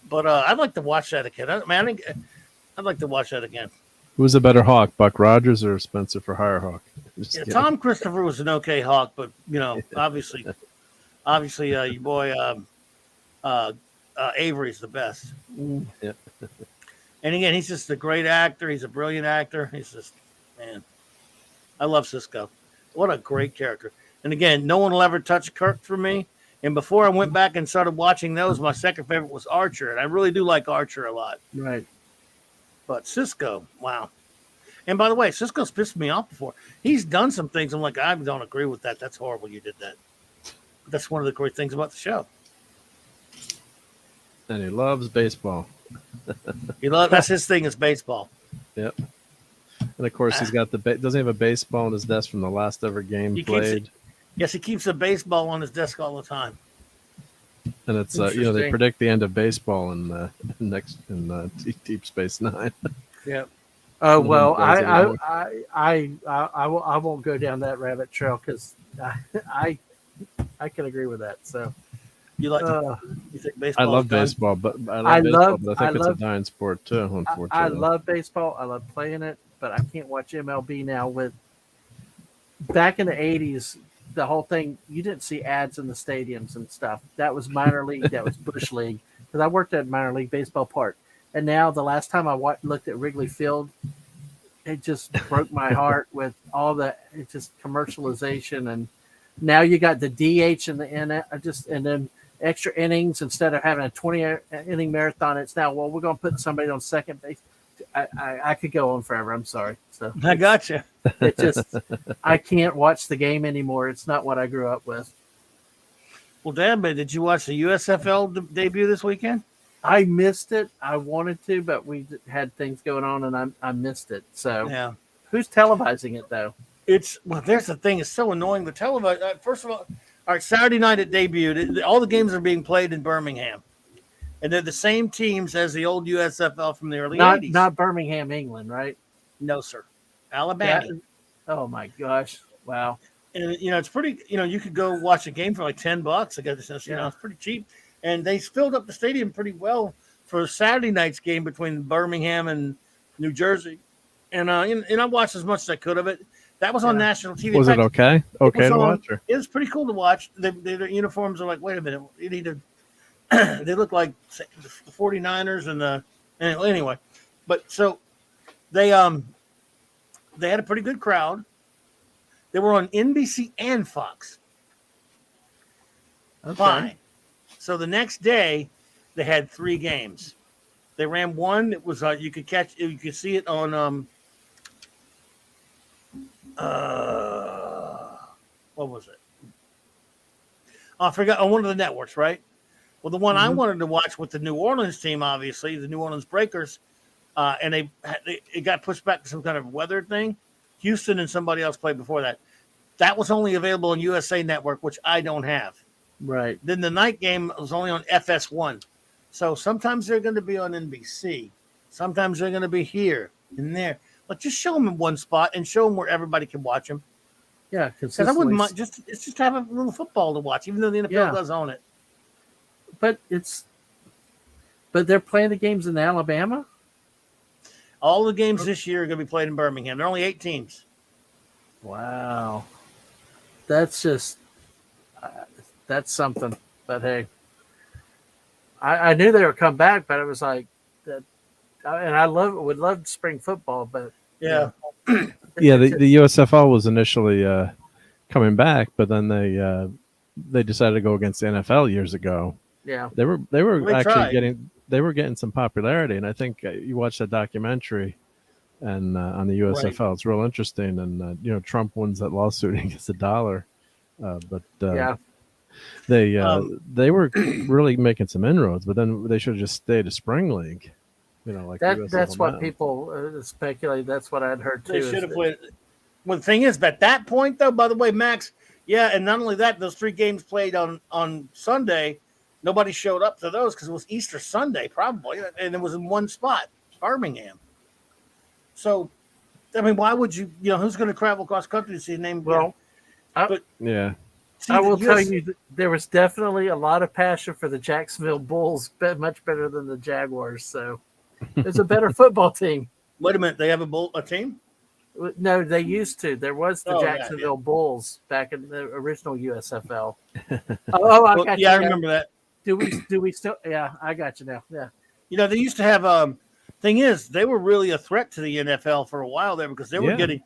But I'd like to watch that again. I'd like to watch that again. Who was a better Hawk, Buck Rogers or Spencer for Hire Hawk? Tom Christopher was an okay Hawk, but obviously, your boy Avery's the best. Yeah. And again, he's just a great actor. He's a brilliant actor. He's just, man, I love Cisco. What a great character. And again, no one will ever touch Kirk for me. And before I went back and started watching those, my second favorite was Archer. And I really do like Archer a lot. Right. But Cisco, wow. And by the way, Cisco's pissed me off before. He's done some things. I'm like, I don't agree with that. That's horrible you did that. But that's one of the great things about the show. And he loves baseball. That's his thing is baseball. Yep. And of course, he's got doesn't he have a baseball on his desk from the last ever game played? Yes, he keeps a baseball on his desk all the time. And it's they predict the end of baseball in Deep Space Nine. Yeah. Oh well, I won't go down that rabbit trail because I can agree with that. So you think baseball? I love baseball, but I think it's a dying sport too. Unfortunately, I love baseball. I love playing it, but I can't watch MLB now. Back in the '80s, the whole thing, you didn't see ads in the stadiums and stuff. That was minor league. That was Bush League. Because I worked at minor league baseball park. And now the last time I looked at Wrigley Field, it just broke my heart with all it's just commercialization. And now you got the DH and and then extra innings instead of having a 20-inning marathon. It's now, we're going to put somebody on second base. I could go on forever. I'm sorry. So I got you. It just, I can't watch the game anymore. It's not what I grew up with. Well, Dad, did you watch the USFL debut this weekend? I missed it. I wanted to, but we had things going on, and I missed it. So, yeah. Who's televising it though? There's the thing. It's so annoying. The television. First of all right, Saturday night it debuted. All the games are being played in Birmingham. And they're the same teams as the old USFL from the early 80s. Not Birmingham, England, right? No, sir. Alabama. Oh, my gosh. Wow. And, it's pretty, you could go watch a game for like $10. I guess, it's pretty cheap. And they filled up the stadium pretty well for Saturday night's game between Birmingham and New Jersey. And I watched as much as I could of it. That was on national TV. Was it okay? Okay to watch? It was pretty cool to watch. Their uniforms are like, wait a minute. You need to. They look like the 49ers and anyway, but so they had a pretty good crowd. They were on NBC and Fox. Okay. Fine. So the next day they had 3 games. They ran one that was you could see it on what was it? I forgot on one of the networks, right? Well, the one I wanted to watch with the New Orleans team, obviously, the New Orleans Breakers, and it got pushed back to some kind of weather thing. Houston and somebody else played before that. That was only available on USA Network, which I don't have. Right. Then the night game was only on FS1. So sometimes they're going to be on NBC. Sometimes they're going to be here and there. But just show them in one spot and show them where everybody can watch them. Yeah, because I wouldn't mind it's just have a little football to watch, even though the NFL does own it. But they're playing the games in Alabama. All the games this year are going to be played in Birmingham. There are only 8 teams. Wow, that's just that's something. But hey, I knew they would come back, but it was like that, and I would love spring football, but yeah. Yeah, the USFL was initially coming back, but then they decided to go against the NFL years ago. Yeah, they were They actually getting some popularity, and I think you watched that documentary and on the USFL. Right. It's real interesting, and Trump wins that lawsuit and gets $1, but they were really making some inroads, but then they should have just stayed a spring league. Like that's what people speculate. That's what I'd heard too. They should have played. Well, the thing is, at that point, though, by the way, Max, and not only that, those 3 games played on Sunday, nobody showed up to those because it was Easter Sunday, probably, and it was in one spot, Birmingham. So, I mean, why would you? Who's going to travel across country to see a name? Well, but yeah. I will tell you that there was definitely a lot of passion for the Jacksonville Bulls, much better than the Jaguars. So it's a better football team. Wait a minute, they have a team? No, they used to. There was the Jacksonville Bulls back in the original USFL. I remember that. Do we still? Yeah, I got you now. Yeah. They used to have. Thing is, they were really a threat to the NFL for a while there because they were getting.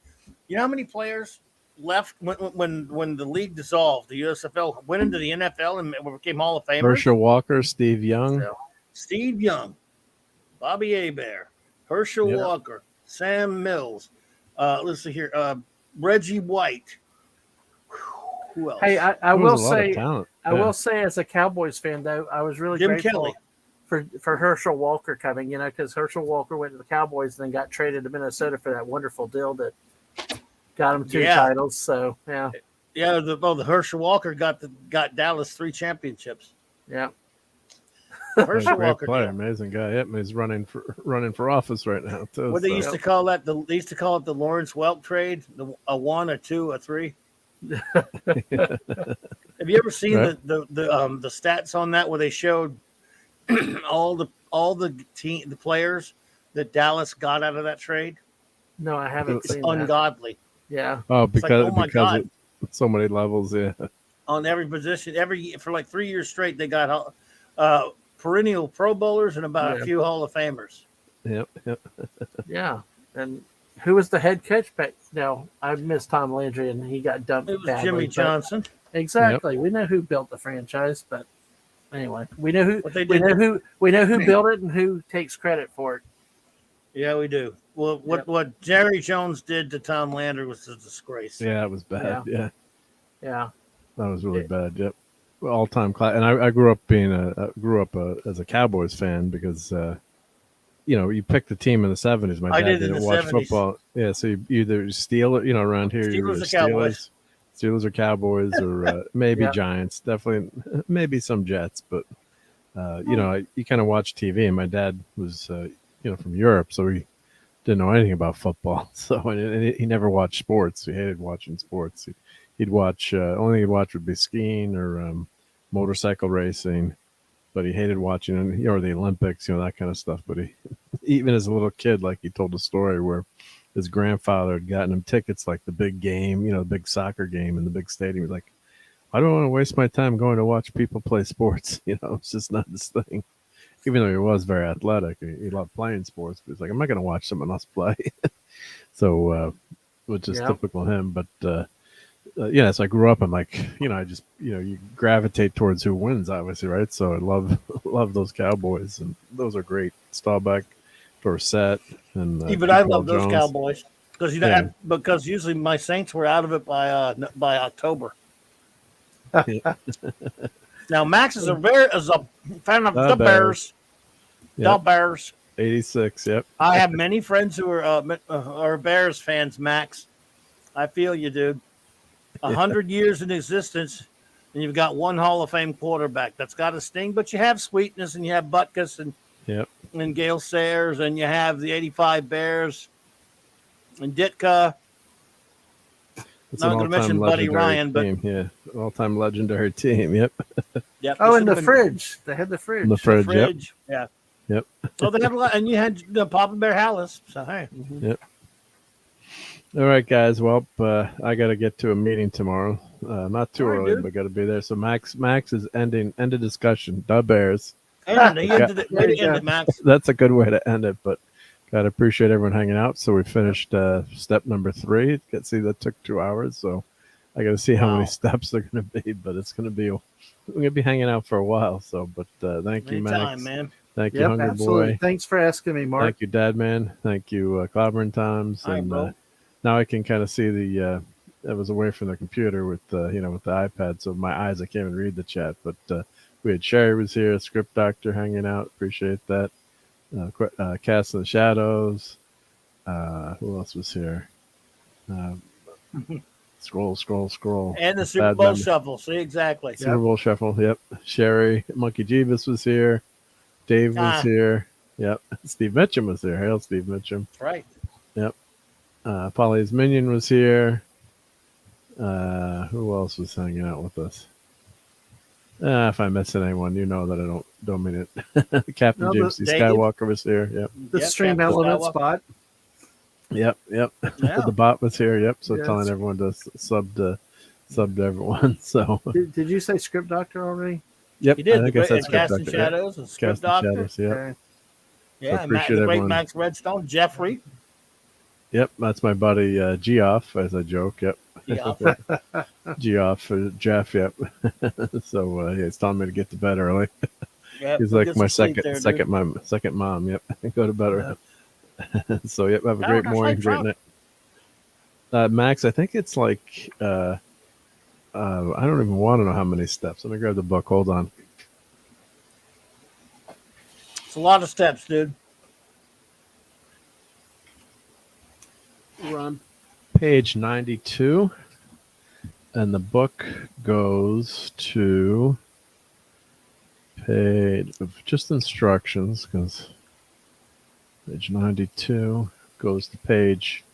You know how many players left when the league dissolved? The USFL went into the NFL and became Hall of Famers. Herschel Walker, Steve Young, Bobby Hebert, Herschel Walker, Sam Mills. Let's see here, Reggie White. Who else? Hey, I will say, as a Cowboys fan, though, I was really grateful Kelly. For Herschel Walker coming. Because Herschel Walker went to the Cowboys and then got traded to Minnesota for that wonderful deal that got him 2 titles. So the Herschel Walker got Dallas 3 championships. Yeah. Herschel Walker, player, amazing guy. Yep, he's running for office right now too. What they used to call that? They used to call it the Lawrence Welk trade, a 1, a 2, a 3. Have you ever seen the stats on that where they showed all the players that Dallas got out of that trade? No, I haven't seen that. Ungodly. Yeah. Oh, because so many levels. Yeah. On every position, for like 3 years straight, they got perennial Pro Bowlers and about a few Hall of Famers. Yep. Yeah. And who was the head coach back? Now I missed Tom Landry, and he got dumped. It was Jimmy Johnson. Exactly. Yep. We know who built the franchise, but anyway, we know who built it and who takes credit for it. Yeah, we do. Well, what Jerry Jones did to Tom Landry was a disgrace. Yeah, it was bad. Yeah. That was really bad. Yep. All-time class. And I grew up as a Cowboys fan because you picked the team in the 70s. My dad didn't watch 70s. Football. Yeah, so you either steal it, around here. Steelers or Cowboys or maybe Giants. Definitely, maybe some Jets. But, you kind of watch TV. And my dad was, from Europe, so he didn't know anything about football. So and he never watched sports. He hated watching sports. He'd watch, only thing he'd watch would be skiing or motorcycle racing. But he hated watching, or the Olympics, that kind of stuff. But he, even as a little kid, like he told a story where his grandfather had gotten him tickets, like the big game, the big soccer game in the big stadium. He's like, I don't want to waste my time going to watch people play sports. It's just not his thing. Even though he was very athletic, he loved playing sports. But he's like, I'm not going to watch someone else play. So, which is typical of him. But so I grew up. I'm like, I just, you gravitate towards who wins, obviously, right? So I love those Cowboys, and those are great. Staubach, Dorsett, and even I love those Cowboys because because usually my Saints were out of it by October. Now Max is a fan of The the Bears. The Yep. Bears. 86. Yep. I have many friends who are Bears fans. Max, I feel you, dude. 100 years in existence, and you've got one Hall of Fame quarterback. That's got a sting, but you have Sweetness, and you have Butkus, Yep. and Gale Sayers, and you have the '85 Bears, and Ditka. It's Not an going to all-time mention Buddy legendary Ryan, but team. Yeah, all-time legendary team. Yep. yep. Oh, this and the should've been fridge. They had the fridge. In the the fridge. fridge. Yeah. Yep. So they had a lot, and you had the Papa Bear Hallis. So hey, Yep. All right, guys. Well, I got to get to a meeting tomorrow. Not too All right, early, dude. but got to be there. So Max is ending the discussion. The Bears. and he ended it. There Way you to end go. it, Max. That's a good way to end it. But got to appreciate everyone hanging out. So we finished step number 3. See, that took 2 hours. So I got to see how Wow. many steps they're going to be. But it's going to be we're going to be hanging out for a while. So, but thank you, Max. Anytime, man. Thank you, Yep, Hungry absolutely. Boy. Thanks for asking me, Mark. Thank you, Dad Man. Thank you, Clobbering Times. All right, And bro. now I can kind of see the. I was away from the computer with with the iPad, so my eyes I can't even read the chat. But we had Sherry was here, Script Doctor hanging out. Appreciate that. Cast in the Shadows. Who else was here? Scroll. And the Super Bad Bowl memory. shuffle. See, exactly. Super Bowl Shuffle. Yep. Sherry, Monkey Jeebus was here. Dave was here. Yep. Steve Mitchum was there. Hail, Steve Mitchum. That's right. Yep. Polly's Minion was here. Who else was hanging out with us? If I'm missing anyone, you know that I don't mean it. Captain No, James C. Dave. Skywalker was here. Yep. The Yep, stream Captain element Skywalker. spot. Yep. Yeah. The bot was here. Yep. So Yes. telling everyone to sub to everyone. So Did you say script doctor already? yep. He did. I think I said And Cast in Script Doctor. Yep. Shadows and Script Cast in Doctor. Shadows. Yep. Okay. Yeah, and appreciate the great everyone. Max Redstone, Jeffrey. Yep. That's my buddy Geoff, as a joke. Yep. Yeah. Geoff for Jeff. Yep. So he's telling me to get to bed early. Yep, He's like get my some sleep there, second mom. Yep. Go to bed early. So yep. Have a great morning, great night. Max, I think it's like I don't even want to know how many steps. Let me grab the book. Hold on. It's a lot of steps, dude. Run. Page 92, and the book goes to page of just instructions, because page 92 goes to page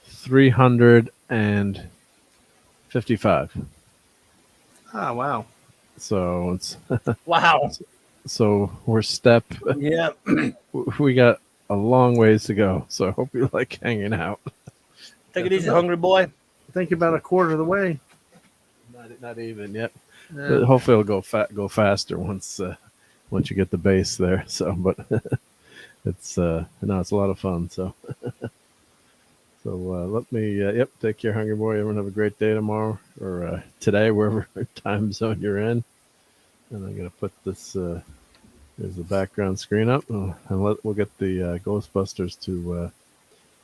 355. Oh, wow. So it's Wow. so we're step. Yeah. We got a long ways to go. So I hope you like hanging out. Take it easy, hungry boy. I think about a quarter of the way. Not even yet. Yeah. But hopefully it'll go faster once you get the base there. So, but it's it's a lot of fun. So, let me take care, hungry boy. Everyone have a great day tomorrow or today, wherever time zone you're in. And I'm gonna put this. There's the background screen up, and we'll get the Ghostbusters to.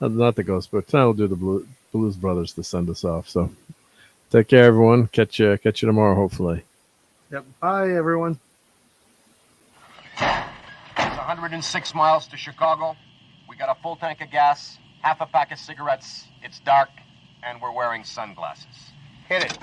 Not the Ghostbusters. I'll do the Blues Brothers to send us off. So, take care, everyone. Catch you tomorrow, hopefully. Yep. Bye, everyone. It's 106 miles to Chicago. We got a full tank of gas, half a pack of cigarettes. It's dark, and we're wearing sunglasses. Hit it.